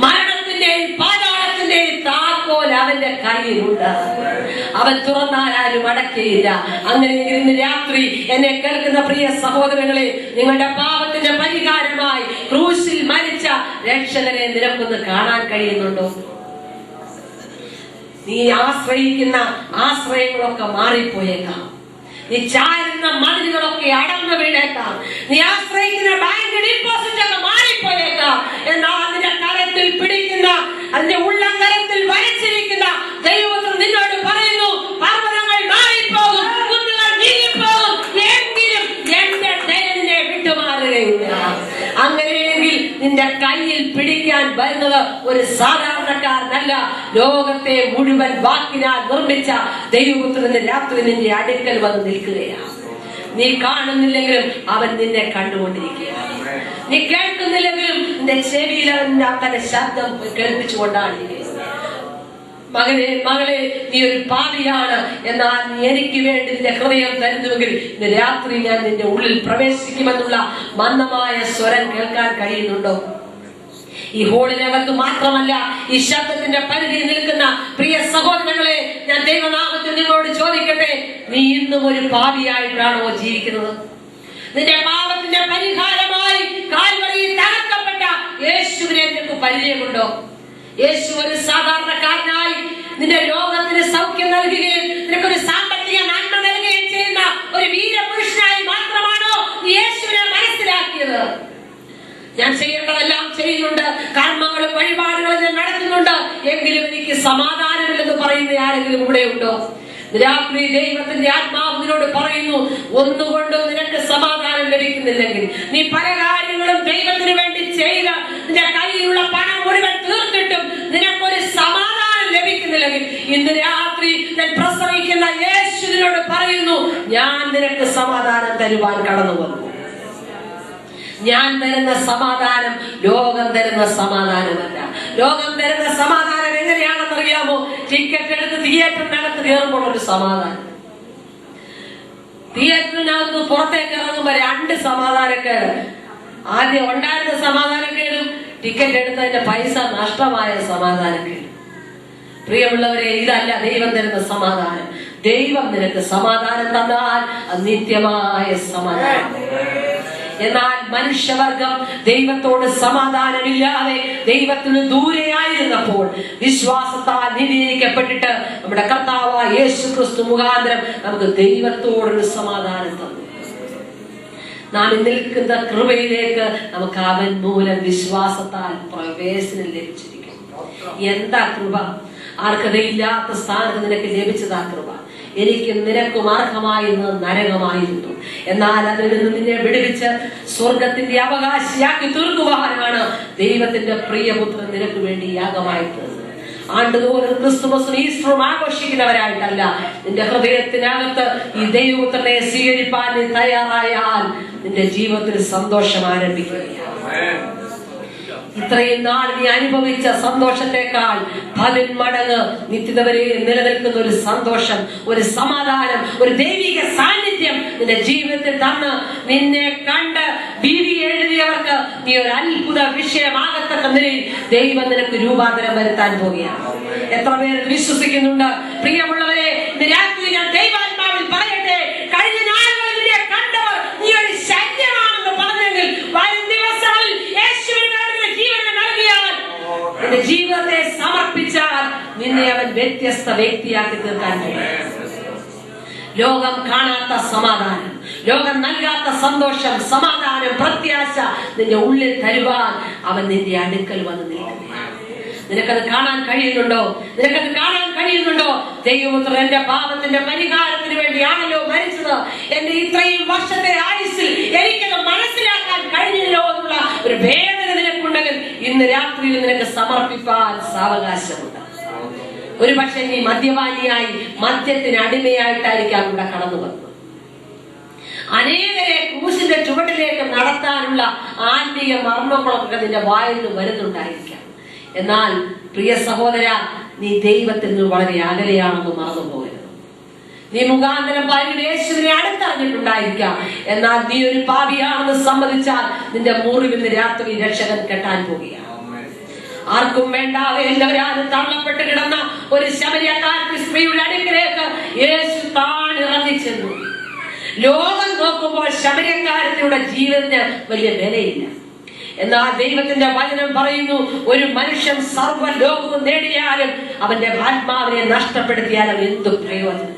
മരണത്തിന്റെയും പാതാളത്തിന്റെയും താക്കോൽ അവന്റെ കയ്യിലുണ്ട്. അവൻ തുറന്നാൽ ആരും അടയ്ക്കയില്ല. അങ്ങനെയെങ്കിൽ ഇന്ന് രാത്രി എന്നെ കേൾക്കുന്ന പ്രിയ സഹോദരങ്ങളെ, നിങ്ങളുടെ പാപത്തിന്റെ പരിഹാരമായി ക്രൂശിൽ മരിച്ച രക്ഷകനെ നിനക്കൊന്ന് കാണാൻ കഴിയുന്നുണ്ടോ? നീ ആശ്രയിക്കുന്ന ആശ്രയങ്ങളൊക്കെ മാറിപ്പോയേക്കാം. നീ ചാരുന്ന മതിലുകളൊക്കെ അടർന്നു വീണേക്കാം. നീ ആശ്രയിക്കുന്ന ബാങ്ക് ഡിപ്പോസിറ്റ് ഒക്കെ മാറിപ്പോയേക്കാം. എന്നാൽ നിന്റെ കരത്തിൽ പിടിക്കുന്ന, അതിന്റെ ഉള്ളംകരത്തിൽ വരച്ചിരിക്കുന്ന ദൈവത്തിൽ നിന്നോട് പറയുന്നു, പർവ്വതങ്ങൾ മാറിപ്പോകും, കുന്നുകൾ നീങ്ങിപ്പോകും, എങ്കിലും എന്റെ ദയനെ വിട്ടുമാറുകയില്ല. അങ്ങനെയെങ്കിൽ നിന്റെ കയ്യിൽ പിടിക്കാൻ വരുന്നത് ഒരു സാധാരണക്കാരനല്ല, ലോകത്തെ മുഴുവൻ വാക്കിനാൽ നിർമ്മിച്ച ദൈവപുത്രന്റെ രാത്രി നിന്റെ അടുക്കൽ വന്ന് നിൽക്കുകയാണ്. നീ കാണുന്നില്ലെങ്കിലും അവൻ നിന്നെ കണ്ടുകൊണ്ടിരിക്കുകയാണ്. നീ കേൾക്കുന്നില്ലെങ്കിലും നിന്റെ ചെവിയിൽ അവന്റെ ശബ്ദം കേൾപ്പിച്ചുകൊണ്ടാണ്. മകനെ, മകളെ, നീ ഒരു പാപിയാണ്, എന്നാൽ നീ എനിക്ക് വേണ്ടി നിന്റെ ഹൃദയം തരുന്നുവെങ്കിൽ ഇന്ന് രാത്രി ഞാൻ നിന്റെ ഉള്ളിൽ പ്രവേശിക്കുമെന്നുള്ള മന്ദമായ സ്വരം കേൾക്കാൻ കഴിയുന്നുണ്ടോ? ഈ ഹോളിനകത്ത് മാത്രമല്ല, ഈ ശബ്ദത്തിന്റെ പരിധിയിൽ നിൽക്കുന്ന പ്രിയ സഹോദരങ്ങളെ, ഞാൻ ദൈവനാമത്തിൽ നിങ്ങളോട് ചോദിക്കട്ടെ, നീ ഇന്നും ഒരു പാപിയായിട്ടാണോ ജീവിക്കുന്നത്? നിന്റെ പാപത്തിന്റെ പരിഹാരമായി കാൽവരിയിൽ തകർക്കപ്പെട്ട യേശുവിനെ നിനക്ക് പരിചയമുണ്ടോ? യേശു ഒരു സാധാരണക്കാരനായി നിന്റെ രോഗത്തിന് സൗഖ്യം നൽകുകയും നിനക്കൊരു സാമ്പത്തിക നന്മ നൽകുകയും ചെയ്യുന്ന ഒരു വീരപുരുഷനായി മാത്രമാണോ യേശുവിനെ മനസ്സിലാക്കിയത്? ഞാൻ ചെയ്യേണ്ടതെല്ലാം ചെയ്യുന്നുണ്ട്, കർമ്മങ്ങളും വഴിപാടുകളും ഞാൻ നടത്തുന്നുണ്ട്, എങ്കിലും എനിക്ക് സമാധാനമില്ലെന്ന് പറയുന്ന ആരെങ്കിലും ഇവിടെ ഉണ്ടോ? രാത്രി ദൈവത്തിന്റെ ആത്മാവ് നിന്നോട് പറയുന്നു, ഒന്നുകൊണ്ടും നിനക്ക് സമാധാനം ലഭിക്കുന്നില്ലെങ്കിൽ, നീ പല കാര്യങ്ങളും ദൈവത്തിന് വേണ്ടി ചെയ്ത് നിന്റെ കയ്യിലുള്ള പണം മുഴുവൻ തീർത്തിട്ടും നിനക്കൊരു സമാധാനം ലഭിക്കുന്നില്ലെങ്കിൽ, ഇന്ന് രാത്രി ഞാൻ പ്രസംഗിക്കുന്ന യേശുവിനോട് പറയുന്നു, ഞാൻ നിനക്ക് സമാധാനം തരുവാൻ കടന്നു വന്നു. ഞാൻ തരുന്ന സമാധാനം ലോകം തരുന്ന സമാധാനമല്ല. ലോകം തരുന്ന സമാധാനം എങ്ങനെയാണെന്നറിയാമോ? ടിക്കറ്റ് എടുത്ത് തിയേറ്ററിനകത്ത് കയറുമ്പോൾ ഒരു സമാധാനം, തിയേറ്ററിനകത്ത് പുറത്തേക്ക് ഇറങ്ങുമ്പോൾ രണ്ട് സമാധാനക്കേട്. ആദ്യം ഉണ്ടായിരുന്ന സമാധാനക്കേടും ടിക്കറ്റ് എടുത്തതിന്റെ പൈസ നഷ്ടമായ സമാധാനക്കേട്. പ്രിയമുള്ളവരെ, ഇതല്ല ദൈവം തരുന്ന സമാധാനം. ദൈവം നിനക്ക് സമാധാനം തന്നാൽ അത് നിത്യമായ സമാധാനം. എന്നാൽ മനുഷ്യവർഗം ദൈവത്തോട് സമാധാനമില്ലാതെ ദൈവത്തിന് ദൂരെയായിരുന്നപ്പോൾ വിശ്വാസത്താൽ നീതീകരിക്കപ്പെട്ടിട്ട് നമ്മുടെ കർത്താവായ യേശു ക്രിസ്തു മുഖാന്തരം നമുക്ക് ദൈവത്തോടൊരു സമാധാനം തന്നു. നാം നിൽക്കുന്ന കൃപയിലേക്ക് നമുക്ക് അവൻ മൂലം വിശ്വാസത്താൽ പ്രവേശനം ലഭിച്ചിരിക്കും. എന്താ കൃപ? അർഹതയില്ലാത്ത സ്ഥാനത്ത് നിനക്ക് ലഭിച്ചതാ കൃപ. എനിക്ക് നിനക്കും അർഹമായിരുന്നത് നരകമായിരുന്നു. എന്നാൽ അതിൽ നിന്ന് നിന്നെ വിടുവിച്ച് സ്വർഗത്തിന്റെ അവകാശിയാക്കി തീർക്കുവാനാണ് ദൈവത്തിന്റെ പ്രിയപുത്രൻ നിനക്ക് വേണ്ടി യാഗമായി തീർന്നത്. ആണ്ടുതോറും ക്രിസ്തുമസും ഈസ്റ്ററും ആഘോഷിക്കുന്നവരായിട്ടല്ല, നിന്റെ ഹൃദയത്തിനകത്ത് ഈ ദൈവപുത്രനെ സ്വീകരിപ്പാൻ നീ തയ്യാറായാൽ നിന്റെ ജീവിതത്തിൽ സന്തോഷം ആരംഭിക്കുകയാണ്. ഇത്രയും നാൾ നീ അനുഭവിച്ച സന്തോഷത്തെക്കാൾ 10 മടങ്ങ് നിത്യത വരെ നിലനിൽക്കുന്ന ഒരു സന്തോഷം, ഒരു സമാധാനം, ഒരു ദൈവിക സാന്നിധ്യം നിന്റെ ജീവിതത്തിൽ തന്ന് നിന്നെ കണ്ട് ബീവി എഴുതിയവർക്ക് നീ ഒരു അത്ഭുത വിഷയമാകത്തക്ക നിലയിൽ ദൈവം നിനക്ക് രൂപാന്തരം വരുത്താൻ പോവുകയാണ്. എത്ര പേര് വിശ്വസിക്കുന്നുണ്ട്? പ്രിയമുള്ളവരെ, രാത്രി ഞാൻ ദൈവാത്മാവിൽ പറയട്ടെ, കഴിഞ്ഞ നാളുകളിൽ നിന്നെ കണ്ടവർ നീ ഒരു ശല്യമാണെന്ന് പറഞ്ഞെങ്കിൽ വരും ദിവസങ്ങളിൽ യേശുവിനെ ജീവനെ നൽകിയാൽ, നിന്റെ ജീവിതത്തെ സമർപ്പിച്ചാൽ നിന്നെ അവൻ വ്യത്യസ്ത വ്യക്തിയാക്കി തീർക്കാൻ കഴിയും. ലോകം കാണാത്ത സമാധാനം, ലോകം നൽകാത്ത സന്തോഷം, സമാധാനം, പ്രത്യാശ നിന്റെ ഉള്ളിൽ തരുവാൻ അവൻ നിന്റെ അടുക്കൽ വന്ന് നിൽക്കുകയാണ്. നിനക്കത് കാണാൻ കഴിയുന്നുണ്ടോ? നിനക്കത് കാണാൻ കഴിയുന്നുണ്ടോ? ദൈവപുത്രൻ എന്റെ പാപത്തിന്റെ പരിഹാരത്തിന് വേണ്ടിയാണല്ലോ മരിച്ചത്. എന്റെ ഇത്രയും വർഷത്തെ ആയുസ്സിൽ എനിക്കത് മനസ്സിലാക്കാൻ കഴിഞ്ഞല്ലോ എന്നുള്ള ഒരു വേദന നിനക്കുണ്ടെങ്കിൽ ഇന്ന് രാത്രിയിൽ നിനക്ക് സമർപ്പിക്കാൻ സാവകാശമുണ്ട്. ഒരു പക്ഷേ നീ മദ്യപാനിയായി, മദ്യത്തിന് അടിമയായിട്ടായിരിക്കാം ഇവിടെ കടന്നു വന്നത്. അനേകരെ ക്രൂശിന്റെ ചുവട്ടിലേക്ക് നടത്താനുള്ള ആത്മീയ മർമ്മങ്ങളൊക്കെ നിന്റെ വായിൽ നിന്ന് വരുന്നുണ്ടായിരിക്കാം. എന്നാൽ പ്രിയ സഹോദര, നീ ദൈവത്തിൽ നിന്ന് വളരെ അകലെയാണെന്ന് മറന്നുപോകരുത്. നീ മുഖാന്തരം പലരും യേശുവിനെ അടുത്തറിഞ്ഞിട്ടുണ്ടായിരിക്കാം. എന്നാൽ നീ ഒരു പാപിയാണെന്ന് സമ്മതിച്ചാൽ നിന്റെ മുറിവിന്ന് രാത്രി രക്ഷകൻ കെട്ടാൻ പോകുകയാണ്. ആർക്കും വേണ്ടാതെ എല്ലാവരും തള്ളപ്പെട്ട് കിടന്ന ഒരു ശമരിയക്കാരത്തി സ്ത്രീയുടെ അടുക്കിലേക്ക് യേശു താണിറങ്ങിച്ചെന്നു. ലോകം നോക്കുമ്പോൾ ശമരിയക്കാരത്തിയുടെ ജീവന് വലിയ വിലയില്ല. എന്നാൽ ദൈവത്തിന്റെ വചനം പറയുന്നു, ഒരു മനുഷ്യൻ സർവ്വ ലോകവും നേടിയാലും അവന്റെ ആത്മാവിനെ നഷ്ടപ്പെടുത്തിയാലും എന്തു പ്രയോജനം?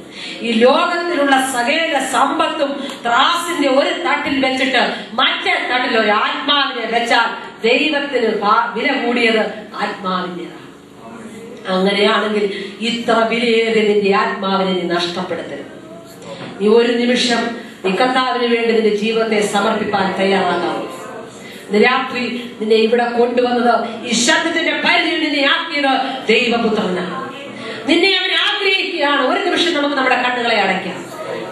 ഈ ലോകത്തിലുള്ള സകല സമ്പത്തും ത്രാസിന്റെ ഒരു തട്ടിൽ വെച്ചിട്ട് മറ്റേ തട്ടിൽ ഒരു ആത്മാവിനെ വെച്ചാൽ ദൈവത്തിന് വില കൂടിയത് ആത്മാവിന്റേതാണ്. അങ്ങനെയാണെങ്കിൽ ഇത്ര വിലയേറിയ നിന്റെ ആത്മാവിനെ നീ നഷ്ടപ്പെടുത്തരുത്. നീ ഒരു നിമിഷം നീ കർത്താവിന് വേണ്ടി നിന്റെ ജീവിതത്തെ സമർപ്പിക്കാൻ തയ്യാറാകാവൂ. രാത്രി നിന്നെ ഇവിടെ കൊണ്ടുവന്നത്, ഈ ശബ്ദത്തിന്റെ പരിധിയിൽ നിന്നെ ആക്കിയത് ദൈവപുത്രനാണ്. നിന്നെ അവൻ ആഗ്രഹിക്കുകയാണ്. ഒരു നിമിഷം നമുക്ക് നമ്മുടെ കണ്ണുകളെ അടയ്ക്കാം.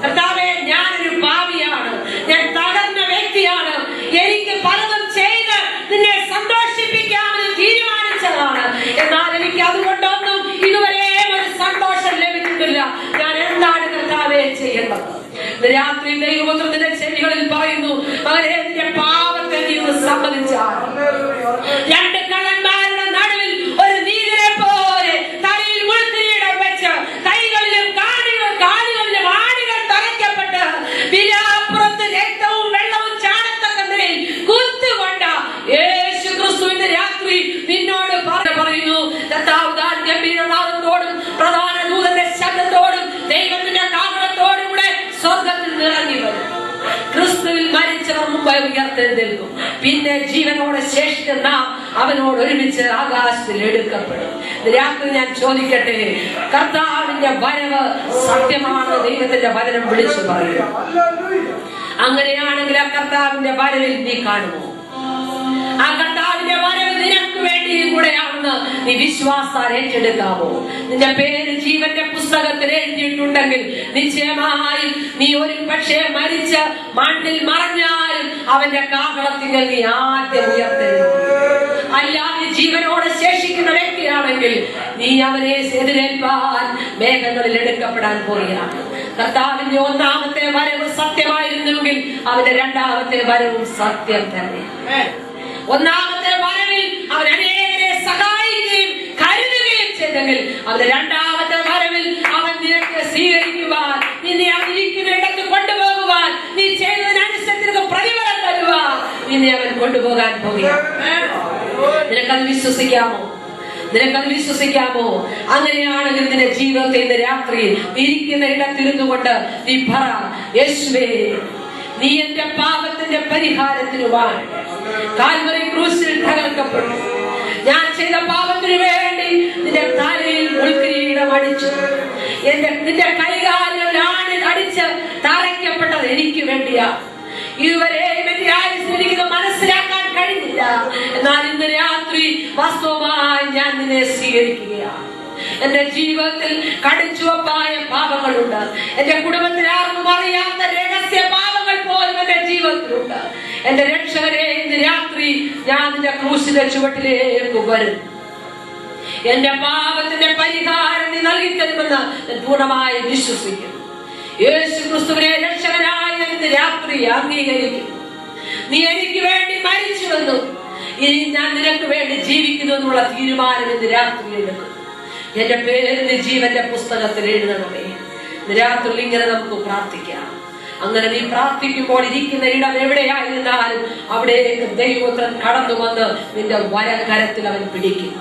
കർത്താവേ, ഞാനൊരു പാപിയാണ്, ഞാൻ തകർന്ന വ്യക്തിയാണ്, എനിക്ക് പലതും ചെയ്ത് നിന്നെ സന്തോഷിപ്പിക്കാമെന്ന് തീരുമാനിച്ചതാണ്. എന്നാൽ എനിക്ക് അതുകൊണ്ടൊന്നും ഇതുവരെ ഒരു സന്തോഷം ലഭിച്ചിട്ടില്ല. ഞാൻ എന്താണ് കർത്താവേ ചെയ്യേണ്ടത്? രാത്രി ദൈവപുത്രന്റെ ചെവികളിൽ പറയുന്നു, അവരെ നിന്റെ പാപത്തെ നീ സമ്മതിച്ചാൽ, രണ്ട് കള്ളന്മാരുടെ നടുവിൽ ഒരു നീതിനെ പോലെ തലയിൽ മുൾക്കിരീടം വെച്ച് കൈകളിലും കാലുകളിലും ആണികൾ തറയ്ക്കപ്പെട്ട് വിലാപ്പുറത്ത് രക്തവും വെള്ളവും ചാടത്തക്ക നിലയിൽ കുത്തുകൊണ്ട് യേശു ക്രിസ്തുവിന്റെ രാത്രി നിന്നോട് പറയുന്നു, ഗംഭീരനാഥത്തോടും പ്രധാന ദൂതന്റെ ശബ്ദത്തോടും ദൈവത്തിന്റെ കാഹളത്തോടും കൂടെ സ്വർഗത്തിൽ നിറഞ്ഞു വരും. ക്രിസ്തുവിൽ മരിച്ചവർ മുമ്പ് ഉയർത്തെഴുന്നേൽക്കും. പിന്നെ ജീവനോടെ ശേഷിക്കുന്ന അവനോട് ഒരുമിച്ച് ആകാശത്തിൽ എടുക്കപ്പെടും. രാത്രി ഞാൻ ചോദിക്കട്ടെ, കർത്താവിന്റെ വരവ് സത്യമാണ് ദൈവത്തിന്റെ വചനം വിളിച്ചു പറയും. അങ്ങനെയാണെങ്കിൽ ആ കർത്താവിന്റെ വരവിൽ നീ കാണുമോ? ആ കർത്താവിന്റെ വരവ് നിനക്ക് വേണ്ടിയും കൂടെയാണെന്ന് നീ വിശ്വാസാൽ ഏറ്റെടുക്കാമോ? നിന്റെ പേര് ജീവന്റെ പുസ്തകത്തിൽ എഴുതിയിട്ടുണ്ടെങ്കിൽ നിശ്ചയമായും നീ ഒരു പക്ഷേ മരിച്ച് മണ്ണിൽ മറഞ്ഞാലും അവന്റെ കാഹളത്തിങ്കൽ നീ ആദ്യം ഉയർത്തെഴുന്നേൽക്കും. അല്ലാതെ ജീവനോടെ ശേഷിക്കുന്ന വ്യക്തിയാണെങ്കിൽ നീ അവനെ എതിരേൽപ്പാൻ മേഘങ്ങളിൽ എടുക്കപ്പെടാൻ പോവുകയാണ്. കർത്താവിന്റെ ഒന്നാമത്തെ വരവ് സത്യമായിരുന്നെങ്കിൽ അവന്റെ രണ്ടാമത്തെ വരവും സത്യം തന്നെ. ഒന്നാമത്തെ വരവിൽ അവൻ അനേകരെ സഹായിക്കുകയും കരുതുകയും ചെയ്തെങ്കിൽ അവന്റെ രണ്ടാമത്തെ വരവിൽ അവൻ നിനക്ക് സ്വീകരിക്കുവാൻ, നിന്നെ അവൻ ഇരിക്കുന്ന ഇടത്ത് കൊണ്ടുപോകുവാൻ, നീ ചെയ്തതിനനുസരിച്ച് പ്രതിഫലം തരുവാൻ നിന്നെ അവൻ കൊണ്ടുപോകാൻ പോവുകയാണ്. നിനക്കത് വിശ്വസിക്കാമോ? നിനക്കത് വിശ്വസിക്കാമോ? അങ്ങനെയാണെങ്കിൽ നിന്റെ ജീവിതത്തെ ഇന്ന് രാത്രി ഇരിക്കുന്ന ഇടത്തിരുന്നു കൊണ്ട് നീ പറ, യേശുവേ, നീ എന്റെ പാപത്തിന്റെ പരിഹാരത്തിനുമായി കാൽവരി ക്രൂശിൽ തകർക്കപ്പെട്ടു. ഞാൻ ചെയ്ത പാപത്തിനു വേണ്ടി നിന്റെ തലയിൽ മുൾക്കിരീടം കിരീടം അടിച്ചു. നിന്റെ കൈകാലുകളിൽ അടിച്ച് തറയ്ക്കപ്പെട്ടത് എനിക്ക് വേണ്ടിയാ. ഇതുവരെ എന്റെ ആയുസ്സിൽ എനിക്കിത് മനസ്സിലാക്കാൻ കഴിഞ്ഞില്ല. എന്നാൽ ഇന്ന് രാത്രി വാസ്തവമായി ഞാൻ നിന്നെ സ്വീകരിക്കുകയാണ്. എന്റെ ജീവിതത്തിൽ കടുംചുവപ്പായ പാപങ്ങളുണ്ട്. എന്റെ കുടുംബത്തിൽ ആർക്കും അറിയാത്ത രഹസ്യ പാപങ്ങൾ പോലും എന്റെ ജീവിതത്തിലുണ്ട്. എന്റെ രക്ഷകരെ, ഇന്ന് രാത്രി ഞാൻ നിന്റെ ക്രൂശിന്റെ ചുവട്ടിലേക്ക് വരും. എന്റെ പാപത്തിന്റെ പരിഹാരം നീ നൽകി തരുമെന്ന് ഞാൻ പൂർണ്ണമായി വിശ്വസിക്കുന്നു. യേശു ക്രിസ്തുവിനെ രക്ഷകനായി ഞാൻ ഇന്ന് രാത്രി അംഗീകരിക്കുന്നു. നീ എനിക്ക് വേണ്ടി മരിച്ചുവെന്നും ഇനി ഞാൻ നിനക്ക് വേണ്ടി ജീവിക്കുന്നു എന്നുള്ള തീരുമാനം ഇന്ന് രാത്രി എടുക്കും. എന്റെ പേരിന് ജീവന്റെ പുസ്തകത്തിൽ എഴുതണമേ. ഇന്ന് രാത്രി ഇങ്ങനെ നമുക്ക് പ്രാർത്ഥിക്കാം. അങ്ങനെ നീ പ്രാർത്ഥിക്കുമ്പോൾ ഇരിക്കുന്ന ഇടം എവിടെയായിരുന്നാലും അവിടേക്ക് ദൈവപുത്രൻ കടന്നു വന്ന് നിന്റെ വലക്കരത്തിൽ അവൻ പിടിക്കും.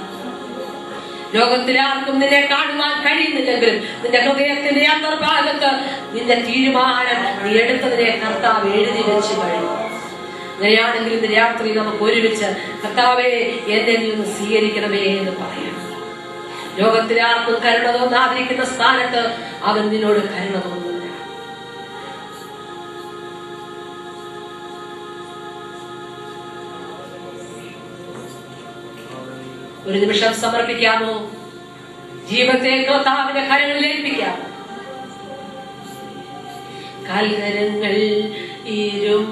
ലോകത്തിലാർക്കും നിന്നെ കാണുവാൻ കഴിയുന്നില്ലെങ്കിലും നിന്റെ ഹൃദയത്തിന്റെ അന്തർഭാഗത്ത് നിന്റെ തീരുമാനം നീ എടുത്തതിനെ കർത്താവ് എഴുതി വെച്ച് കഴിഞ്ഞു. അങ്ങനെയാണെങ്കിൽ ഇന്ന് രാത്രി നമുക്ക് ഒരുമിച്ച് കർത്താവേ, എന്നെ നീ ഒന്ന് സ്വീകരിക്കണമേ എന്ന് പറയാം. ലോകത്തിലാർക്കും കരുണ തോന്നാതിരിക്കുന്ന സ്ഥാനത്ത് അവൻ നിന്നോട് കരുണ തോന്നുന്നു. ഒരു നിമിഷം സമർപ്പിക്കാമോ? ജീവിതത്തെ കർത്താവിന്റെ കരങ്ങളിൽ ഏൽപ്പിക്കാമോ? കൽക്കരങ്ങൾ ഇരുമ്പാണികളാതെ,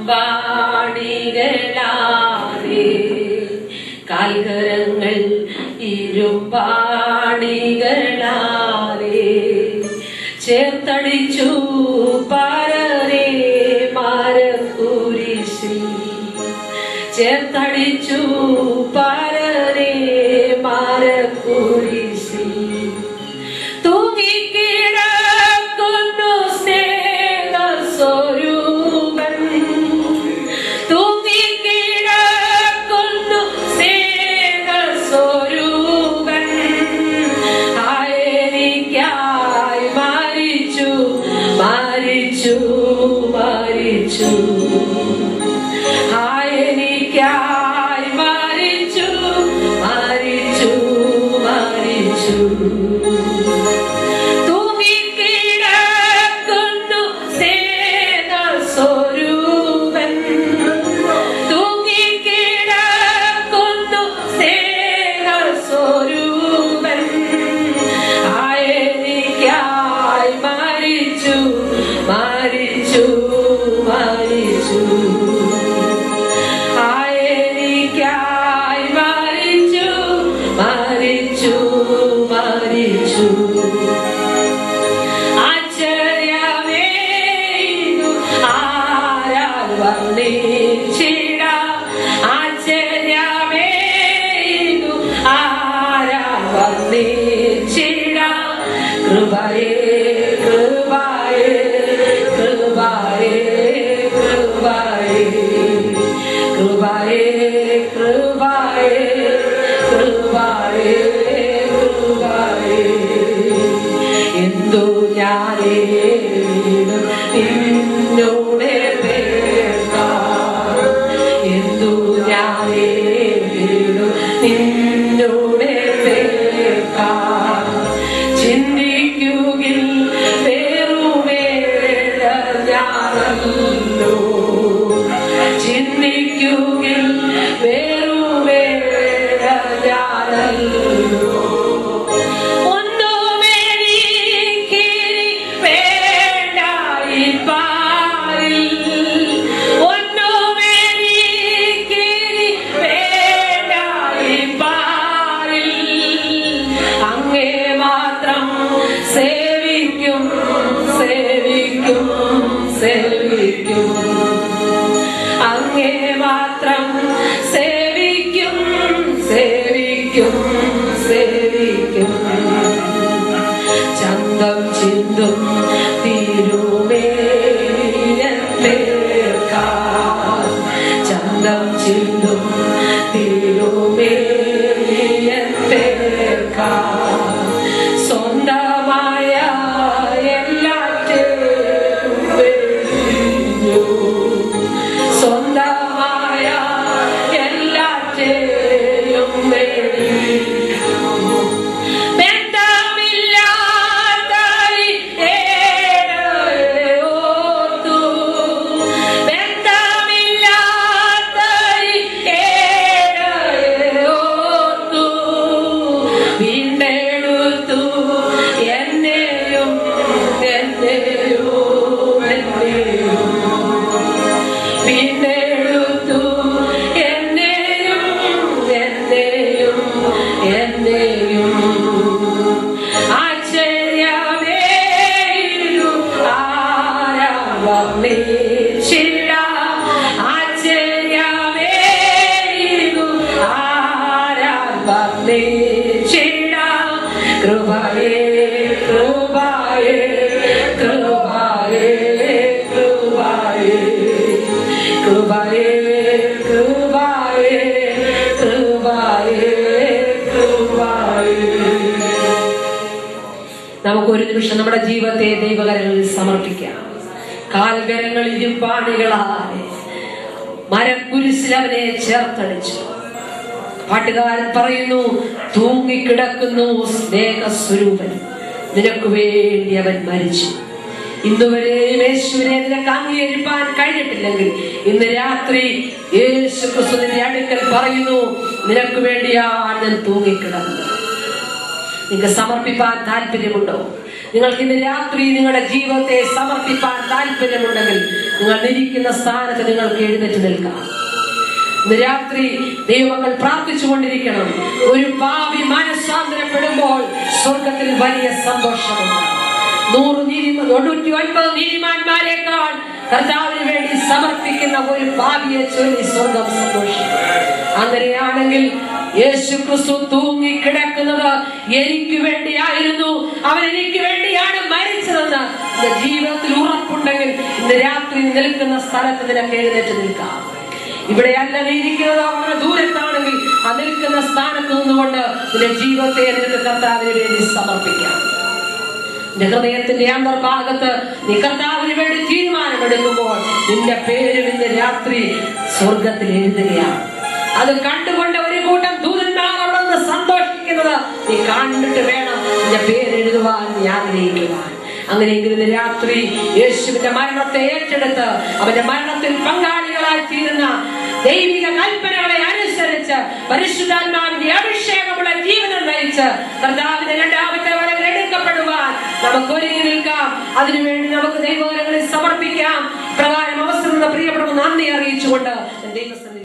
കാൽകരങ്ങൾ ഇരുമ്പാണികളാലെ ചേർത്തടിച്ചു പരരെ മരക്കുരിശിൽ, ചേർത്തടിച്ചു പരരെ മരക്കുരിശിൽ തൂങ്ങിക്കിടക്കുന്നു സ്നേഹസ്വരൂപൻ, തൂങ്ങിക്കിടക്കുന്നു സ്നേഹസ്വരൂപൻ. എനിക്കായി മരിച്ചു മരിച്ചു മരിച്ചു, എനിക്കായി മരിച്ചു മരിച്ചു മരിച്ചു. തൂങ്ങിക്കിടക്കുന്നു സ്നേഹസ്വരൂപൻ, തൂങ്ങിക്കിടക്കുന്നു സ്നേഹസ്വരൂപൻ. എനിക്കായി മരിച്ചു മരിച്ചു മരിച്ചു, എനിക്കായി മരിച്ചു മരിച്ചു മരിച്ചു. ആശ്ചര്യമേതു ആരാൽ വർണ്ണിച്ചിടാം, ആശ്ചര്യമേതു ആരാൽ വർണ്ണിച്ചിടാം. കൃപയേ കൃപയേ കൃപയേ കൃപയേ കൃപയേ കൃപയേ കൃപയേ കൃപയേ. എന്തു ഞാനേടും നിന്നോടെ പേർക്കാം, എന്തു ഞാനേടും നിന്നോടെ പേർക്കാം. ചിന്തിക്കുകിൽ വേറുവേട ഞാനല്ലോ, ചിന്തിക്കുകിൽ വേറുവേട ഞാനല്ലോ. ഒന്നുമെനിക്കിനി വേണ്ട ഈ പാരിൽ, ഒന്നുമെനിക്കിനി വേണ്ട ഈ പാരിൽ. അങ്ങേ മാത്രം സേവിക്കും സേവിക്കും സേവിക്കും, അങ്ങേ മാത്രം സേവിക്കും സേവിക്കും സേവിക്കും. ചന്തം ചിന്തും തിരുമേനിയേൽക്കാം, ചന്തം ചിന്തും തിരുമേനിയേൽക്കാം. സ്വന്തമായ എല്ലാറ്റേയും വെടിഞ്ഞു, സ്വന്തമായ എല്ലാറ്റേയും വെടിഞ്ഞു. ബന്ധമില്ലാത്ത ഒന്നിച്ചിടാം. കൃപയേ കൃപയേ കൃപയേ കൃപയേ കൃപയേ കൃപയേ കൃപയേ കൃപയേ. നമുക്കൊരു നിമിഷം നമ്മുടെ ജീവിതത്തെ ദൈവകരങ്ങളിൽ സമർപ്പിക്കാം. കാൽകരങ്ങൾ ഇരുമ്പാണികളായി മരക്കുരിശിൽ അവനെ ചേർത്തടിച്ചു. പാട്ടുകാരൻ പറയുന്നു, തൂങ്ങിക്കിടക്കുന്നു സ്നേഹസ്വരൂപൻ, നിനക്ക് വേണ്ടി അവൻ മരിച്ചു. ഇന്നുവരെയും യേശുവിനെ നിനക്ക് അംഗീകരിക്കാൻ കഴിഞ്ഞിട്ടില്ലെങ്കിൽ ഇന്ന് രാത്രി യേശു ക്രിസ്തുവിന്റെ അടുക്കൽ പറയുന്നു, നിനക്ക് വേണ്ടിയാണ് ഞാൻ തൂങ്ങിക്കിടന്നത്. നിങ്ങൾക്ക് സമർപ്പിക്കാൻ താല്പര്യമുണ്ടോ? നിങ്ങൾക്ക് ഇന്ന് രാത്രി നിങ്ങളുടെ ജീവിതത്തെ സമർപ്പിക്കാൻ താല്പര്യമുണ്ടെങ്കിൽ നിങ്ങൾ ഇരിക്കുന്ന സ്ഥാനത്ത് നിങ്ങൾക്ക് എഴുന്നേറ്റ് നിൽക്കാം. ഇന്ന് രാത്രി ദൈവങ്ങൾ പ്രാർത്ഥിച്ചുകൊണ്ടിരിക്കണം. ഒരു പാപി മനസ്സാന്തരപ്പെടുമ്പോൾ സ്വർഗത്തിൽ വലിയ സന്തോഷമുണ്ട്. 199 നീതിമാന്മാരെക്കാൾ കർത്താവിന് വേണ്ടി സമർപ്പിക്കുന്ന ഒരു പാപിയെ ചൊല്ലി സ്വർഗം സന്തോഷിക്കും. അങ്ങനെയാണെങ്കിൽ യേശു ക്രിസ്തു തൂങ്ങിക്കിടക്കുന്നത് എനിക്ക് വേണ്ടിയായിരുന്നു, അവൻ എനിക്ക് വേണ്ടിയാണ് മരിച്ചതെന്ന് ജീവിതത്തിൽ ഉറപ്പുണ്ടെങ്കിൽ ഇന്ന് രാത്രി നിൽക്കുന്ന സ്ഥലത്ത് നിനക്ക് എഴുന്നേറ്റ് നിൽക്കാം. ഇവിടെയല്ല നീ ഇരിക്കുന്നത്, വളരെ ദൂരത്താണെങ്കിൽ ആ നിൽക്കുന്ന സ്ഥാനത്ത് നിന്നുകൊണ്ട് നിന്റെ ജീവിതത്തെ നിനക്ക് കർത്താവിന് വേണ്ടി സമർപ്പിക്കാം. നിന്റെ ഹൃദയത്തിന്റെ അന്തർഭാഗത്ത് നീ കർത്താവിന് വേണ്ടി തീരുമാനമെടുക്കുമ്പോൾ നിന്റെ പേരും ഇന്ന് രാത്രി സ്വർഗത്തിൽ എഴുതുകയാണ്. അത് കണ്ടുകൊണ്ട് ഒരു കൂട്ടം ദൂതന്മാർ അവിടെ നിന്ന് സന്തോഷിക്കുന്നത് നീ കണ്ടിട്ട് വേണം നിന്റെ പേരെഴുതുവാൻ നീ ആഗ്രഹിക്കുവാൻ. അങ്ങനെയെങ്കിൽ ഇന്ന് രാത്രി യേശുവിന്റെ മരണത്തെ ഏറ്റെടുത്ത് അവന്റെ മരണത്തിൽ പങ്കാളികളായി തീരുന്ന ദൈവിക കൽപ്പനകളെ അനുസരിച്ച് പരിശുദ്ധാത്മാവിന്റെ അഭിഷേകമുള്ള ജീവിതം നയിച്ച് കർത്താവിന്റെ രണ്ടാമത്തെ വരവിൽ എടുക്കപ്പെടുവാൻ നമുക്ക് ഒരുങ്ങി നിൽക്കാം. അതിനുവേണ്ടി നമുക്ക് ദൈവകരങ്ങളിൽ സമർപ്പിക്കാം. പ്രകാരം അവസരം പ്രിയപ്പെടുന്ന നന്ദി അറിയിച്ചുകൊണ്ട് ദൈവ